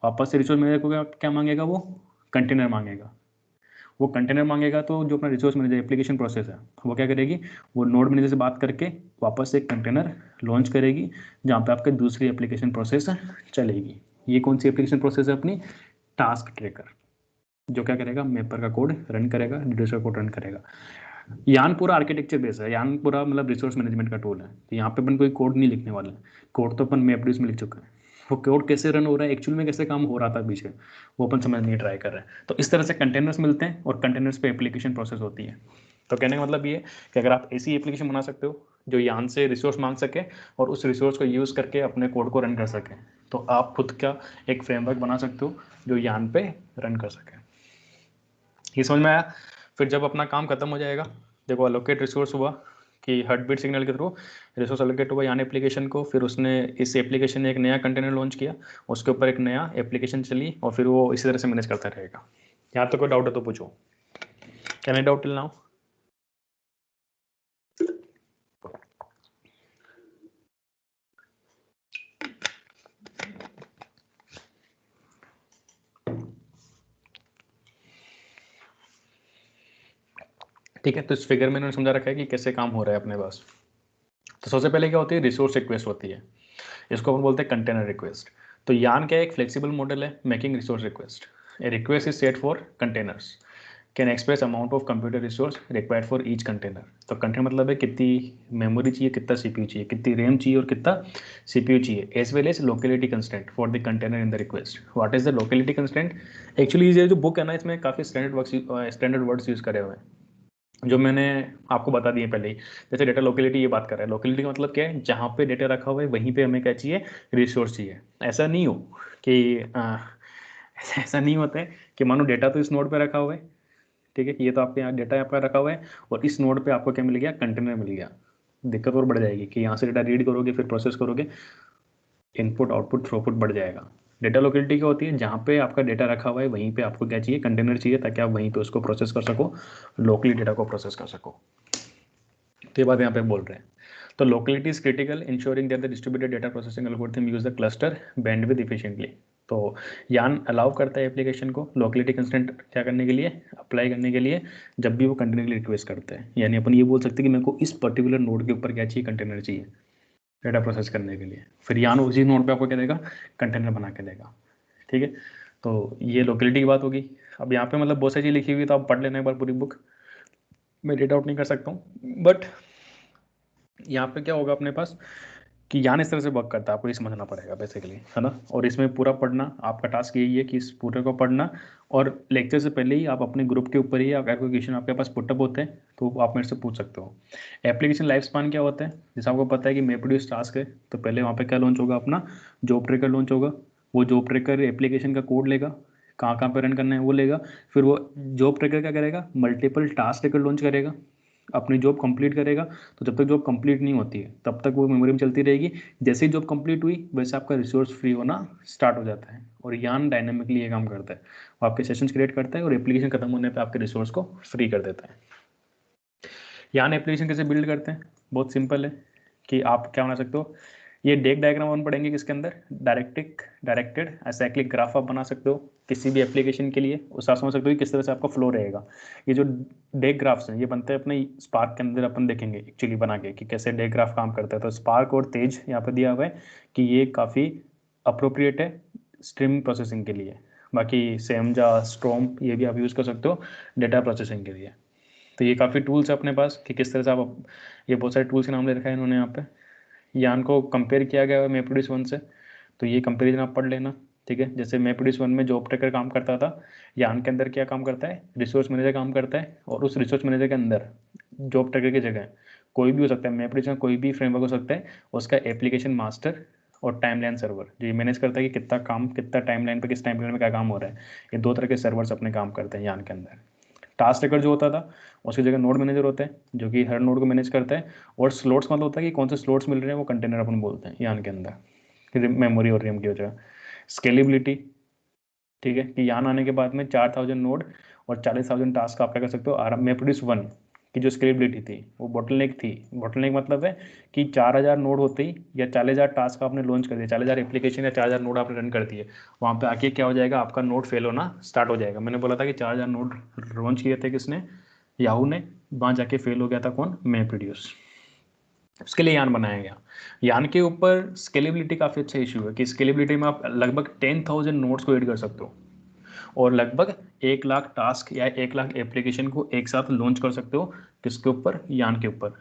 वापस से रिसोर्स मैनेजर को क्या मांगेगा, वो कंटेनर मांगेगा। वो कंटेनर मांगेगा तो जो अपना रिसोर्स मैनेजर एप्लीकेशन प्रोसेस है वो क्या करेगी, वो नोड मैनेजर से बात करके वापस से एक कंटेनर लॉन्च करेगी जहाँ पे आपकी दूसरी एप्लीकेशन प्रोसेस चलेगी। ये कौन सी एप्लीकेशन प्रोसेस है अपनी, टास्क ट्रैकर, जो क्या करेगा, मैपर का कोड रन करेगा, डिटेल्स का कोड रन करेगा। यान पूरा आर्किटेक्चर बेस है, यान पूरा मतलब रिसोर्स मैनेजमेंट का टूल है। तो यहाँ पे अपन कोई कोड नहीं लिखने वाले, कोड तो अपन मैपरेड्यूस में लिख चुका है। वो कोड कैसे रन हो रहा है, एक्चुअल में कैसे काम हो रहा था पीछे, वो अपन समझने की ट्राई कर रहे हैं। तो इस तरह से कंटेनर्स मिलते हैं और कंटेनर्स पे एप्लीकेशन प्रोसेस होती है। तो कहने का मतलब ये कि अगर आप ऐसी एप्लीकेशन बना सकते हो जो यान से रिसोर्स मांग सके और उस रिसोर्स को यूज़ करके अपने कोड को रन कर सके, तो आप खुद का एक फ्रेमवर्क बना सकते हो जो यान पे रन कर सके। ये समझ में आया। फिर जब अपना काम खत्म हो जाएगा, देखो अलोकेट रिसोर्स हुआ कि हार्ट बीट सिग्नल के थ्रू रिसोर्स अलोकेट हुआ यान एप्लीकेशन को, फिर उसने इस एप्लीकेशन ने एक नया कंटेनर लॉन्च किया, उसके ऊपर एक नया एप्लीकेशन चली और फिर वो इसी तरह से मैनेज करता रहेगा। यहाँ तो कोई डाउट है तो पूछो, can I doubt till now? ठीक है, तो इस फिगर में इन्होंने समझा रखा है कि कैसे काम हो रहा है अपने पास। तो सबसे पहले क्या होती है, रिसोर्स रिक्वेस्ट होती है, इसको अपन बोलते हैं कंटेनर रिक्वेस्ट। तो यान क्या एक फ्लेक्सिबल मॉडल है making resource request. A request is set for containers can express amount of computer resource required for each container. तो कंटेनर मतलब है कितनी मेमोरी चाहिए, कितना सीपीयू चाहिए, कितनी रैम चाहिए और कितना सीपीयू चाहिए, as well as locality constant for the container in the request. What is the locality constant? Actually ये जो बुक है ना, इसमें काफ़ी स्टैंडर्ड वर्ड्स यूज़ करे हुए हैं जो मैंने आपको बता दिए पहले ही। जैसे डेटा लोकेलिटी, ये बात कर रहा है, लोकेलिटी का मतलब क्या है, जहाँ पे डेटा रखा हुआ है वहीं पे हमें क्या चाहिए, रिसोर्स चाहिए। ऐसा नहीं हो कि ऐसा नहीं होता है कि मानो डेटा तो इस नोड पे रखा हुआ है, ठीक है, ये तो आपके यहाँ डेटा आपका रखा हुआ है और इस नोड पे आपको क्या मिल गया, कंटेनर मिल गया। दिक्कत और बढ़ जाएगी कि यहाँ से डेटा रीड करोगे फिर प्रोसेस करोगे, इनपुट आउटपुट थ्रूपुट बढ़ जाएगा। डेटा लोकेलिटी क्या होती है, जहाँ पे आपका डेटा रखा हुआ है वहीं पे आपको क्या चाहिए, कंटेनर चाहिए, ताकि आप वहीं पे उसको प्रोसेस कर सको, लोकली डेटा को प्रोसेस कर सको। तो ये बात यहाँ पे बोल रहे हैं। तो locality is critical ensuring that the distributed data processing algorithm use the cluster bandwidth efficiently. तो यान अलाउ करता है एप्लीकेशन को लोकेलिटी कंस्ट्रेंट क्या करने के लिए, अप्लाई करने के लिए, जब भी वो कंटेनर के लिए रिक्वेस्ट करते हैं। यानी अपन ये बोल सकते हैं कि मेरे को इस पर्टिकुलर नोड के ऊपर क्या चाहिए, कंटेनर चाहिए डेटा प्रोसेस करने के लिए। फिर यान उसी नोड पे आपको क्या देगा, कंटेनर बना के देगा। ठीक है, तो ये लोकेलिटी की बात होगी। अब यहाँ पे मतलब बहुत सारी चीज़ लिखी हुई है, तो आप पढ़ लेना एक बार पूरी बुक, मैं रीड आउट नहीं कर सकता हूँ। बट यहाँ पे क्या होगा अपने पास कि यान इस तरह से वर्क करता है, आपको ये समझना पड़ेगा बेसिकली, है ना। और इसमें पूरा पढ़ना आपका टास्क यही है कि इस पूरे को पढ़ना, और लेक्चर से पहले ही आप अपने ग्रुप के ऊपर ही अगर कोई क्वेश्चन आपके पास पुटअप होते हैं तो आप मेरे से पूछ सकते हो। एप्लीकेशन लाइफ स्पान क्या होता है, जैसे आपको पता है कि मैपरेड्यूस टास्क है, तो पहले वहाँ पे क्या लॉन्च होगा, अपना जॉब ट्रैकर लॉन्च होगा। वो जॉब ट्रैकर एप्लीकेशन का कोड लेगा, कहाँ कहाँ पे रन करना है वो लेगा। फिर वो जॉब ट्रैकर क्या करेगा, मल्टीपल टास्क ट्रैकर लॉन्च करेगा, अपनी जॉब कंप्लीट करेगा। तो जब तक जॉब कंप्लीट नहीं होती है तब तक वो मेमोरी में चलती रहेगी। जैसे ही जॉब कंप्लीट हुई वैसे आपका रिसोर्स फ्री होना स्टार्ट हो जाता है। और यान डायनेमिकली ये काम करता है, वो आपके सेशंस क्रिएट करता है और एप्लीकेशन खत्म होने पे आपके रिसोर्स को फ्री कर देता है। यान एप्लीकेशन कैसे बिल्ड करते हैं, बहुत सिंपल है कि आप क्या बना सकते हो, ये डेक डायग्राम हम पढ़ेंगे किसके अंदर, डायरेक्टेड असाइक्लिक ग्राफ आप बना सकते हो किसी भी एप्लीकेशन के लिए। उस आप समझ सकते हो कि किस तरह से आपका फ्लो रहेगा। ये जो डेक ग्राफ्स हैं ये बनते हैं अपने स्पार्क के अंदर, अपन देखेंगे एक्चुअली बना के कि कैसे डेक ग्राफ काम करता है। तो स्पार्क और तेज यहाँ पर दिया हुआ है कि ये काफ़ी अप्रोप्रिएट है स्ट्रीम प्रोसेसिंग के लिए। बाकी सेमजा, स्ट्रॉम ये भी आप यूज़ कर सकते हो डेटा प्रोसेसिंग के लिए। तो ये काफ़ी टूल्स है अपने पास कि किस तरह से आप, ये बहुत सारे टूल्स के नाम ले रखा है इन्होंने यहाँ पे। यान को कंपेयर किया गया है मैपरेड्यूस 1 से, तो ये कंपेरिजन आप पढ़ लेना। ठीक है, जैसे मैपरेड्यूस 1 में जॉब ट्रैकर काम करता था, यान के अंदर क्या काम करता है, रिसोर्स मैनेजर काम करता है। और उस रिसोर्स मैनेजर के अंदर जॉब ट्रैकर की जगह कोई भी हो सकता है, मैपरेड्यूस में कोई भी फ्रेमवर्क हो सकता है, उसका एप्लीकेशन मास्टर और टाइमलाइन सर्वर जो ये मैनेज करता है कि कितना काम कितना टाइमलाइन पे किस टाइमलाइन में क्या काम हो रहा है। ये दो तरह के सर्वर्स अपने काम करते हैं यान के अंदर। टास्क ट्रैकर जो होता था उसकी जगह नोड मैनेजर होता है जो कि हर नोड को मैनेज करता है। और स्लॉट्स मतलब होता है कि कौन से स्लॉट्स मिल रहे हैं, वो कंटेनर अपन बोलते हैं यान के अंदर, मेमोरी और रैम की वजह। स्केलेबिलिटी, ठीक है, कि यान आने के बाद में 4000 नोड और 40,000 टास्क आप क्या कर सकते हो आराम में। प्रोड्यूस वन की जो स्केलेबिलिटी थी वो बॉटलनेक थी। बॉटलनेक मतलब है कि 4000 नोड होते ही या 40,000 टास्क आपने लॉन्च कर दिया, 40,000 एप्लीकेशन या 4000 नोड आपने रन कर दिए, वहाँ पे आके क्या हो जाएगा, आपका नोड फेल होना स्टार्ट हो जाएगा। मैंने बोला था कि 4000 नोड लॉन्च किए थे किसने, याहू ने, वहाँ जाके फेल हो गया था कौन, मैप रिड्यूस। उसके लिए यान बनाया गया। यान के ऊपर स्केलेबिलिटी काफ़ी अच्छा इशू है कि स्केलेबिलिटी में आप लगभग 10,000 नोड्स को ऐड कर सकते हो और लगभग 1,00,000 टास्क या 1,00,000 एप्लीकेशन को एक साथ लॉन्च कर सकते हो। किसके ऊपर, यान के ऊपर।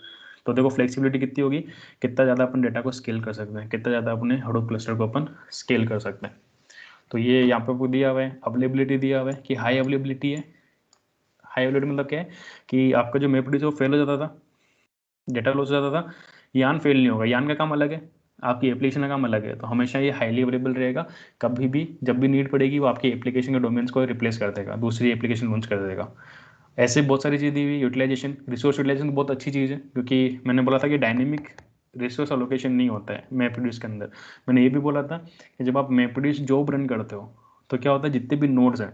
तो देखो फ्लेक्सिबिलिटी कितनी होगी, कितना ज़्यादा अपन डेटा को स्केल कर सकते हैं, कितना ज़्यादा अपने हडूप क्लस्टर को अपन स्केल कर सकते हैं। तो ये यहाँ पे आपको दिया हुआ है, अवेलेबिलिटी दिया हुआ है कि हाई अवेलेबिलिटी है। हाई अवेलेबिलिटी मतलब क्या है कि आपका जो मैप वो फेल हो जाता था, डेटा लॉस हो जाता था, यान फेल नहीं होगा। यान का काम अलग है, आपकी एप्लीकेशन का काम अलग है। तो हमेशा ये हाईली अवेलेबल रहेगा। कभी भी जब भी नीड पड़ेगी वो आपकी एप्लीकेशन के डोमेन्स को रिप्लेस कर देगा, दूसरी एप्लीकेशन लॉन्च कर देगा। ऐसे बहुत सारी चीज़ दी हुई। यूटिलाइजेशन, रिसोर्स यूटिलाइजेशन बहुत अच्छी चीज़ है, क्योंकि मैंने बोला था कि डायनेमिक रिसोर्स अलोकेशन नहीं होता है मैप प्रोड्यूस के अंदर। मैंने ये भी बोला था कि जब आप मैप प्रोड्यूस जॉब रन करते हो तो क्या होता है, जितने भी नोड्स हैं,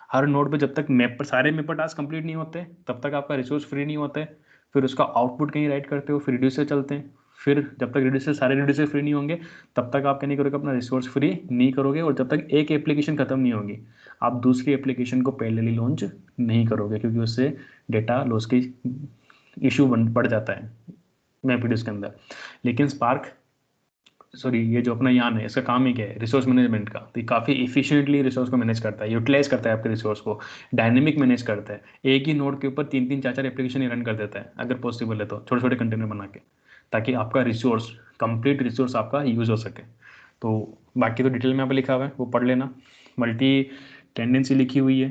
हर नोड पे जब तक मैप पर सारे मैप पर टास्क कंप्लीट नहीं होते तब तक आपका रिसोर्स फ्री नहीं होता है। फिर उसका आउटपुट कहीं राइट करते हो, फिर रिड्यूसर चलते हैं। फिर जब तक रिड्यूसर सारे रिड्यूसर फ्री नहीं होंगे तब तक आप क्या नहीं करोगे, अपना रिसोर्स फ्री नहीं करोगे। और जब तक एक एप्लीकेशन खत्म नहीं होगी आप दूसरी एप्लीकेशन को पैरेलली लॉन्च नहीं करोगे, क्योंकि उससे डेटा लॉस की इशू बढ़ जाता है मैपरेड्यूस के अंदर। लेकिन स्पार्क, सॉरी, ये जो अपना यान है इसका काम ही क्या है, रिसोर्स मैनेजमेंट का। तो ये काफ़ी इफिशिएंटली रिसोर्स को मैनेज करता है, यूटिलाइज करता है आपके रिसोर्स को, डायनेमिक मैनेज करता है। एक ही नोड के ऊपर 3-3 4-4 एप्लीकेशन ही रन कर देता है अगर पॉसिबल है तो, छोटे छोटे कंटेनर बना के, ताकि आपका रिसोर्स, कंप्लीट रिसोर्स आपका यूज़ हो सके। तो बाकी तो डिटेल में यहाँ पे लिखा हुआ है, वो पढ़ लेना। मल्टी टेंडेंसी लिखी हुई है,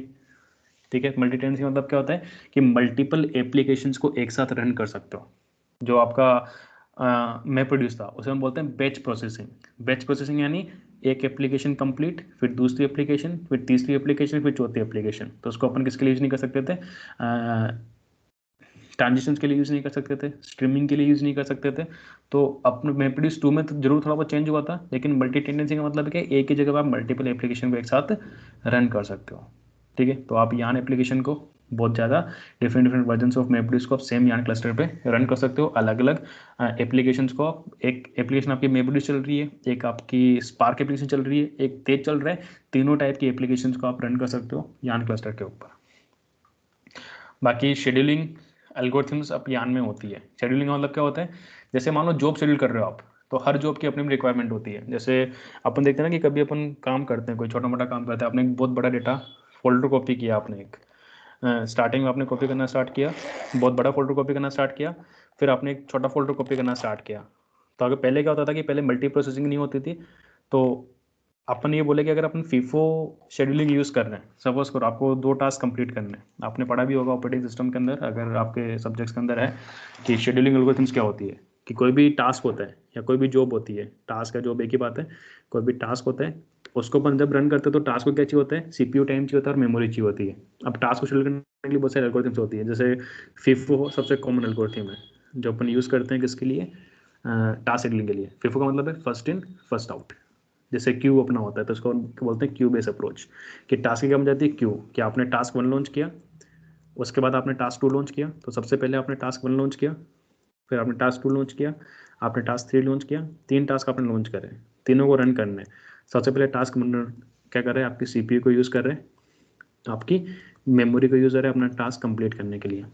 ठीक है। मल्टी टेंडेंसी मतलब क्या होता है कि मल्टीपल एप्लीकेशंस को एक साथ रन कर सकते हो। जो आपका मैं प्रोड्यूस था उसे हम बोलते हैं बैच प्रोसेसिंग। बैच प्रोसेसिंग यानी एक एप्लीकेशन कंप्लीट, फिर दूसरी एप्लीकेशन, फिर तीसरी एप्लीकेशन, फिर चौथी एप्लीकेशन। तो उसको अपन किसके लिए यूज़ नहीं कर सकते थे, ट्रांजिशंस के लिए यूज़ नहीं कर सकते थे, स्ट्रीमिंग के लिए यूज़ नहीं कर सकते थे। तो अपने मैपरेड्यूस 2 में तो जरूर थोड़ा बहुत चेंज हुआ था, लेकिन मल्टी टेंडेंसी का मतलब है कि एक ही जगह पर आप मल्टीपल एप्लीकेशन को एक साथ रन कर सकते हो, ठीक है। तो आप यान एप्लीकेशन को बहुत ज़्यादा डिफरेंट डिफरेंट वर्जन ऑफ मैपरेड्यूस को आप सेम यान क्लस्टर पे रन कर सकते हो। अलग अलग एप्लीकेशंस को आप, एक एप्लीकेशन आपकी मैपरेड्यूस चल रही है, एक आपकी स्पार्क एप्लीकेशन चल रही है, एक तेज चल रहा है, तीनों टाइप की एप्लीकेशंस को आप रन कर सकते हो यान क्लस्टर के ऊपर। बाकी शेड्यूलिंग एल्गोरिथम्स अब यान में होती है। शेड्यूलिंग का मतलब क्या होता है, जैसे मान लो जॉब शेड्यूल कर रहे हो आप, तो हर जॉब की अपनी रिक्वायरमेंट होती है। जैसे अपन देखते हैं ना कि कभी अपन काम करते हैं, कोई छोटा मोटा काम करते हैं, आपने एक बहुत बड़ा डेटा फोल्डर कॉपी किया, आपने एक स्टार्टिंग में आपने कॉपी करना स्टार्ट किया, बहुत बड़ा फोल्डर कॉपी करना स्टार्ट किया, फिर आपने एक छोटा फोल्डर कॉपी करना स्टार्ट किया। तो अगर पहले क्या होता था कि पहले मल्टी प्रोसेसिंग नहीं होती थी, तो अपन ये बोले कि अगर अपन फीफो शेड्यूलिंग यूज़ कर रहे हैं, सपोज करो आपको 2 टास्क कंप्लीट करने हैं, आपने पढ़ा भी होगा ऑपरेटिंग सिस्टम के अंदर, अगर आपके सब्जेक्ट्स के अंदर है, कि शेड्यूलिंग एल्गोरिथम्स क्या होती है। कि कोई भी टास्क होता है या कोई भी जॉब होती है, टास्क या जॉब एक ही बात है, कोई भी टास्क होता है, उसको अपन जब रन करते हैं तो टास्क को क्या चाहिए होता है, सीपीयू टाइम चाहिए होता है और मेमोरी चाहिए होती है। अब टास्क को शेड्यूल करने के लिए बहुत सारे एल्गोरिथम्स होती है, जैसे फीफो सबसे कॉमन एल्गोरिथम है जो अपन यूज़ करते हैं किसके लिए, टास्क शेड्यूलिंग के लिए। फीफो का मतलब है फर्स्ट इन फर्स्ट आउट। जैसे क्यू अपना होता है तो उसको बोलते हैं क्यू बेस अप्रोच, कि टास्क की क्या बन जाती है क्यू, कि आपने टास्क 1 लॉन्च किया, उसके बाद आपने टास्क 2 लॉन्च किया, तो सबसे पहले आपने टास्क 1 लॉन्च किया, फिर आपने टास्क 2 लॉन्च किया, आपने टास्क 3 लॉन्च किया, 3 टास्क आपने लॉन्च करे, तीनों को रन करने। सबसे पहले टास्क क्या कर रहे हैं, आपकी सीपीयू को यूज़ कर रहे हैं, आपकी मेमोरी को यूज़ कर रहे हैं अपना टास्क कंप्लीट करने के लिए।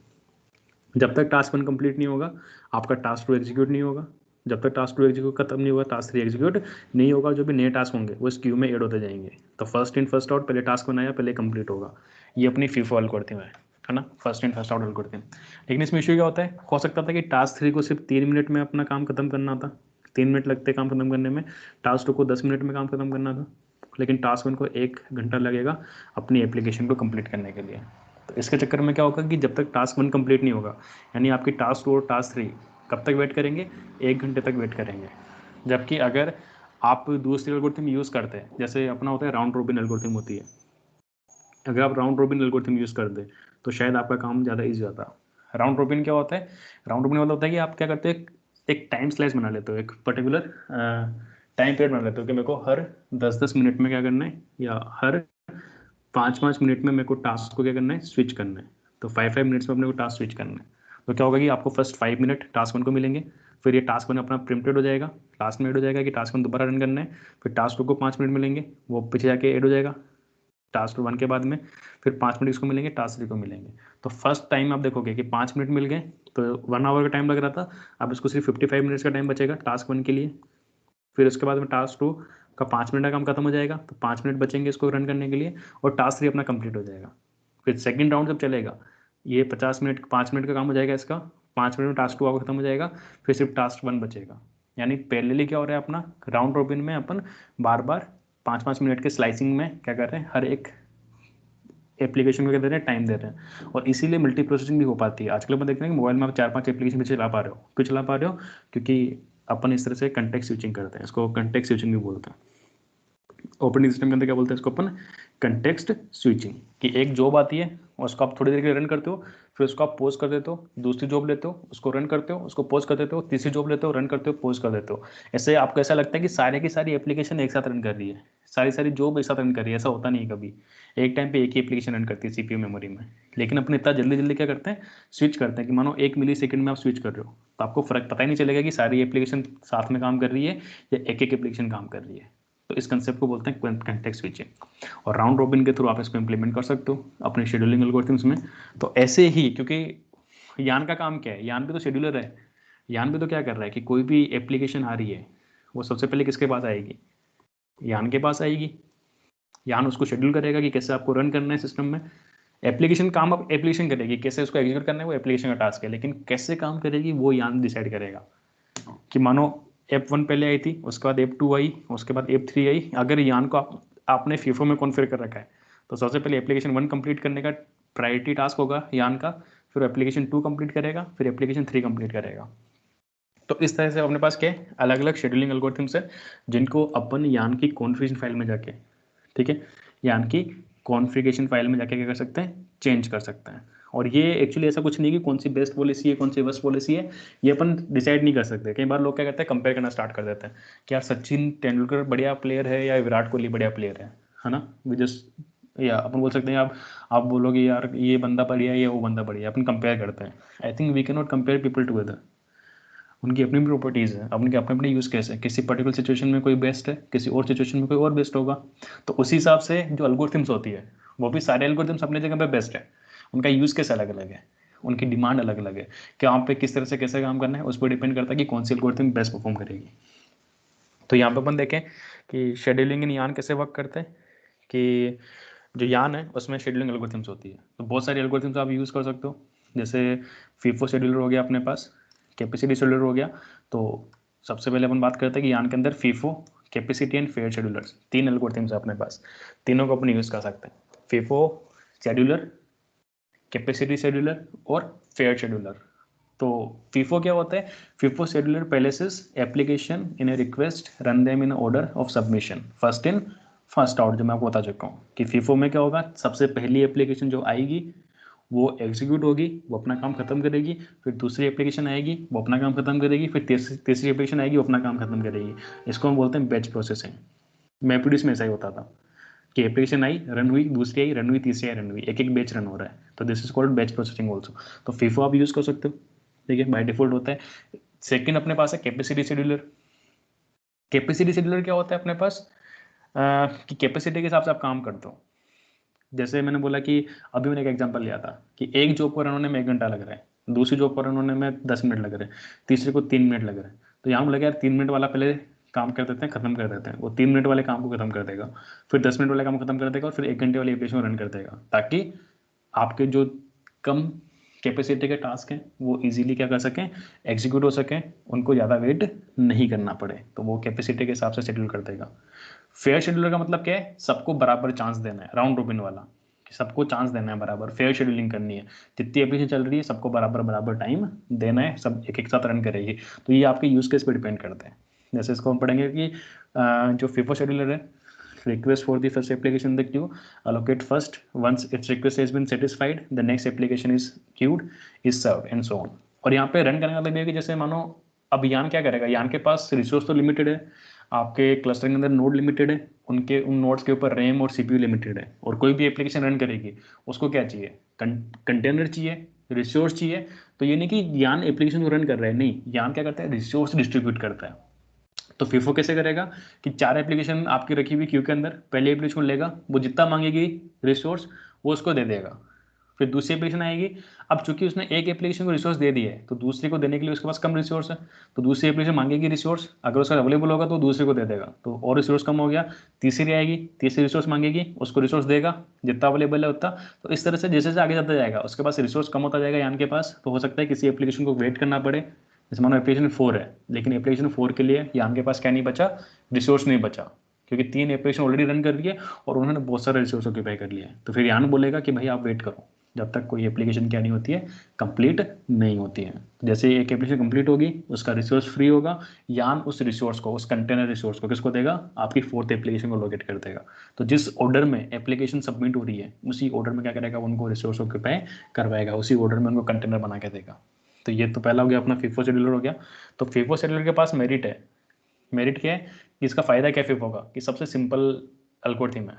जब तक टास्क 1 कंप्लीट नहीं होगा आपका टास्क 2 एग्जीक्यूट नहीं होगा। जब तक टास्क 2 एग्जीक्यूट खत्म नहीं होगा टास्क 3 एग्जीक्यूट नहीं होगा। जो भी नए टास्क होंगे वो इस क्यू में ऐड होते जाएंगे। तो फर्स्ट इन फर्स्ट आउट, पहले टास्क बनाया पहले कंप्लीट होगा। ये अपनी फीफो एल्गोरिथम है ना, first in first out algorithm. लेकिन इसमें इशू क्या होता है, हो सकता था कि टास्क 3 को सिर्फ 3 मिनट में अपना काम खत्म करना था, 3 मिनट लगते काम खत्म करने में, टास्क 2 को 10 मिनट में काम खत्म करना था, लेकिन टास्क 1 को 1 घंटा लगेगा अपनी एप्लीकेशन को कंप्लीट करने के लिए। तो इसके चक्कर में क्या होगा कि जब तक टास्क 1 कंप्लीट नहीं होगा, यानी आपकी टास्क 2 और टास्क 3 कब तक वेट करेंगे, 1 घंटे तक वेट करेंगे। जबकि अगर आप दूसरी एल्गोरिथम यूज़ करते हैं, जैसे अपना होता है राउंड रोबिन एल्गोरिथम होती है, अगर आप राउंड रोबिन एल्गोरिथम यूज़ कर दें तो शायद आपका काम ज़्यादा ईजी होता। राउंड रोबिन क्या होता है, राउंड रोबिन मतलब होता है कि आप क्या करते हैं, एक टाइम स्लाइस बना लेते हो, एक पर्टिकुलर टाइम पीरियड बना लेते हो कि मेरे को हर 10-10 मिनट में क्या करना है, या हर 5-5 मिनट में मेरे को टास्क को क्या करना है, स्विच करना है। तो 5-5 मिनट्स में अपने को टास्क स्विच करना है। तो क्या होगा कि आपको फर्स्ट 5 मिनट टास्क 1 को मिलेंगे, फिर ये टास्क 1 अपना प्रिम्प्टेड हो जाएगा, लास्ट में ऐड हो जाएगा कि टास्क 1 दोबारा रन करना है, फिर टास्क 2 को 5 मिनट मिलेंगे, वो पीछे जाके ऐड हो जाएगा टास्क 1 के बाद में, फिर 5 मिनट इसको मिलेंगे, टास्क 3 को मिलेंगे। तो फर्स्ट टाइम आप देखोगे कि 5 मिनट मिल गए, तो 1 आवर का टाइम लग रहा था, अब इसको सिर्फ 55 मिनट्स का टाइम बचेगा टास्क 1 के लिए। फिर उसके बाद में टास्क 2 का 5 मिनट का काम खत्म हो जाएगा, तो 5 मिनट बचेंगे इसको रन करने के लिए, और टास्क 3 अपना कंप्लीट हो जाएगा। फिर सेकंड राउंड जब चलेगा, ये 50 मिनट 5 मिनट का काम हो जाएगा इसका, 5 मिनट में टास्क 2 आपका खत्म हो जाएगा, फिर सिर्फ टास्क 1 बचेगा। यानी पैरेलली क्या हो रहा है, अपना राउंड रॉबिन में अपन बार बार 5-5 मिनट के स्लाइसिंग में क्या कर रहे हैं, हर एक एप्लीकेशन को क्या दे रहे हैं, टाइम दे रहे हैं। और इसीलिए मल्टी प्रोसेसिंग भी हो पाती है। आजकल अपन देख रहे हैं कि मोबाइल में आप 4-5 एप्लीकेशन भी चला पा रहे हो। क्यों चला पा रहे हो? क्योंकि अपन इस तरह से कंटेक्स्ट स्विचिंग करते हैं, इसको कंटेक्स्ट स्विचिंग भी बोलते हैं। ऑपरेटिंग सिस्टम के अंदर क्या बोलते हैं इसको अपन, कंटेक्स्ट स्विचिंग। कि एक जॉब आती है और उसको आप थोड़ी देर के लिए रन करते हो, फिर उसको आप पॉज कर देते हो, दूसरी जॉब लेते हो, उसको रन करते हो, उसको पॉज कर देते हो, तीसरी जॉब लेते हो, रन करते हो, पॉज कर देते हो। ऐसे आपको ऐसा लगता है कि सारे की सारी एप्लीकेशन एक साथ रन कर रही है, सारी सारी जॉब एक साथ रन कर रही है। ऐसा होता नहीं है कभी। एक टाइम पे एक ही एप्लीकेशन रन करती है सीपीयू मेमोरी में। लेकिन अपने इतना जल्दी जल्दी क्या करते हैं, स्विच करते हैं कि मानो 1 मिली सेकंड में आप स्विच कर रहे हो, तो आपको फर्क पता ही नहीं चलेगा कि सारी एप्लीकेशन साथ में काम कर रही है या एक एक एप्लीकेशन काम कर रही है। तो इस कंसेप्ट को बोलते हैं कंटेक्स्ट स्विचिंग। और राउंड रॉबिन के थ्रू आप इसको इंप्लीमेंट कर सकते हो अपने शेड्यूलिंग एल्गोरिथम्स में। तो ऐसे ही, क्योंकि यान का काम क्या है, यान भी तो शेड्यूलर है। यान भी तो क्या कर रहा है कि कोई भी एप्लीकेशन आ रही है, वो सबसे पहले किसके पास आएगी, यान के पास आएगी। यान उसको शेड्यूल करेगा कि कैसे आपको रन करना है सिस्टम में। एप्लीकेशन काम अब एप्लीकेशन करेगी, कैसे उसको एग्जीक्यूट करना है वो एप्लीकेशन का टास्क है, लेकिन कैसे काम करेगी वो यान डिसाइड करेगा। कि मानो F1 पहले आई थी, उसके बाद F2 आई, उसके बाद F3 आई। अगर यान को आपने फीफो में कॉन्फ़िगर कर रखा है, तो सबसे पहले एप्लीकेशन 1 कंप्लीट करने का प्रायोरिटी टास्क होगा यान का, फिर एप्लीकेशन 2 कंप्लीट करेगा, फिर एप्लीकेशन 3 कंप्लीट करेगा। तो इस तरह से अपने पास क्या है, अलग अलग शेड्यूलिंग एल्गोरिथम्स है, जिनको अपन यान की कॉन्फ़िगरेशन फाइल में जाके, ठीक है, यान की कॉन्फ़िगरेशन फाइल में जाके क्या कर सकते हैं, चेंज कर सकते हैं। और ये एक्चुअली ऐसा कुछ नहीं कि कौन सी बेस्ट पॉलिसी है, कौन सी वर्स्ट पॉलिसी है, ये अपन डिसाइड नहीं कर सकते। कई बार लोग क्या करते हैं, कंपेयर करना स्टार्ट कर देते हैं कि यार सचिन तेंदुलकर बढ़िया प्लेयर है या विराट कोहली बढ़िया प्लेयर है ना। वी जस्ट, या अपन बोल सकते हैं आप बोलोगे यार ये बंदा बढ़िया है या वो बंदा बढ़िया है, अपन कंपेयर करते हैं। I think we can not compare people together. उनकी अपनी भी प्रॉपर्टीज़ है, उनके अपने अपने यूज़ केस है। किसी पर्टिकुलर सिचुएशन में कोई बेस्ट है, किसी और सिचुएशन में कोई और बेस्ट होगा। तो उसी हिसाब से जो एल्गोरिथम्स होती है, वो भी सारे एल्गोरिथम्स अपने जगह पे बेस्ट है। उनका यूज़ केस अलग अलग है, उनकी डिमांड अलग अलग है कि आप पे किस तरह से कैसे काम करना है, उस पर डिपेंड करता है कि कौन सी एल्गोरिथम बेस्ट परफॉर्म करेगी। तो यहाँ पे अपन देखें कि शेड्यूलिंग इन यान कैसे वर्क करते हैं। कि जो यान है उसमें शेड्यूलिंग एल्गोरिथम्स होती है, तो बहुत सारी एल्गोरिथम्स आप यूज़ कर सकते हो। जैसे फीफो शेड्यूलर हो गया अपने पास, कैपेसिटी शेड्यूलर हो गया। तो सबसे पहले अपन बात करते हैं कि यान के अंदर FIFO, capacity and fair schedulers, 3 algorithms है अपने पास। तीनों को अपन यूज़ कर सकते हैं, फीफो शेड्यूलर, कैपेसिटी शेड्यूलर और फेयर शेड्यूलर। तो फीफो क्या होता है, FIFO scheduler palaces application in A request, run them in order of submission, first in first out. जो मैं आपको बता चुका हूँ कि फीफो में क्या होगा, सबसे पहली एप्लीकेशन जो आएगी वो एग्जीक्यूट होगी, वो अपना काम खत्म करेगी, फिर दूसरी एप्लीकेशन आएगी वो अपना काम खत्म करेगी, फिर तीसरी एप्लीकेशन आएगी वो अपना काम खत्म करेगी। इसको हम बोलते हैं बैच प्रोसेसिंग। मैपडीज में ऐसा ही होता था कि एप्लीकेशन आई, रन हुई, दूसरी आई, रन हुई, तीसरी आई, रन हुई, एक एक बैच रन हो रहा है। तो this is called batch processing also. तो फीफो आप यूज़ कर सकते हो, ठीक है, बाय डिफॉल्ट होता है। सेकंड अपने पास है कैपेसिटी शेड्यूलर। कैपेसिटी शेड्यूलर क्या होता है अपने पास, कि कैपेसिटी के हिसाब से आप काम करते हो। जैसे मैंने बोला कि अभी मैंने एक एग्जांपल लिया था कि एक जॉब पर उन्होंने में 1 घंटा लग रहा है, दूसरी जॉब पर उन्होंने में 10 मिनट लग रहे हैं, तीसरे को 3 मिनट लग रहे हैं। तो यहाँ बोला यार 3 मिनट वाला पहले काम कर देते हैं, खत्म कर देते हैं। वो 3 मिनट वाले काम को खत्म कर देगा, फिर 10 मिनट वाले काम को खत्म कर देगा, और फिर 1 घंटे वाली एप्लीकेशन रन कर देगा, ताकि आपके जो कम कैपेसिटी के टास्क हैं वो इजीली क्या कर सकें, एग्जीक्यूट हो सकें, उनको ज़्यादा वेट नहीं करना पड़े। तो वो कैपेसिटी के हिसाब से शेड्यूल कर देगा। फेयर शेड्यूलर का मतलब क्या है, सबको बराबर चांस देना है, राउंड रोबिन वाला, कि सबको चांस देना है बराबर, फेयर शेड्यूलिंग करनी है। जितनी एप्लीकेशन चल रही है सबको बराबर बराबर टाइम देना है, सब एक एक साथ रन करेगी। तो ये आपके यूज केस पे डिपेंड करते हैं। जैसे इसको हम पढ़ेंगे कि जो फीफो शेड्यूलर है, request for the first application in the queue, allocate first, once its request has been satisfied the next application is queued is served and so on। और यहाँ पे रन करने का मतलब ये है कि जैसे मानो अब यान क्या करेगा, यान के पास रिसोर्स तो लिमिटेड है। आपके क्लस्टर के अंदर नोड लिमिटेड है, उनके उन नोड्स के ऊपर रैम और सीपीयू लिमिटेड है, और कोई भी एप्लीकेशन रन करेगी उसको क्या चाहिए, कंटेनर चाहिए, रिसोर्स चाहिए। तो ये नहीं कि यान एप्लीकेशन को रन कर रहा है, नहीं, यान क्या करता है, रिसोर्स डिस्ट्रीब्यूट करता है। तो FIFO कैसे करेगा कि 4 एप्लीकेशन आपकी रखी हुई क्यू के अंदर, पहले एप्लीकेशन लेगा, वो जितना मांगेगी रिसोर्स वो उसको दे देगा, फिर दूसरी एप्लीकेशन आएगी। अब चूंकि उसने एक एप्लीकेशन को रिसोर्स दे दिया है तो दूसरे को देने के लिए उसके पास कम रिसोर्स है, तो दूसरी एप्लीकेशन मांगेगी रिसोर्स, अगर उसका अवेलेबल होगा तो दूसरे को दे देगा, तो और रिसोर्स कम हो गया, तीसरी आएगी, तीसरी रिसोर्स मांगेगी, उसको रिसोर्स देगा जितना अवेलेबल है उतना। तो इस तरह से जैसे जैसे आगे जाता जाएगा उसके पास रिसोर्स कम होता जाएगा यान के पास, तो हो सकता है किसी एप्लीकेशन को वेट करना पड़े। जैसे मानो एप्लीकेशन 4 है, लेकिन एप्लीकेशन 4 के लिए यान के पास क्या नहीं बचा, रिसोर्स नहीं बचा, क्योंकि 3 एप्लीकेशन ऑलरेडी रन कर दिए और उन्होंने बहुत सारे रिसोर्स ऑक्यूपाई कर लिया है। तो फिर यान बोलेगा कि भाई आप वेट करो जब तक कोई एप्लीकेशन क्या नहीं होती है, कंप्लीट नहीं होती है। जैसे एक एप्लीकेशन कंप्लीट होगी, उसका रिसोर्स फ्री होगा, यान उस रिसोर्स को, उस कंटेनर रिसोर्स को किसको देगा, आपकी 4th एप्लीकेशन को लोकेट कर देगा। तो जिस ऑर्डर में एप्लीकेशन सबमिट हो रही है उसी ऑर्डर में क्या करेगा, उनको रिसोर्स ऑक्यूपाई करवाएगा, उसी ऑर्डर में उनको कंटेनर बना के देगा। तो ये तो पहला हो गया अपना FIFO शेड्यूलर हो गया। तो FIFO शेड्यूलर के पास मेरिट है। मेरिट क्या है, इसका फ़ायदा क्या FIFO का, कि सबसे सिंपल एल्गोरिथम है,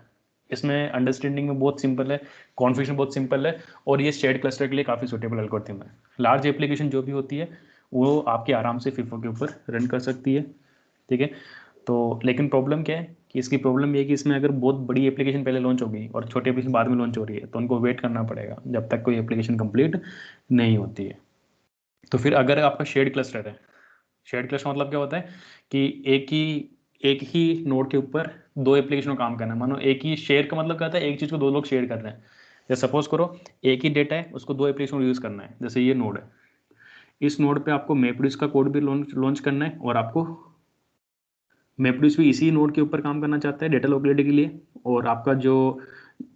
इसमें अंडरस्टैंडिंग में बहुत सिंपल है, कॉन्फ़िगरेशन बहुत सिंपल है, और ये शेयर्ड क्लस्टर के लिए काफ़ी सूटेबल एल्गोरिथम है। लार्ज एप्लीकेशन जो भी होती है वो आपके आराम से FIFO के ऊपर रन कर सकती है, ठीक है। तो लेकिन प्रॉब्लम क्या है कि इसकी प्रॉब्लम ये है कि इसमें अगर बहुत बड़ी एप्लीकेशन पहले लॉन्च होगी और छोटी एप्लीकेशन बाद में लॉन्च हो रही है तो उनको वेट करना पड़ेगा जब तक कोई एप्लीकेशन कंप्लीट नहीं होती है। तो फिर अगर आपका शेयर्ड क्लस्टर है, शेयर्ड क्लस्टर मतलब क्या होता है कि एक ही नोड के ऊपर 2 एप्लीकेशन काम करना है। मानो एक ही शेयर का मतलब क्या होता है, एक चीज़ को 2 लोग शेयर कर रहे हैं। जैसे सपोज करो एक ही डेटा है, उसको 2 एप्लीकेशन यूज़ करना है। जैसे ये नोड है, इस नोड पे आपको मैपरिड्यूस का कोड भी लॉन्च करना है, और आपको मैपरिड्यूस भी इसी नोड के ऊपर काम करना चाहता है डेटा लोकेलिटी के लिए, और आपका जो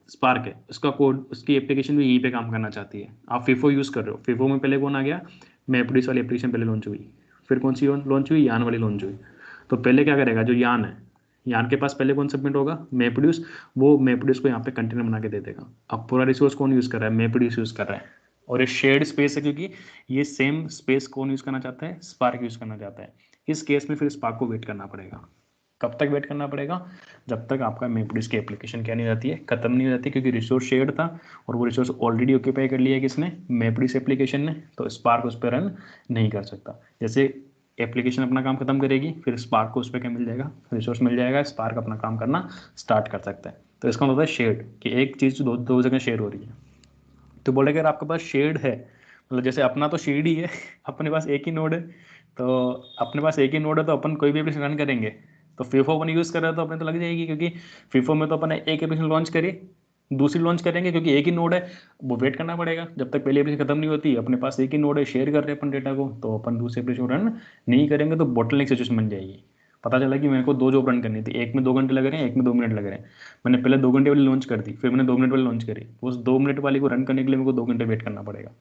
स्पार्क है उसका कोड, उसकी एप्लीकेशन भी यहीं पे काम करना चाहती है। आप FIFO यूज़ कर रहे हो, FIFO में पहले कौन आ गया, मैपरिड्यूस वाली एप्लीकेशन पहले लॉन्च हुई, फिर कौन सी लॉन्च हुई, यान वाली लॉन्च हुई। तो पहले क्या करेगा, जो यान है, यान के पास पहले कौन सबमिट होगा, मैपरिड्यूस, वो मैपरिड्यूस को यहाँ पे कंटेनर बना के दे देगा। अब पूरा रिसोर्स कौन यूज़ कर रहा है, मैपरिड्यूस यूज़ कर रहा है, और ये शेयर्ड स्पेस है क्योंकि ये सेम स्पेस कौन यूज़ करना चाहता है, स्पार्क यूज़ करना चाहता है। इस केस में फिर स्पार्क को वेट करना पड़ेगा। कब तक वेट करना पड़ेगा, जब तक आपका मैपरिड्यूस की एप्लीकेशन क्या नहीं हो जाती है, खत्म नहीं हो जाती, क्योंकि रिसोर्स शेयर्ड था और वो रिसोर्स ऑलरेडी ऑक्यूपाई कर लिया है किसने, मैपरिड्यूस एप्लीकेशन ने, तो स्पार्क उस पर रन नहीं कर सकता। जैसे एप्लीकेशन अपना काम खत्म करेगी, फिर स्पार्क को उस पर क्या मिल जाएगा, रिसोर्स मिल जाएगा, स्पार्क अपना काम करना स्टार्ट कर सकता है। तो इसका मतलब है शेयर्ड, कि एक चीज़ दो जगह शेयर हो रही है। तो बोले अगर आपके पास शेयर्ड है, मतलब जैसे अपना तो शेयर्ड ही है अपने पास एक ही नोड है, तो अपने पास एक ही नोड है तो अपन कोई भी एप्लीकेशन रन करेंगे, तो FIFO अपन यूज़ कर रहे हैं तो अपने तो लग जाएगी, क्योंकि FIFO में तो अपन एक एप्लीकेशन लॉन्च करी, दूसरी लॉन्च करेंगे, क्योंकि एक ही नोड है, वो वेट करना पड़ेगा जब तक पहली एप्लीकेशन खत्म नहीं होती। अपने पास एक ही नोड है, शेयर कर रहे हैं अपन डेटा को, तो अपन दूसरी एप्लीकेशन रन नहीं करेंगे तो बोटलनेक सिचुएशन बन जाएगी। पता चला कि मेरे को 2 जॉब रन करनी थी, एक में 2 घंटे लग रहे हैं, एक में 2 मिनट लग रहे हैं। मैंने पहले 2 घंटे वाली लॉन्च कर दी, फिर मैंने 2 मिनट वाली लॉन्च करी, उस 2 मिनट वाली को रन करने के लिए मेरे को 2 घंटे वेट करना पड़ेगा,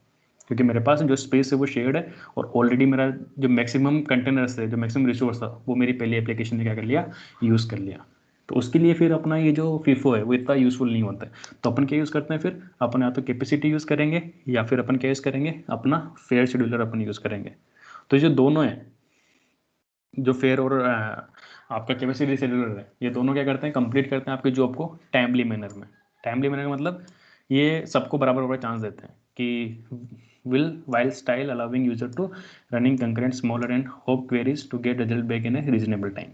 क्योंकि मेरे पास जो स्पेस है वो शेयर्ड है, और ऑलरेडी मेरा जो मैक्सिमम कंटेनर्स है, जो मैक्सिमम रिसोर्स था, वो मेरी पहली एप्लीकेशन ने क्या कर लिया, यूज़ कर लिया। तो उसके लिए फिर अपना ये जो FIFO है वो इतना यूज़फुल नहीं होता है। तो अपन क्या यूज़ करते हैं, फिर अपन या तो कैपेसिटी यूज़ करेंगे, या फिर अपन क्या यूज़ करेंगे, अपना फेयर शेड्यूलर अपन यूज़ करेंगे। तो ये जो दोनों है, जो फेयर और आपका कैपेसिटी शेड्यूलर है, ये दोनों क्या करते हैं, कंप्लीट करते हैं आपकी जॉब को टाइमली मैनर में। टाइमली मैनर का मतलब ये सबको बराबर बराबर चांस देते हैं कि will while style allowing user to running concurrent smaller and hope queries to get result back in a reasonable time.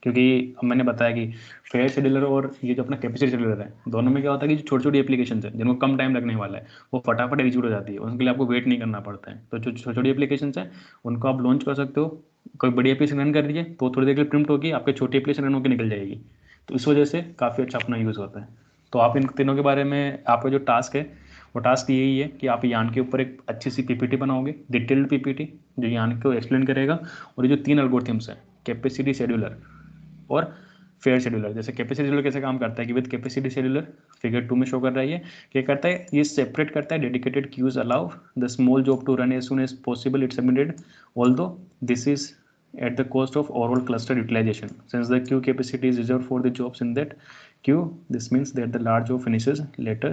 क्योंकि अब मैंने बताया कि फेयर शेड्यूलर और ये जो अपना कैपेसिटी शेड्यूलर है, दोनों में क्या होता है कि जो छोटी छोटी एप्लीकेशन है जिनको कम टाइम लगने वाला है, वो फटाफट एग्जीक्यूट हो जाती है, उनके लिए आपको वेट नहीं करना पड़ता है। तो जो छोटी छोटी एप्लीकेशन है उनको आप लॉन्च कर सकते हो, कोई बड़ी एप्लीकेशन रन कर रही है तो थोड़ी देर के लिए प्रिंट होगी, आपके छोटी एप्लीकेशन रन होकर निकल जाएगी। तो इस वजह से काफ़ी अच्छा अपना यूज़ होता है। तो आप इन तीनों के बारे में, आपका जो टास्क है वो टास्क यही है कि आप यान के ऊपर एक अच्छी सी PPT बनाओगे, डिटेल्ड PPT, जो यान को एक्सप्लेन करेगा। और ये जो 3 एल्गोरिथम्स हैं, कैपेसिटी शेड्यूलर और फेयर शेड्यूलर। जैसे कैपेसिटी शेड्यूलर कैसे काम करता है कि विद कैपेसिटी शेड्यूलर, फिगर 2 में शो कर रहा है, ये क्या करता है, ये सेपरेट करता है dedicated queues, allow the small job to run as soon as possible it submitted, although this is at the cost of overall cluster utilization. Since the queue capacity is reserved for the jobs in that queue, this means that the large job finishes later,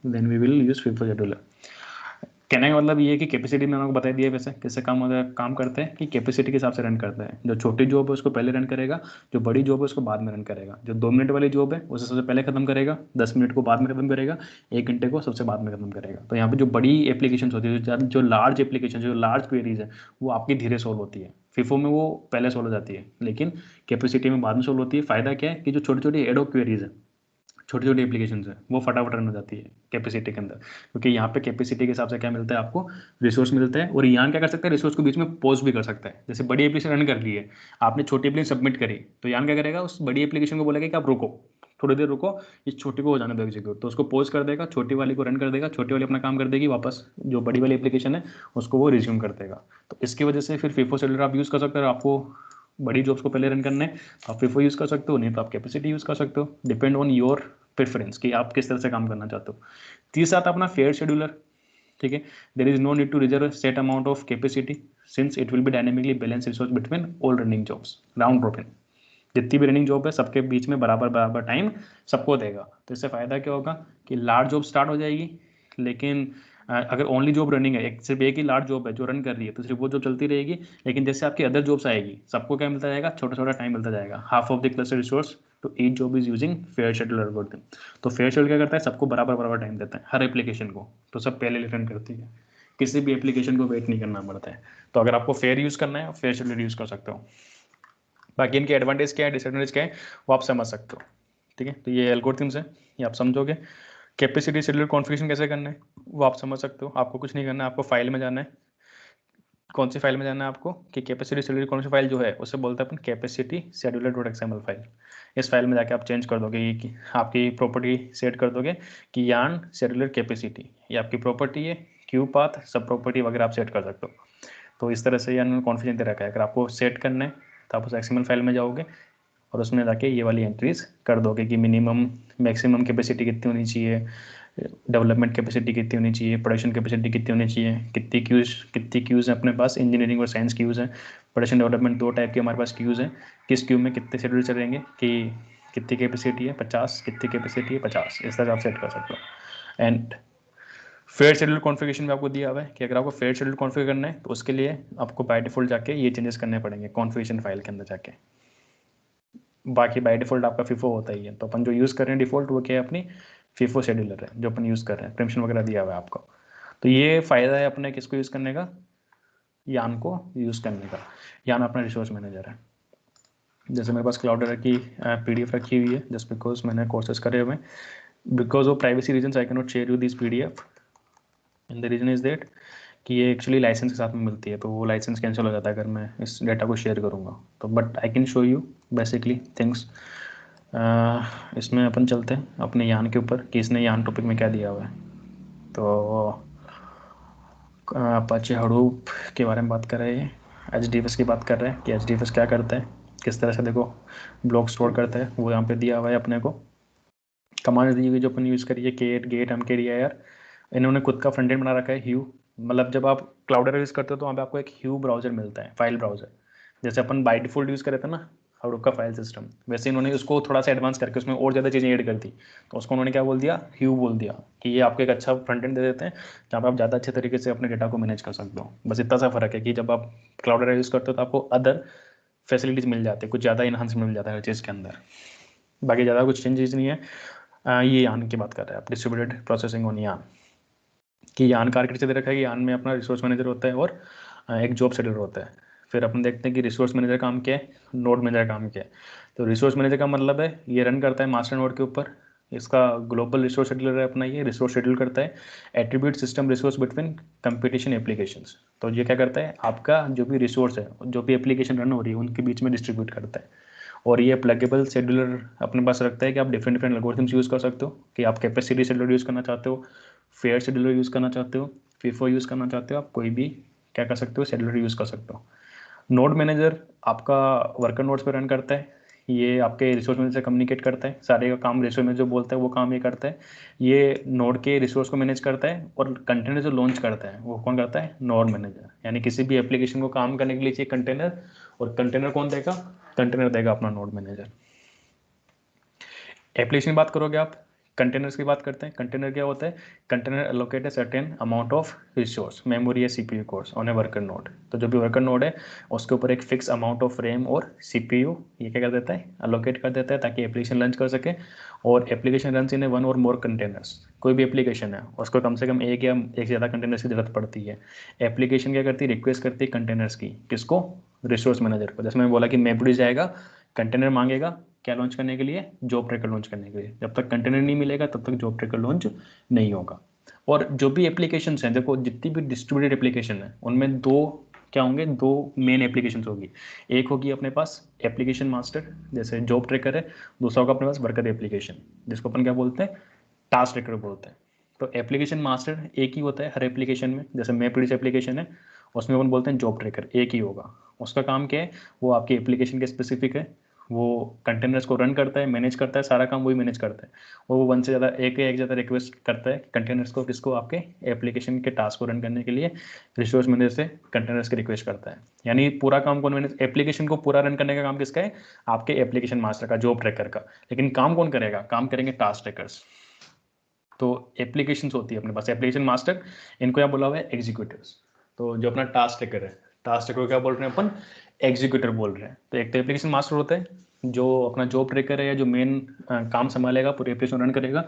then we will use FIFO scheduler. कहने का मतलब ये है कि capacity मैंने आपको बता दिया वैसे कैसे काम करते हैं कि कैपेसिटी के हिसाब से रन करता है। जो छोटी जॉब है उसको पहले रन करेगा, जो बड़ी जॉब है उसको बाद में रन करेगा। जो 2 मिनट वाली जॉब है उसे सबसे पहले खत्म करेगा, 10 मिनट को बाद में खत्म करेगा, 1 घंटे को सबसे बाद में खत्म करेगा। तो यहाँ पे जो बड़ी एप्लीकेशन होती है, जो लार्ज एप्लीकेशन, जो लार्ज क्वेरीज है, वो आपकी धीरे सोल्व होती है। फीफो में वो पहले सोल्व हो जाती है, लेकिन कैपेसिटी में बाद में सोल्व होती है। फायदा क्या है कि जो छोटी छोटी एडोक क्वेरीज है, छोटी छोटी एप्लीकेशन है, वो फटाफट रन हो जाती है कैपेसिटी के अंदर, क्योंकि यहाँ पे कैपेसिटी के हिसाब से क्या मिलता है आपको, रिसोर्स मिलता है। और यहाँ क्या कर सकता है, रिसोर्स को बीच में पॉज भी कर सकता है। जैसे बड़ी एप्लीकेशन रन कर ली है, आपने छोटी एप्लीकेशन सबमिट करी, तो यहाँ क्या करेगा, उस बड़ी एप्लीकेशन को बोलेगा कि आप रुको, थोड़ी देर रुको, इस छोटी को हो जाने दो एग्जीक्यूट, तो उसको पॉज कर देगा, छोटी वाली को रन कर देगा, छोटी वाली अपना काम कर देगी, वापस जो बड़ी वाली एप्लीकेशन है उसको वो रिज्यूम कर देगा। तो इसकी वजह से फिर फीफो शेड्यूलर आप यूज़ कर सकते हो। आपको बड़ी जॉब्स को पहले रन करना है तो आप फीफो यूज़ कर सकते हो, नहीं तो आप कैपेसिटी यूज़ कर सकते हो, डिपेंड ऑन योर प्रेफरेंस कि आप किस तरह से काम करना चाहते हो। तीसरा आता अपना फेयर शेड्यूलर। ठीक है, there is no need to reserve set amount of capacity since it will be dynamically balance resource between all running jobs round robin. जितनी भी रनिंग जॉब है सबके बीच में बराबर बराबर टाइम सबको देगा। तो इससे फ़ायदा क्या होगा कि लार्ज जॉब स्टार्ट हो जाएगी, लेकिन अगर ओनली जॉब रनिंग है, सिर्फ एक ही लार्ज जॉब है जो रन कर रही है, तो सिर्फ वो जॉब चलती रहेगी। लेकिन जैसे आपकी अदर जॉब्स आएगी, सबको क्या मिलता जाएगा, छोटा छोटा टाइम मिलता जाएगा। Half of the cluster resource तो each job is using fair schedule algorithm. तो फेयर शेड्यूल क्या करता है, सबको बराबर बराबर टाइम देता है हर एप्लीकेशन को, तो सब पहले रन करती है, किसी भी एप्लीकेशन को वेट नहीं करना पड़ता है। तो अगर आपको फेयर यूज़ करना है, फेयर शेड्यूल यूज़ कर सकते हो। बाकी इनके एडवांटेज क्या है, डिसएडवांटेज क्या है, वो आप समझ सकते हो। ठीक है, तो ये एल्गोरिथम्स है, ये आप समझोगे। कैपेसिटी शेड्यूल कॉन्फ़िगरेशन कैसे करना है वो आप समझ सकते हो। आपको कुछ नहीं करना है, आपको फाइल में जाना है। कौन सी फाइल में जाना है आपको कि कैपेसिटी शेड्यूलर कौन सी फाइल जो है उसे बोलते हैं अपन capacity scheduler dot XML file. इस फाइल में जाके आप चेंज कर दोगे, ये आपकी प्रॉपर्टी सेट कर दोगे कि यान शेड्यूलर कैपेसिटी, ये आपकी प्रॉपर्टी है। क्यू पाथ सब प्रॉपर्टी वगैरह आप सेट कर सकते हो। तो इस तरह से यान कॉन्फ़िगरेशन दे रखा है। अगर आपको सेट करना है तो आप उस एक्सएमएल फाइल में जाओगे और उसमें जाके ये वाली एंट्रीज कर दोगे कि मिनिमम मैक्सिमम कैपेसिटी कितनी होनी चाहिए, डेवलपमेंट कैपेसिटी कितनी होनी चाहिए, प्रोडक्शन कैपेसिटी कितनी होनी चाहिए, कितनी क्यूज़ है अपने पास, इंजीनियरिंग और साइंस क्यूज़ है। प्रोडक्शन डेवलपमेंट 2 टाइप के हमारे पास क्यूज़ हैं, किस क्यू में कितने शेड्यूल चलेंगे, कि कितनी कैपेसिटी है 50, कितनी कैपेसिटी है 50, इस तरह आप सेट कर सकते हो। एंड फेयर शेड्यूल कॉन्फ़िगरेशन में आपको दिया हुआ है कि अगर आपको फेयर शेड्यूल कॉन्फ़िगर करना है तो उसके लिए आपको बाय डिफ़ॉल्ट जाके ये चेंजेस करने पड़ेंगे कॉन्फ़िगरेशन फाइल के अंदर जाके। बाकी बाय डिफ़ॉल्ट आपका फीफो होता ही है। तो अपन जो यूज़ कर रहे हैं डिफ़ॉल्ट वो क्या है, अपनी फीफो शेड्यूलर है जो अपन यूज़ कर रहे हैं, परमिशन वगैरह दिया हुआ है आपको। तो ये फ़ायदा है अपने किसको यूज़ करने का, यान को यूज़ करने का। यान अपना रिसोर्स मैनेजर है। जैसे मेरे पास क्लाउडर की PDF रखी हुई है जस्ट बिकॉज मैंने कोर्सेज करे हुए हैं। Because of privacy reason I can not share you this PDF and the reason is that कि ये एक्चुअली लाइसेंस के साथ में मिलती है, तो वो लाइसेंस कैंसिल हो जाता है अगर मैं इस डेटा को शेयर करूँगा। तो but I can show you basically things. इसमें अपन चलते हैं अपने यान के ऊपर कि इसने यान टॉपिक में क्या दिया हुआ है। तो अपाचे हडूप के बारे में बात कर रहे हैं, HDFS की बात कर रहे हैं कि HDFS क्या करता है, किस तरह से देखो ब्लॉक स्टोर करता है, वो यहाँ पे दिया हुआ है अपने को। कमांड दी हुई जो अपन यूज़ करिए केट गेट mkdir। इन्होंने खुद का फ्रंट एंड बना रखा है ह्यू। मतलब जब आप क्लाउडर यूज़ करते हो तो वहाँ पे आपको एक ह्यू ब्राउजर मिलता है, फाइल ब्राउजर। जैसे अपन बाय डिफॉल्ट यूज़ करे थे ना हडूप का फाइल सिस्टम, वैसे इन्होंने उसको थोड़ा सा एडवांस करके उसमें और ज़्यादा चीज़ें ऐड कर दी। तो उसको उन्होंने क्या बोल दिया, ह्यू बोल दिया कि ये आपको एक अच्छा फ्रंट एंड दे देते हैं जहाँ पर आप ज़्यादा अच्छे तरीके से अपने डेटा को मैनेज कर सकते हो। बस इतना सा फ़र्क है कि जब आप क्लाउडर यूज़ करते हो तो आपको अदर फैसिलिटीज़ मिल जाती है, कुछ ज़्यादा इन्हांस मिल जाता है हर चीज़ के अंदर। बाकी ज़्यादा कुछ चेंजेस नहीं है। ये यान की बात कर रहे हैं आप, डिस्ट्रीब्यूटेड प्रोसेसिंग ऑन यान। कि यान का आर्किटेक्चर दे रखा है कि यान में अपना रिसोर्स मैनेजर होता है और एक जॉब शेड्यूलर होता है। फिर अपन देखते हैं कि रिसोर्स मैनेजर काम क्या है, नोड मैनेजर काम क्या है। तो रिसोर्स मैनेजर का मतलब है ये रन करता है मास्टर नोड के ऊपर, इसका ग्लोबल रिसोर्स शेड्यूलर है अपना, ये रिसोर्स शेड्यूल करता है attribute system resource between competition applications. तो ये क्या करता है, आपका जो भी रिसोर्स है, जो भी एप्लीकेशन रन हो रही है उनके बीच में डिस्ट्रीब्यूट करता है। और ये प्लगेबल शेड्यूलर अपने पास रखता है कि आप डिफरेंट डिफरेंट एल्गोरिथम्स यूज़ कर सकते हो, कि आप कैपेसिटी शेड्यूलर यूज़ करना चाहते हो, फेयर शेड्यूलर यूज़ करना चाहते हो, फीफो यूज़ करना चाहते हो, आप कोई भी क्या कर सकते हो, शेड्यूलर यूज़ कर सकते हो। नोड मैनेजर आपका वर्कर नोड्स पर रन करता है, ये आपके रिसोर्स मैनेजर से कम्युनिकेट करता है, सारे का काम रिसोर्स मैनेजर जो बोलता है वो काम ये करता है। ये नोड के रिसोर्स को मैनेज करता है और कंटेनर जो लॉन्च करता है वो कौन करता है, नोड मैनेजर। यानी किसी भी एप्लीकेशन को काम करने के लिए चाहिए कंटेनर, और कंटेनर कौन देगा, कंटेनर देगा अपना नोड मैनेजर। एप्लीकेशन की बात करोगे आप कंटेनर्स की बात करते हैं। कंटेनर क्या होता है? Container allocate a certain amount of resource, memory या CPU cores on a worker node. तो जो भी वर्कर नोड है उसके ऊपर एक फिक्स अमाउंट ऑफ रैम और सीपीयू ये क्या कर देता है? एलोकेट कर देता है ताकि एप्लीकेशन लंच कर सके। और application run in A one और मोर कंटेनर्स। कोई भी एप्लीकेशन है उसको कम से कम एक या एक से ज़्यादा कंटेनर्स की जरूरत पड़ती है। एप्लीकेशन क्या करती है? रिक्वेस्ट करती है कंटेनर्स की। किसको? रिसोर्स मैनेजर को। जैसे मैंने बोला कि मेमोरी जाएगा, कंटेनर मांगेगा क्या लॉन्च करने के लिए? जॉब ट्रैकर लॉन्च करने के लिए। जब तक कंटेनर नहीं मिलेगा तब तक जॉब ट्रैकर लॉन्च नहीं होगा। और जो भी एप्लीकेशन हैं, देखो जितनी भी डिस्ट्रीब्यूटेड एप्लीकेशन है उनमें दो क्या होंगे? दो मेन एप्लीकेशन होगी। एक होगी अपने पास एप्लीकेशन मास्टर, जैसे जॉब ट्रैकर है। दूसरा होगा अपने पास वर्कर एप्लीकेशन, जिसको अपन क्या बोलते हैं? टास्क ट्रैकर बोलते हैं। तो एप्लीकेशन मास्टर एक ही होता है हर एप्लीकेशन में। जैसे मैपरीज एप्लीकेशन है उसमें अपन बोलते हैं जॉब ट्रैकर, एक ही होगा। उसका काम क्या है? वो आपकी एप्लीकेशन के स्पेसिफिक है। वो कंटेनर्स को रन करता है, मैनेज करता है, सारा काम वही मैनेज करता है। वो वन से ज़्यादा एक ज़्यादा रिक्वेस्ट करता है कंटेनर्स को, किसको? आपके एप्लीकेशन के टास्क को रन करने के लिए रिसोर्स मैनेजर से कंटेनर्स की रिक्वेस्ट करता है। यानी पूरा काम कौन मैनेज? एप्लीकेशन को पूरा रन करने का काम किसका है? आपके एप्लीकेशन मास्टर का, जॉब ट्रैकर का। लेकिन काम कौन करेगा? काम करेंगे टास्क ट्रैकर्स। तो एप्लीकेशंस होती है अपने पास, एप्लीकेशन मास्टर, इनको क्या बोला हुआ है? एग्जीक्यूटिव्स। तो जो अपना टास्क ट्रैकर है, टास्क ट्रैकर को क्या बोल रहे हैं अपन? एग्जीक्यूटर बोल रहे हैं। तो एक तो एप्लीकेशन मास्टर होता है जो अपना जॉब ट्रैकर है या जो मेन काम संभालेगा, पूरे एप्लीकेशन रन करेगा।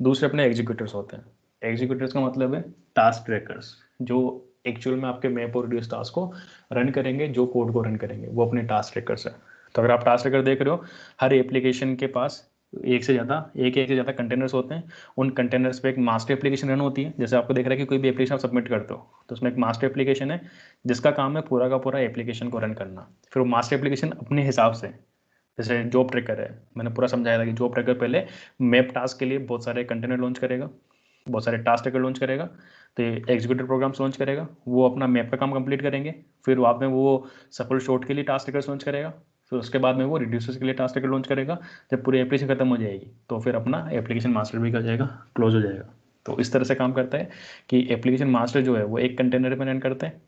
दूसरे अपने एग्जीक्यूटर्स होते हैं। एग्जीक्यूटर्स का मतलब है टास्क ट्रैकर्स, जो एक्चुअल में आपके मैप और रिड्यूस टास्क को रन करेंगे, जो कोड को रन करेंगे, वो अपने टास्क ट्रैकर्स है। तो अगर आप टास्क ट्रैकर देख रहे हो, हर एप्लीकेशन के पास एक से ज़्यादा कंटेनर्स होते हैं। उन कंटेनर्स पे एक मास्टर एप्लीकेशन रन होती है। जैसे आपको देख रहा है कि कोई भी एप्लीकेशन आप सबमिट करते हो तो उसमें एक मास्टर एप्लीकेशन है जिसका काम है पूरा का पूरा एप्लीकेशन को रन करना। फिर वो मास्टर एप्लीकेशन अपने हिसाब से, जैसे जॉब ट्रैकर है, मैंने पूरा समझाया था कि जॉब ट्रैकर पहले मैप टास्क के लिए बहुत सारे कंटेनर लॉन्च करेगा, बहुत सारे टास्क ट्रैकर लॉन्च करेगा। तो एग्जीक्यूटिव प्रोग्राम्स लॉन्च करेगा, वो अपना मैप का काम कंप्लीट करेंगे। फिर बाद में वो सफल शॉर्ट के लिए टास्क ट्रैकर लॉन्च करेगा। फिर उसके बाद में वो रिड्यूसर्स के लिए टास्क ट्रैकर लॉन्च करेगा। जब पूरी एप्लीकेशन खत्म हो जाएगी तो फिर अपना एप्लीकेशन मास्टर भी कर जाएगा, क्लोज हो जाएगा। तो इस तरह से काम करता है कि एप्लीकेशन मास्टर जो है वो एक कंटेनर में रन करता है।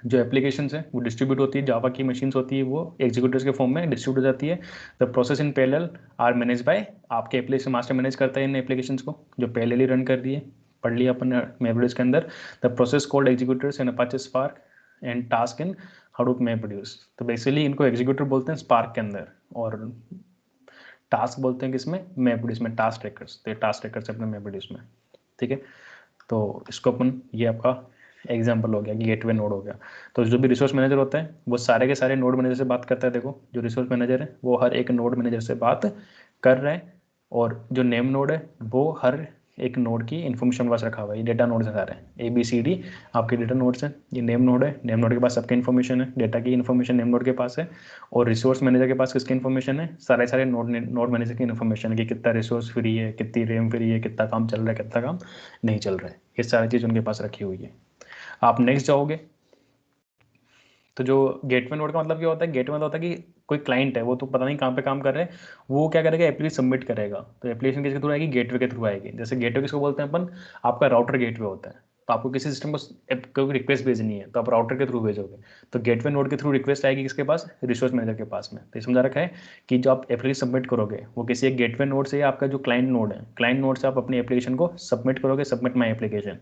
जो एप्लीकेशंस है वो डिस्ट्रीब्यूट होती है, जावा की मशीन्स होती है वो एग्जीक्यूटिव्स के फॉर्म में डिस्ट्रीब्यूट हो जाती है। The process in parallel are manage by, आपके एप्लीकेशन मास्टर मैनेज करता है इन एप्लीकेशंस को जो पहले रन कर दिए, पढ़ लिया अपन मैपरेड्यूस के अंदर। The process called executives in Apache Spark and task in Hadoop MapReduce. तो बेसिकली इनको एग्जीक्यूटिव बोलते हैं स्पार्क के अंदर, और टास्क बोलते हैं किसमें? मैपरेड्यूस में, टास्क ट्रैकर्स। तो टास्क ट्रैकर्स अपने मैपरेड्यूस में, ठीक है। तो इसको अपन, ये आपका एग्जाम्पल हो गया कि गेटवे नोड हो गया। तो जो भी रिसोर्स मैनेजर होता है वो सारे के सारे नोड मैनेजर से बात करता है। देखो जो रिसोर्स मैनेजर है वो हर एक नोड मैनेजर से बात कर रहे हैं, और जो नेम नोड है वो हर एक नोड की इन्फॉर्मेशन पास रखा हुआ है। ये डेटा नोड्स है सारे, ABCD आपके डेटा नोड्स हैं। ये नेम नोड है, नेम नोड के पास सबकी इन्फॉर्मेशन है, डेटा की इन्फॉर्मेशन नेम नोड के पास है। और रिसोर्स मैनेजर के पास किसकी इन्फॉर्मेशन है? सारे नोड मैनेजर की इन्फॉर्मेशन है कि कितना रिसोर्स फ्री है, कितनी रैम फ्री है, कितना काम चल रहा है, कितना काम नहीं चल रहा है। ये सारी चीज़ उनके पास रखी हुई है। आप नेक्स्ट जाओगे तो जो गेटवे नोड का मतलब क्या होता है? गेटवे मतलब होता है कि कोई क्लाइंट है, वो तो पता नहीं कहाँ पे काम कर रहे हैं, वो क्या करेगा? एप्लीकेशन सबमिट करेगा। तो एप्लीकेशन किसके थ्रू आएगी? गेटवे के थ्रू आएगी। जैसे गेटवे किसको बोलते हैं अपन? आपका राउटर गेटवे होता है। तो आपको किसी सिस्टम को रिक्वेस्ट भेजनी है तो आप राउटर के थ्रू भेजोगे। तो गेटवे नोड के थ्रू रिक्वेस्ट आएगी किसके पास? रिसोर्स मैनेजर के पास में। तो समझा रखा है कि जो आप एप्लीकेशन सबमिट करोगे वो किसी एक गेटवे नोड से, आपका जो क्लाइंट नोड है, क्लाइंट नोड से आप अपनी एप्लीकेशन को सबमिट करोगे, submit my application.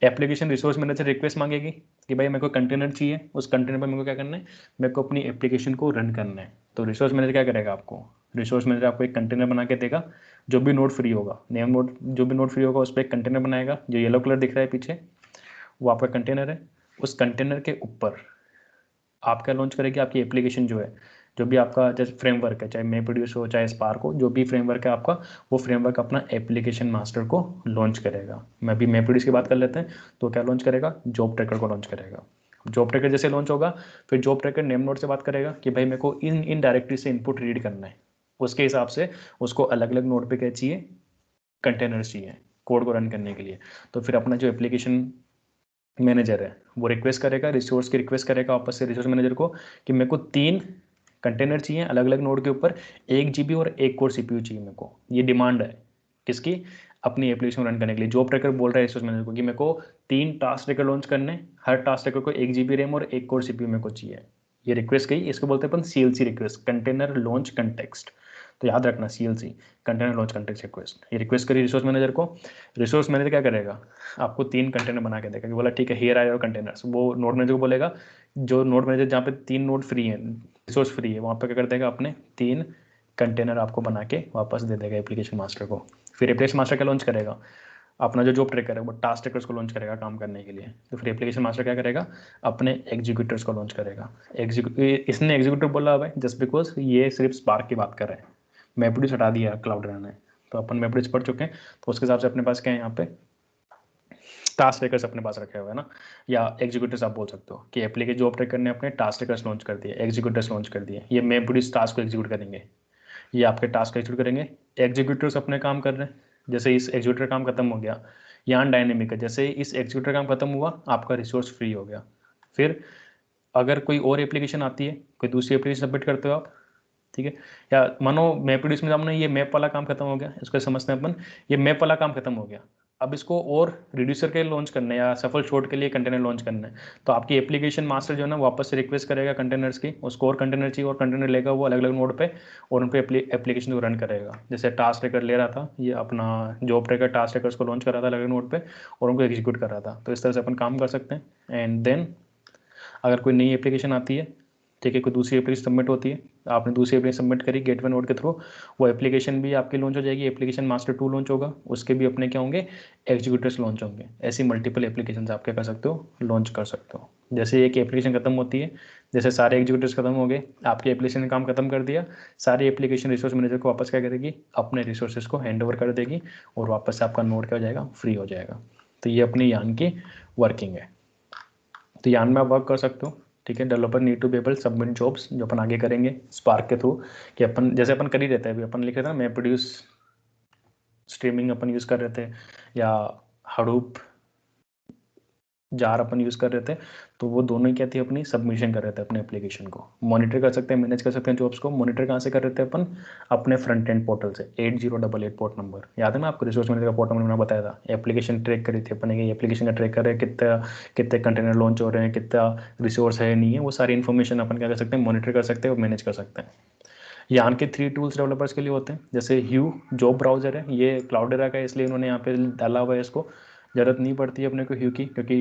Application resource manager request मांगेगी कि भाई मेरे को कंटेनर चाहिए, उस कंटेनर पर मेरे को क्या करना है? मेरे को अपनी एप्लीकेशन को रन करना है। तो रिसोर्स मैनेजर क्या करेगा? आपको रिसोर्स मैनेजर आपको एक कंटेनर बना के देगा। जो भी नोड फ्री होगा, नेम नोड जो भी नोड फ्री होगा उस पर एक कंटेनर बनाएगा। जो येलो कलर दिख रहा है पीछे वो आपका कंटेनर है। उस कंटेनर के ऊपर आप क्या लॉन्च करेगी? आपकी एप्लीकेशन जो है, जो भी आपका जैसे फ्रेमवर्क है, चाहे मैपरेड्यूस हो चाहे स्पार्क हो, जो भी फ्रेमवर्क है आपका, वो फ्रेमवर्क अपना एप्लीकेशन मास्टर को लॉन्च करेगा। मैं भी मैपरेड्यूस की बात कर लेते हैं। तो क्या लॉन्च करेगा? जॉब ट्रैकर को लॉन्च करेगा। जॉब ट्रैकर जैसे लॉन्च होगा फिर जॉब ट्रैकर नेम नोड से बात करेगा कि भाई मेरे को इन डायरेक्टरी से इनपुट रीड करना है। उसके हिसाब से उसको अलग अलग नोड पे क्या चाहिए? कंटेनर्स चाहिए कोड को रन करने के लिए। तो फिर अपना जो एप्लीकेशन मैनेजर है वो रिक्वेस्ट करेगा, रिसोर्स की रिक्वेस्ट करेगा वापस से रिसोर्स मैनेजर को कि मेरे को 3 कंटेनर चाहिए अलग अलग नोड के ऊपर, 1 GB और 1 कोर CPU चाहिए मेरे को। ये डिमांड है किसकी? अपनी एप्लीकेशन रन करने के लिए। जॉब ट्रैकर बोल रहा है रिसोर्स मैनेजर को कि मेरे को 3 टास्क ट्रैकर लॉन्च करने, हर टास्क ट्रैकर को 1 GB रैम और 1 कोर CPU मेरे को चाहिए। ये रिक्वेस्ट गई, इसको बोलते हैं अपन CLC request, container launch context. तो याद रखना CLC, container launch context request. ये रिक्वेस्ट करी रिसोर्स मैनेजर को, रिसोर्स मैनेजर क्या करेगा, आपको 3 कंटेनर बना के देगा कि बोला ठीक है हियर आर योर कंटेनर्स। वो नोड मैनेजर को बोलेगा, जो नोड मैनेजर जहाँ पे 3 नोड फ्री हैं, रिसोर्स फ्री है, वहाँ पे क्या कर देगा, अपने 3 कंटेनर आपको बना के वापस दे देगा एप्लीकेशन मास्टर को। फिर एप्लीकेशन मास्टर क्या लॉन्च करेगा, अपना जो जॉब ट्रैकर है वो टास्क ट्रैकर्स को लॉन्च करेगा काम करने के लिए। तो फिर एप्लीकेशन मास्टर क्या करेगा, अपने एग्जीक्यूटर्स को लॉन्च करेगा। इसने एग्जीक्यूटर बोला हुआ है जस्ट बिकॉज ये सिर्फ स्पार्क की बात कर रहे हैं, मैपरिड्यूस हटा दिया क्लाउडरा ने, तो अपन मैपरिड्यूस पढ़ चुके हैं, तो उसके हिसाब से अपने पास क्या है, यहाँ पे टास्क ट्रैकर्स अपने पास रखे हुए हैं ना, या एग्जीक्यूटर्स आप बोल सकते हो कि एप्लीकेशन जॉब ट्रैकर ने अपने टास्क ट्रैकर्स लॉन्च कर दिए, एग्जीक्यूटर्स लॉन्च कर दिए, ये मैपरिड्यूस टास्क को एग्जीक्यूट करेंगे, ये आपके टास्क एग्जीक्यूट करेंगे। एग्जीक्यूटर्स अपने काम कर रहे हैं, जैसे इस एग्जीक्यूटर काम खत्म हो गया, यहाँ डायनेमिक है, जैसे इस एग्जीक्यूटर काम खत्म हुआ आपका रिसोर्स फ्री हो गया। फिर अगर कोई और एप्लीकेशन आती है, कोई दूसरी एप्लीकेशन सबमिट करते हो आप, ठीक है, या मानो मैपरिड्यूस में हमने ये मैप वाला काम खत्म हो गया, इसको समझते हैं अपन, ये मैप वाला काम खत्म हो गया, अब इसको और रिड्यूसर के लिए लॉन्च करना है या सफल शॉर्ट के लिए कंटेनर लॉन्च करना है, तो आपकी एप्लीकेशन मास्टर जो है ना वापस से रिक्वेस्ट करेगा कंटेनर्स की, उसको और कंटेनर चाहिए और कंटेनर लेगा वो अलग अलग नोड पे और उन पे एप्लीकेशन को रन करेगा। जैसे टास्क ट्रैकर ले रहा था, ये अपना जॉब ट्रैकर टास्क ट्रैकर्स को लॉन्च कर रहा था अलग अलग नोड पे और उनको एग्जीक्यूट कर रहा था। तो इस तरह से अपन काम कर सकते हैं। एंड देन अगर कोई नई एप्लीकेशन आती है, ठीक है, कोई दूसरी एप्लीकेशन सबमिट होती है, आपने दूसरी एप्लीकेशन सबमिट करी गेटवे नोड के थ्रू, वो एप्लीकेशन भी आपकी लॉन्च हो जाएगी, एप्लीकेशन मास्टर 2 लॉन्च होगा, उसके भी अपने क्या होंगे, एग्जीक्यूटर्स लॉन्च होंगे। ऐसी मल्टीपल एप्लीकेशन आप क्या कर सकते हो, लॉन्च कर सकते हो। जैसे एक एप्लीकेशन खत्म होती है, जैसे सारे एग्जीक्यूटर्स खत्म हो गए, आपकी एप्लीकेशन ने काम खत्म कर दिया, सारी एप्लीकेशन रिसोर्स मैनेजर को वापस क्या करेगी, अपने रिसोर्सेज को हैंड ओवर कर देगी और वापस से आपका नोड क्या हो जाएगा, फ्री हो जाएगा। तो ये अपनी यान की वर्किंग है। तो यान में आप वर्क कर सकते हो, ठीक है। Developer need to be able submit jobs, जो अपन आगे करेंगे स्पार्क के थ्रू, कि अपन जैसे अपन कर ही रहते हैं, अभी अपन लिख रहे थे ना मैं प्रोड्यूस स्ट्रीमिंग अपन यूज़ कर रहे थे, या हडूप जार अपन यूज़ कर रहे थे, तो वो दोनों ही क्या थी, अपनी सबमिशन कर रहे थे अपने एप्लीकेशन को, मॉनिटर कर सकते हैं, मैनेज कर सकते हैं जॉब्स को। मॉनिटर कहाँ से कर रहे थे अपन, अपने फ्रंट एंड पोर्टल से। 8088 पोर्ट नंबर याद है ना आपको, रिसोर्स मैनेजर का पोर्ट नंबर मैंने बताया था। एप्लीकेशन ट्रैक करी थी अपन ने, एप्लीकेशन का ट्रैक कर रहे हैं, कितने कंटेनर लॉन्च हो रहे हैं, कितना रिसोर्स है नहीं है, वो सारी इन्फॉर्मेशन अपन क्या कर सकते हैं, मॉनिटर कर सकते हैं और मैनेज कर सकते हैं। यहाँ के 3 टूल्स डेवलपर्स के लिए होते हैं, जैसे ह्यू जॉब ब्राउजर है, ये क्लाउडेरा का है इसलिए इन्होंने यहाँ पे डाला हुआ है, इसको ज़रूरत नहीं पड़ती है अपने को ह्यू की, क्योंकि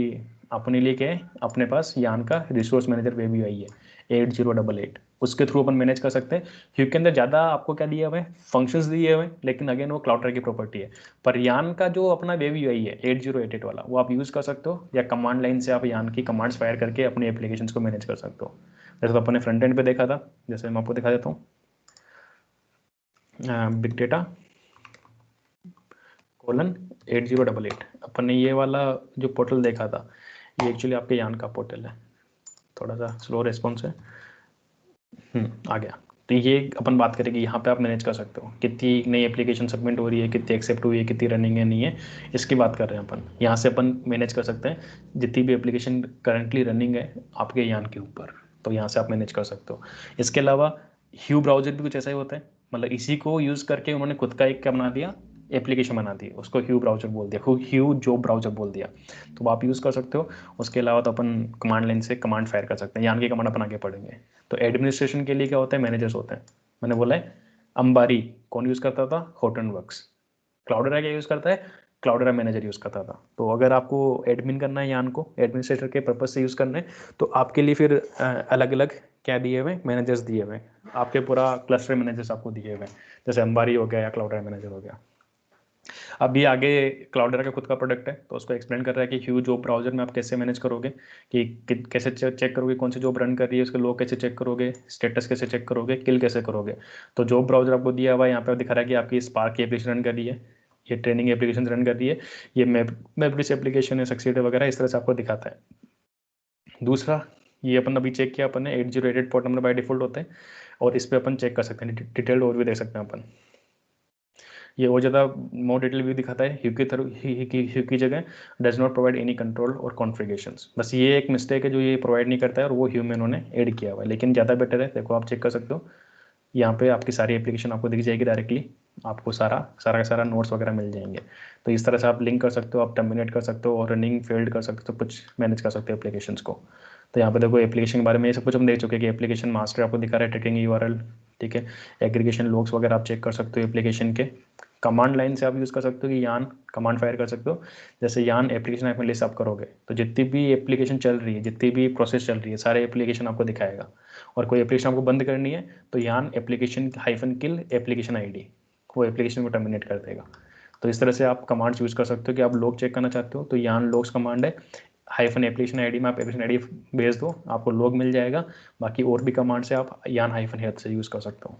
अपने लिए क्या है, अपने पास यान का रिसोर्स मैनेजर वेब यूआई है 8088, उसके थ्रू अपन मैनेज कर सकते हैं। ह्यू के अंदर ज़्यादा आपको क्या दिया हुआ है, फंक्शंस दिए हुए हैं, लेकिन अगेन वो क्लाउडेरा की प्रॉपर्टी है। पर यान का जो अपना वेब यूआई है 8088 वाला, वो आप यूज़ कर सकते हो, या कमांड लाइन से आप यान की कमांड्स फायर करके अपने एप्लीकेशन को मैनेज कर सकते हो। जैसे तो अपने फ्रंट एंड पे देखा था, जैसे मैं आपको दिखा देता हूँ, बिग डेटा कोलन 8088, अपन ने ये वाला जो पोर्टल देखा था, ये एक्चुअली आपके यान का पोर्टल है। थोड़ा सा स्लो रिस्पॉन्स है, आ गया। तो ये अपन बात करेंगे, यहाँ पे आप मैनेज कर सकते हो कितनी नई एप्लीकेशन सबमिट हो रही है, कितनी एक्सेप्ट हुई है, कितनी रनिंग है, नहीं है, इसकी बात कर रहे हैं अपन। यहाँ से अपन मैनेज कर सकते हैं जितनी भी एप्लीकेशन करंटली रनिंग है आपके यान के ऊपर, तो यहाँ से आप मैनेज कर सकते हो। इसके अलावा ह्यू ब्राउजर भी कुछ ऐसा ही होता है, मतलब इसी को यूज़ करके उन्होंने खुद का एक क्या बना दिया, एप्लीकेशन बना दी, उसको ह्यू ब्राउजर बोल दिया, ह्यू जॉब ब्राउजर बोल दिया, तो आप यूज़ कर सकते हो। उसके अलावा तो अपन कमांड लाइन से कमांड फायर कर सकते हैं, यान की कमांड अपन आगे पढ़ेंगे। तो एडमिनिस्ट्रेशन के लिए क्या होता है, मैनेजर्स होते हैं। मैंने बोला है अंबारी कौन यूज़ करता था, हॉटनवर्क्स। क्लाउडेरा क्या यूज़ करता है, क्लाउडेरा मैनेजर यूज़ करता था। तो अगर आपको एडमिन करना है यान को, एडमिनिस्ट्रेटर के पर्पज से यूज़ करना है, तो आपके लिए फिर अलग अलग क्या दिए हुए, मैनेजर्स दिए हुए, आपके पूरा क्लस्टर मैनेजर्स आपको दिए हुए, जैसे अंबारी हो गया या क्लाउडेरा मैनेजर हो गया। अभी आगे क्लाउडेरा का खुद का प्रोडक्ट है, तो उसको एक्सप्लेन कर रहा है कि ह्यू जॉब ब्राउजर में आप कैसे मैनेज करोगे, कि कैसे चेक करोगे कौन सी जॉब रन कर रही है, उसके लॉग कैसे चेक करोगे, स्टेटस कैसे चेक करोगे, किल कैसे करोगे। तो जॉब ब्राउजर आपको दिया हुआ है, यहाँ पे दिखा रहा है कि आपकी स्पार्क की एप्लीकेशन रन कर रही है, ये ट्रेनिंग एप्लीकेशन रन कर रही है, ये मैपरिस एप्लीकेशन है, सक्सीड वगैरह, इस तरह से आपको दिखाता है। दूसरा, ये अपन अभी चेक किया अपन ने 8088 पोर्ट नंबर बाय डिफॉल्ट होते हैं, और इस पर अपन चेक कर सकते हैं, डिटेल्ड ओवरव्यू देख सकते हैं अपन। ये और ज़्यादा मोर डिटेल व्यू दिखाता है, ह्यू की जगह does not provide any control और कॉन्फ़िगरेशंस। बस ये एक मिस्टेक है जो ये प्रोवाइड नहीं करता है, और वो ह्यूमन उन्होंने ऐड किया हुआ है, लेकिन ज़्यादा बेटर है। देखो आप चेक कर सकते हो, यहाँ पे आपकी सारी एप्लीकेशन आपको दिख जाएगी डायरेक्टली, आपको सारा का सारा नोट्स वगैरह मिल जाएंगे। तो इस तरह से आप लिंक कर सकते हो, आप टर्मिनेट कर सकते हो, और रनिंग फेल्ड कर सकते हो, कुछ मैनेज कर सकते हो एप्लीकेशंस को। तो यहाँ पे देखो एप्लीकेशन के बारे में ये सब कुछ हम देख चुके हैं कि एप्लीकेशन मास्टर आपको दिखा रहा है, ट्रैकिंग यूआरएल, ठीक है, एग्रीगेशन लॉग्स वगैरह आप चेक कर सकते हो एप्लीकेशन के। कमांड लाइन से आप यूज़ कर सकते हो कि यान कमांड फायर कर सकते हो, जैसे यान एप्लीकेशन ऐप में लिस्ट आप करोगे तो जितनी भी एप्लीकेशन चल रही है, जितनी भी प्रोसेस चल रही है, सारे एप्लीकेशन आपको दिखाएगा। और कोई एप्लीकेशन आपको बंद करनी है तो यान एप्लीकेशन -किल एप्लीकेशन आईडी, वो एप्लीकेशन को टर्मिनेट कर देगा। तो इस तरह से आप कमांड्स यूज़ कर सकते हो कि आप लॉग चेक करना चाहते हो तो यान लॉग्स कमांड है, -एप्लीकेशन आईडी में आप एप्लीकेशन आईडी भेज दो, आपको लॉग मिल जाएगा। बाकी और भी कमांड से आप यान -हेल्थ से यूज़ कर सकते हो।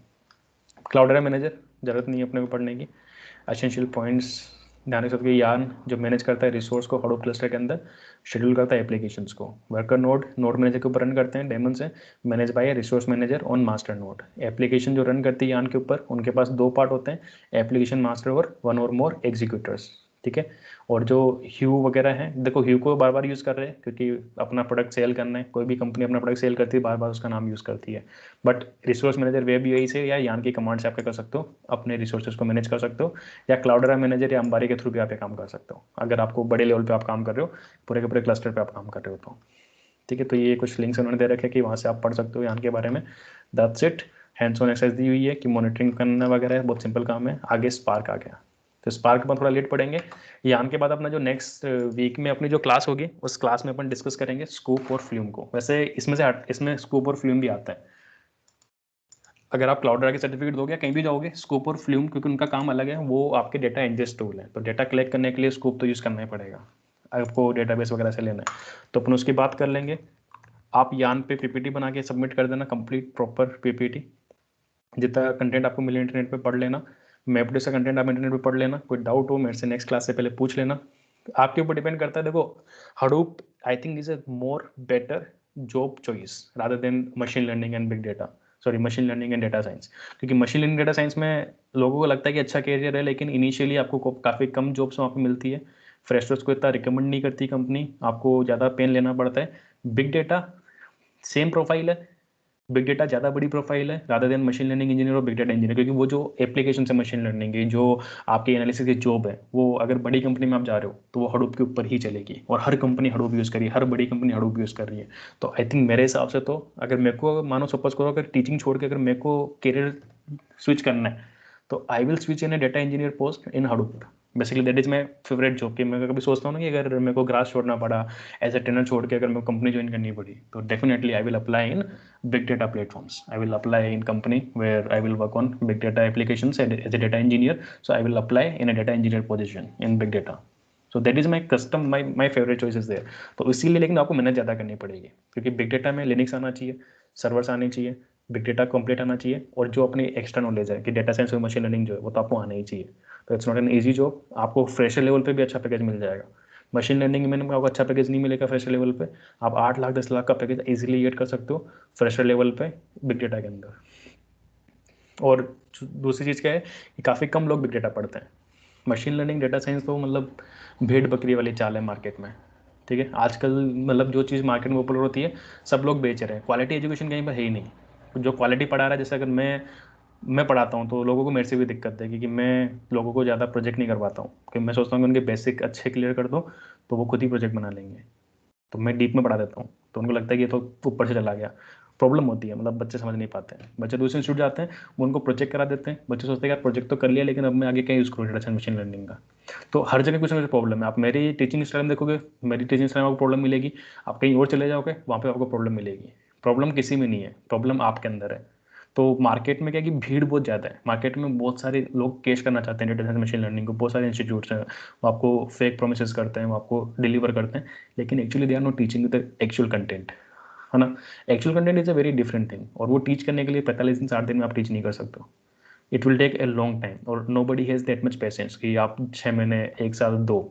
क्लाउडेरा मैनेजर ज़रूरत नहीं है अपने को पढ़ने की। एसेंशियल पॉइंट्स ध्यान रख सकते हो, यान जो मैनेज करता है रिसोर्स को हडूप क्लस्टर के अंदर, शेड्यूल करता है एप्लीकेशंस को। वर्कर नोड मैनेजर के ऊपर रन करते हैं डेमन से, manage by resource manager on master node. Application जो रन करती है यान के ऊपर, उनके पास 2 पार्ट होते हैं, एप्लीकेशन मास्टर और 1 और मोर एग्जीक्यूटर्स, ठीक है। और जो ह्यू वगैरह है, देखो ह्यू को बार बार यूज़ कर रहे हैं क्योंकि अपना प्रोडक्ट सेल करना है, कोई भी कंपनी अपना प्रोडक्ट सेल करती है बार बार उसका नाम यूज़ करती है। But resource manager web UI से या यान की कमांड से आप क्या कर सकते हो, अपने रिसोर्सेज को मैनेज कर सकते हो, या क्लाउडेरा मैनेजर या अंबारी के थ्रू भी आप ये काम कर सकते हो अगर आपको बड़े लेवल पे आप काम कर रहे हो, पूरे के पूरे क्लस्टर पे आप काम कर रहे हो तो, ठीक है। तो ये कुछ लिंक्स उन्होंने दे रखे कि वहाँ से आप पढ़ सकते हो यान के बारे में। That's it. Hands on exercise दी हुई है कि मॉनिटरिंग करना वगैरह है, बहुत सिंपल काम है। आगे स्पार्क आ गया, तो स्पार्क के बाद थोड़ा लेट पढ़ेंगे। यान के बाद अपना जो नेक्स्ट वीक में अपनी जो क्लास होगी उस क्लास में अपन डिस्कस करेंगे स्कूप और फ्लूम को। वैसे इसमें स्कूप और फ्लूम भी आता है, अगर आप क्लाउडेरा के सर्टिफिकेट दोगे या कहीं भी जाओगे, स्कूप और फ्लूम क्योंकि उनका काम अलग है, वो आपके डेटा इंजेस्ट टूल है, तो डेटा कलेक्ट करने के लिए स्कूप तो यूज़ करना ही पड़ेगा आपको, डेटाबेस वगैरह से लेना है तो अपन उसकी बात कर लेंगे। आप यान पे पीपीटी बना के सबमिट कर देना, कंप्लीट प्रॉपर पीपीटी, जितना कंटेंट आपको मिले इंटरनेट पे पढ़ लेना। मैपडेस का कंटेंट आप इंटरनेट पे पढ़ लेना, कोई डाउट हो मेरे से नेक्स्ट क्लास से पहले पूछ लेना। आपके ऊपर डिपेंड करता है। देखो Hadoop I think is a more better job choice rather than machine learning and big data, sorry machine learning and data science. क्योंकि मशीन लर्निंग डेटा साइंस में लोगों को लगता है कि अच्छा कैरियर है, लेकिन इनिशियली आपको काफ़ी कम जॉब्स वहाँ पे मिलती है, फ्रेशर्स को इतना रिकमेंड नहीं करती कंपनी, आपको ज़्यादा पेन लेना पड़ता है। बिग डेटा सेम प्रोफाइल है, बिग डेटा ज़्यादा बड़ी प्रोफाइल है rather than machine learning engineer और बिग डेटा इंजीनियर, क्योंकि वो जो एप्लीकेशन है मशीन लर्निंग की, जो आपकी एनालिसिस की जॉब है, वो अगर बड़ी कंपनी में आप जा रहे हो तो वो हडूप के ऊपर ही चलेगी, और हर कंपनी हडूप यूज़ कर रही है, हर बड़ी कंपनी हडूप यूज़ कर रही है। तो आई थिंक मेरे हिसाब से तो अगर मेरे को मानो सपोज करो अगर टीचिंग छोड़ के अगर मेरे को करियर स्विच करना है तो I will switch in A data engineer post in Hadoop. Basically that is my favourite job. कि मैं कभी सोचता हूँ ना कि अगर मेरे को ग्रास छोड़ना पड़ा, एज ए ट्रेनर छोड़ के अगर मेरे को कंपनी ज्वाइन करनी पड़ी, तो definitely I will apply in big data platforms. I will apply in company where I will work on big data applications as a data engineer. So I will apply in a data engineer position in big data. So that is my custom, my favorite choice is there. तो इसीलिए लेकिन आपको मेहनत ज़्यादा करनी पड़ेगी, क्योंकि big data में लिनक्स आना चाहिए, सर्वर्स आने चाहिए, बिग डेटा कंप्लीट आना चाहिए, और जो अपनी एक्स्ट्रा नॉलेज है कि डेटा साइंस और मशीन लर्निंग जो है वो तो आपको आना ही चाहिए। तो it's not an easy job. आपको फ्रेशर लेवल पे भी अच्छा पैकेज मिल जाएगा। मशीन लर्निंग में आपको अच्छा पैकेज नहीं मिलेगा फ्रेशर लेवल पे, आप 8 लाख 10 लाख का पैकेज इजीली गेट कर सकते हो फ्रेशर लेवल पे बिग डेटा के अंदर। और दूसरी चीज़ क्या है कि काफ़ी कम लोग बिग डेटा पढ़ते हैं। मशीन लर्निंग डेटा साइंस तो मतलब भेड़ बकरी वाली चाल है मार्केट में, ठीक है। आजकल मतलब जो चीज़ मार्केट में पॉपुलर होती है सब लोग बेच रहे हैं, क्वालिटी एजुकेशन कहीं पर है ही नहीं। जो क्वालिटी पढ़ा रहा है, जैसे अगर मैं पढ़ाता हूँ तो लोगों को मेरे से भी दिक्कत है, क्योंकि मैं लोगों को ज़्यादा प्रोजेक्ट नहीं करवाता हूँ, क्योंकि मैं सोचता हूँ कि उनके बेसिक अच्छे क्लियर कर दो तो वो खुद ही प्रोजेक्ट बना लेंगे। तो मैं डीप में पढ़ा देता हूँ तो उनको लगता है कि ये तो ऊपर से चला गया। प्रॉब्लम होती है, मतलब बच्चे समझ नहीं पाते हैं। बच्चे दूसरे इंस्टीट्यूट जाते हैं, वो उनको प्रोजेक्ट करा देते हैं, बच्चे सोचते हैं यार प्रोजेक्ट तो कर लिया, लेकिन अब मैं आगे क्या यूज़ करूँ डेटा साइंस मशीन लर्निंग का। तो हर जगह कुछ ना कुछ प्रॉब्लम है। आप मेरी टीचिंग स्टाइल में देखोगे, मेरी टीचिंग स्टाइल में आपको प्रॉब्लम मिलेगी, आप कहीं और चले जाओगे वहाँ पर आपको प्रॉब्लम मिलेगी। प्रॉब्लम किसी में नहीं है, प्रॉब्लम आपके अंदर है। तो मार्केट में क्या है कि भीड़ बहुत ज़्यादा है, मार्केट में बहुत सारे लोग केस करना चाहते हैं डेटा साइंस मशीन लर्निंग को, बहुत सारे इंस्टीट्यूट्स हैं, वो आपको फेक प्रोमिसेस करते हैं, वो आपको डिलीवर करते हैं, लेकिन actually they are not teaching the actual content, है ना। Actual content is a very different thing, और वो टीच करने के लिए 45 दिन 60 दिन में आप टीच नहीं कर सकते हो। It will take a long time, और nobody has that much patience कि आप 6 महीने 1 साल 2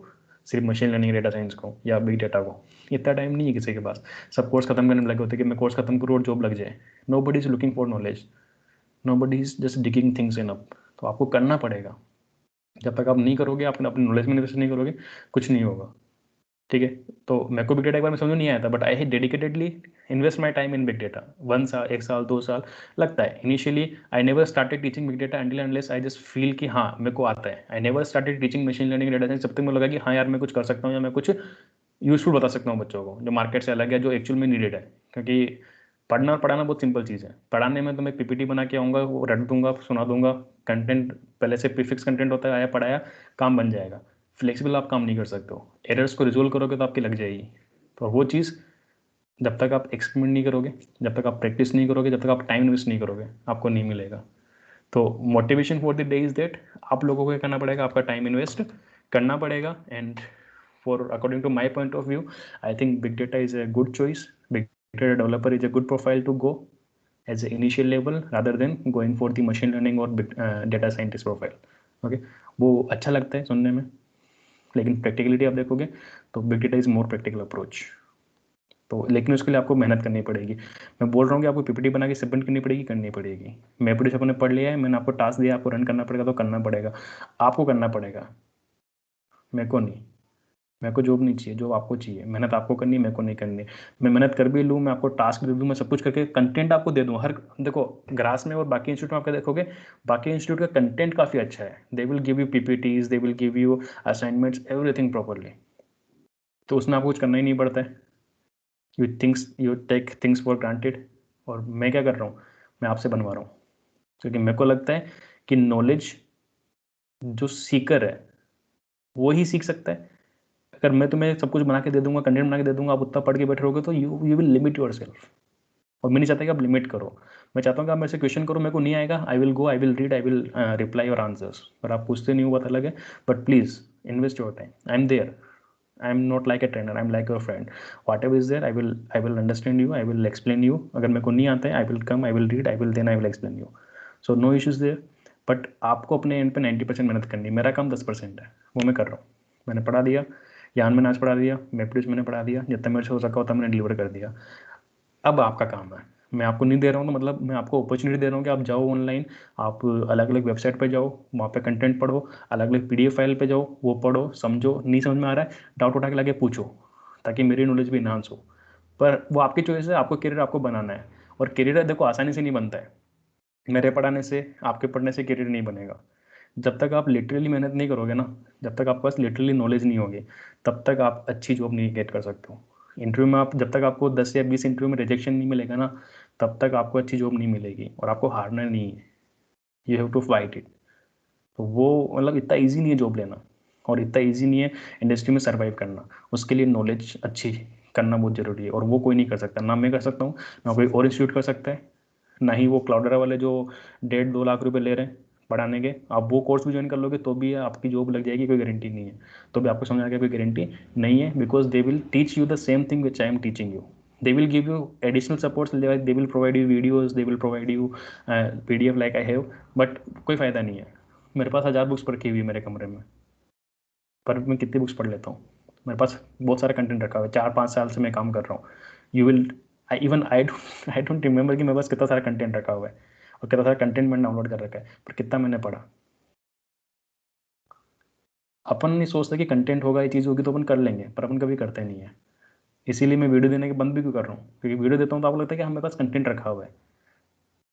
सिर्फ मशीन लर्निंग डेटा साइंस को या बिग डेटा को, इतना टाइम नहीं है किसी के पास। सब कोर्स खत्म करने में लगे होते हैं कि मैं कोर्स खत्म करूँ और जॉब लग जाए। No body is looking for knowledge, nobody is just digging things in up. तो आपको करना पड़ेगा, जब तक आप नहीं करोगे, आप अपनी नॉलेज में इन्वेस्ट नहीं करोगे, कुछ नहीं होगा, ठीक है। तो मेरे को बिग डेटा एक बार में समझ नहीं आया था, but I dedicatedly invest my time in big data. 1 साल 1 साल 2 साल लगता है initially. I never started teaching big data until unless I just feel कि हाँ मेरे को आता है। I never started teaching machine learning data science जब तक मुझे लगा कि हाँ यार मैं कुछ कर सकता हूँ या मैं कुछ यूजफुल बता सकता हूँ बच्चों को, जो मार्केट से अलग है, जो एक्चुअल में नीडेड है। क्योंकि पढ़ना और पढ़ाना बहुत सिंपल चीज़ है। पढ़ाने में तो मैं पीपीटी बना के आऊँगा, वो रट दूंगा, सुना दूंगा, कंटेंट पहले से प्रीफिक्स कंटेंट होता है, आया पढ़ाया, काम बन जाएगा। फ्लेक्सिबल आप काम नहीं कर सकते हो, एरर्स को रिजोल्व करोगे तो आपकी लग जाएगी। तो वो चीज़ जब तक आप एक्सपेरिमेंट नहीं करोगे, जब तक आप प्रैक्टिस नहीं करोगे, जब तक आप टाइम इन्वेस्ट नहीं करोगे, आपको नहीं मिलेगा। तो motivation for the day is that आप लोगों को क्या करना पड़ेगा, आपका टाइम इन्वेस्ट करना पड़ेगा। And for according to my point of view, I think big data is a good choice. Big data developer is a good profile to go as a initial level rather than going for the machine learning और data scientist profile. Okay, वो अच्छा लगता है सुनने में, लेकिन practicality आप देखोगे तो big data is more practical approach. तो लेकिन उसके लिए आपको मेहनत करनी पड़ेगी। मैं बोल रहा हूँ कि आपको पीपीटी बना के सबमिट करनी पड़ेगी। मैपरेडिस आपने पढ़ लिया है, मैंने आपको टास्क दिया, आपको रन करना पड़ेगा, तो करना पड़ेगा, आपको करना पड़ेगा, मेरे को नहीं। मेरे को जॉब नहीं चाहिए, जॉब आपको चाहिए। मेहनत आपको करनी है, मेरे को नहीं करनी। मैं मेहनत कर भी लूँ, मैं आपको टास्क दे दूँ, मैं सब कुछ करके कंटेंट आपको दे दूँ। हर देखो ग्रास में और बाकी इंस्टीट्यूट में आपका देखोगे, बाकी इंस्टीट्यूट का कंटेंट काफ़ी अच्छा है। They will give you PPTs, they will give you assignments, everything properly. तो उसमें आपको कुछ करना ही नहीं पड़ता है। You take things for granted. और मैं क्या कर रहा हूँ, मैं आपसे बनवा रहा हूँ। क्योंकि मेरे को लगता है कि नॉलेज जो सीकर है वो ही सीख सकता है। अगर मैं तुम्हें सब कुछ बना के दे दूंगा, कंटेंट बना के दे दूंगा, आप उतना पढ़ के बैठे रहोगे, तो you will limit your self. और मैं नहीं चाहता कि आप लिमिट करो। मैं चाहता हूँ कि आप मेरे से क्वेश्चन करो, मेरे को नहीं आएगा, I will go, I will read, I will reply your answers. पर आप पूछते नहीं हो, बात अलग है। But please invest your time, I am there. I am not like a trainer, I am like your friend. Whatever is there, I will understand you, I will explain you. अगर मेरे को नहीं आता है, I will come, I will read, I will explain you. So no issues there. But आपको अपने and पे 90% मेहनत करनी है। मेरा काम 10% है, वो मैं कर रहा हूँ। मैंने पढ़ा दिया, यान मैंने आज पढ़ा दिया, मैपरेडिस मैंने पढ़ा दिया, जितना मेरे से हो सका होता मैंने डिलीवर कर दिया। अब आपका काम है। मैं आपको नहीं दे रहा हूँ, तो मतलब मैं आपको अपॉर्चुनिटी दे रहा हूँ कि आप जाओ ऑनलाइन, आप अलग अलग वेबसाइट पे जाओ, वहाँ पे कंटेंट पढ़ो, अलग अलग पीडीएफ फाइल पे जाओ, वो पढ़ो, समझो, नहीं समझ में आ रहा है डाउट उठा के लगे पूछो, ताकि मेरी नॉलेज भी इन्हांस हो। पर वो आपकी चॉइस है, आपको करियर आपको बनाना है। और करियर देखो आसानी से नहीं बनता है। मेरे पढ़ाने से, आपके पढ़ने से करियर नहीं बनेगा। जब तक आप लिटरली मेहनत नहीं करोगे ना, जब तक आपके पास लिटरली नॉलेज नहीं होगी, तब तक आप अच्छी जॉब नहीं गेट कर सकते हो। इंटरव्यू में आप, जब तक आपको 10 या 20 इंटरव्यू में रिजेक्शन नहीं मिलेगा ना, तब तक आपको अच्छी जॉब नहीं मिलेगी। और आपको हारना नहीं है, you have to fight it. तो वो मतलब इतना ईजी नहीं है जॉब लेना, और इतना ईजी नहीं है इंडस्ट्री में सर्वाइव करना। उसके लिए नॉलेज अच्छी करना बहुत ज़रूरी है, और वो कोई नहीं कर सकता। ना मैं कर सकता हूँ, ना कोई और इंस्टीट्यूट कर सकता है, ना ही वो क्लाउडरा वाले जो 1.5-2 लाख रुपए ले रहे हैं पढ़ाने के। आप वो कोर्स भी ज्वाइन कर लोगे तो भी आपकी जॉब लग जाएगी, कोई गारंटी नहीं है। तो भी आपको समझ आ गया कोई गारंटी नहीं है, because they will teach you the same thing which I am teaching you. They will give you additional supports, they will provide you videos, they will provide you PDF like I have. But कोई फ़ायदा नहीं है। मेरे पास 1000 books रखी हुई है मेरे कमरे में, पर मैं कितनी बुक्स पढ़ लेता हूँ। मेरे पास बहुत सारा कंटेंट रखा हुआ है, 4-5 साल से मैं काम कर रहा हूँ। You will, I don't remember कि मेरे पास कितना सारा कंटेंट रखा हुआ है, और कितना सारा कंटेंट मैंने डाउनलोड कर रखा है, पर कितना मैंने पढ़ा। अपन नहीं सोचते कि कंटेंट होगा, ये चीज़ होगी तो अपन कर लेंगे, पर अपन कभी करते नहीं है। इसीलिए मैं वीडियो देने के बंद भी क्यों कर रहा हूँ, क्योंकि वीडियो देता हूँ तो आपको लगता है कि हमारे पास कंटेंट रखा हुआ है।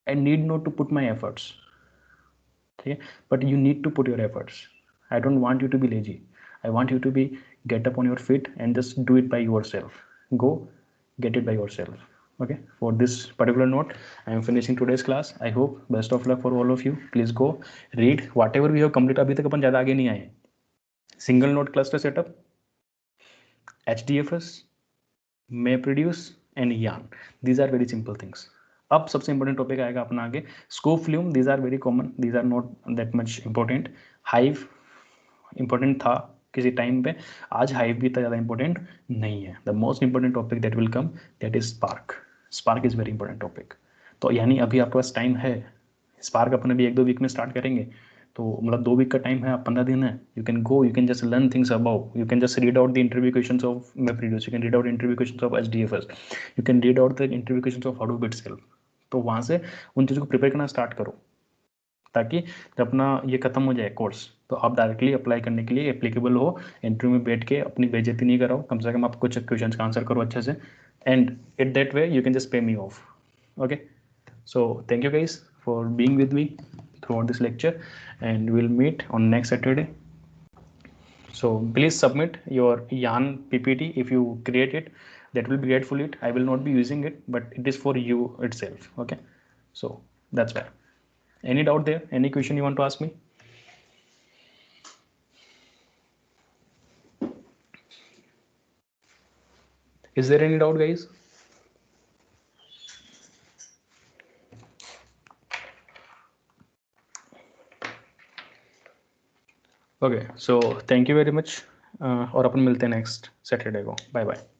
I need not to put my efforts, ठीक है, but you need to put your efforts. I don't want you to be lazy, I want you to be get up on your feet and just do it by your self. Go get it by yourself. Okay, for this particular note, I am finishing today's class. I hope best of luck for all of you. Please go read whatever we have completed. अभी तक अपन ज़्यादा आगे नहीं आए। Single node cluster setup, HDFS, MapReduce and यान, these are very simple things. अब सबसे important topic आएगा अपना आगे, scope flume. these are very common, these are not that much important. Hive important था किसी टाइम पे, आज हाइव भी इतना ज़्यादा इंपॉर्टेंट नहीं है। The most important topic that will come, that is spark. Spark is very important topic. तो यानी अभी आपके पास टाइम है, स्पार्क अपन अभी 1-2 वीक में स्टार्ट करेंगे, तो मतलब 2 वीक का टाइम है, आप 15 दिन है। You can go, you can just learn things about, you can just read out the interview questions of MapReduce, you can read out interview questions of HDFS, you can read out the interview questions of Hadoop itself. तो वहाँ से उन चीज़ों को prepare करना start करो, ताकि जब अपना ये खत्म हो जाए कोर्स, तो आप डायरेक्टली अप्लाई करने के लिए एप्लीकेबल हो। इंटरव्यू में बैठ के अपनी बेइज्जती नहीं कराओ, कम से कम आप कुछ क्वेश्चंस का आंसर करो अच्छे से, and it that way you can just पे मी of. Okay, so thank you guys for being with me throughout this lecture, and we'll meet on next Saturday. So please submit your yarn PPT if you create it. That will be grateful. I will not be using it, but it is for you itself. Okay, so that's where. Any doubt there? Any question you want to ask me? Is there any doubt, guys? Okay so thank you very much और अपन मिलते हैं next Saturday को. Bye bye.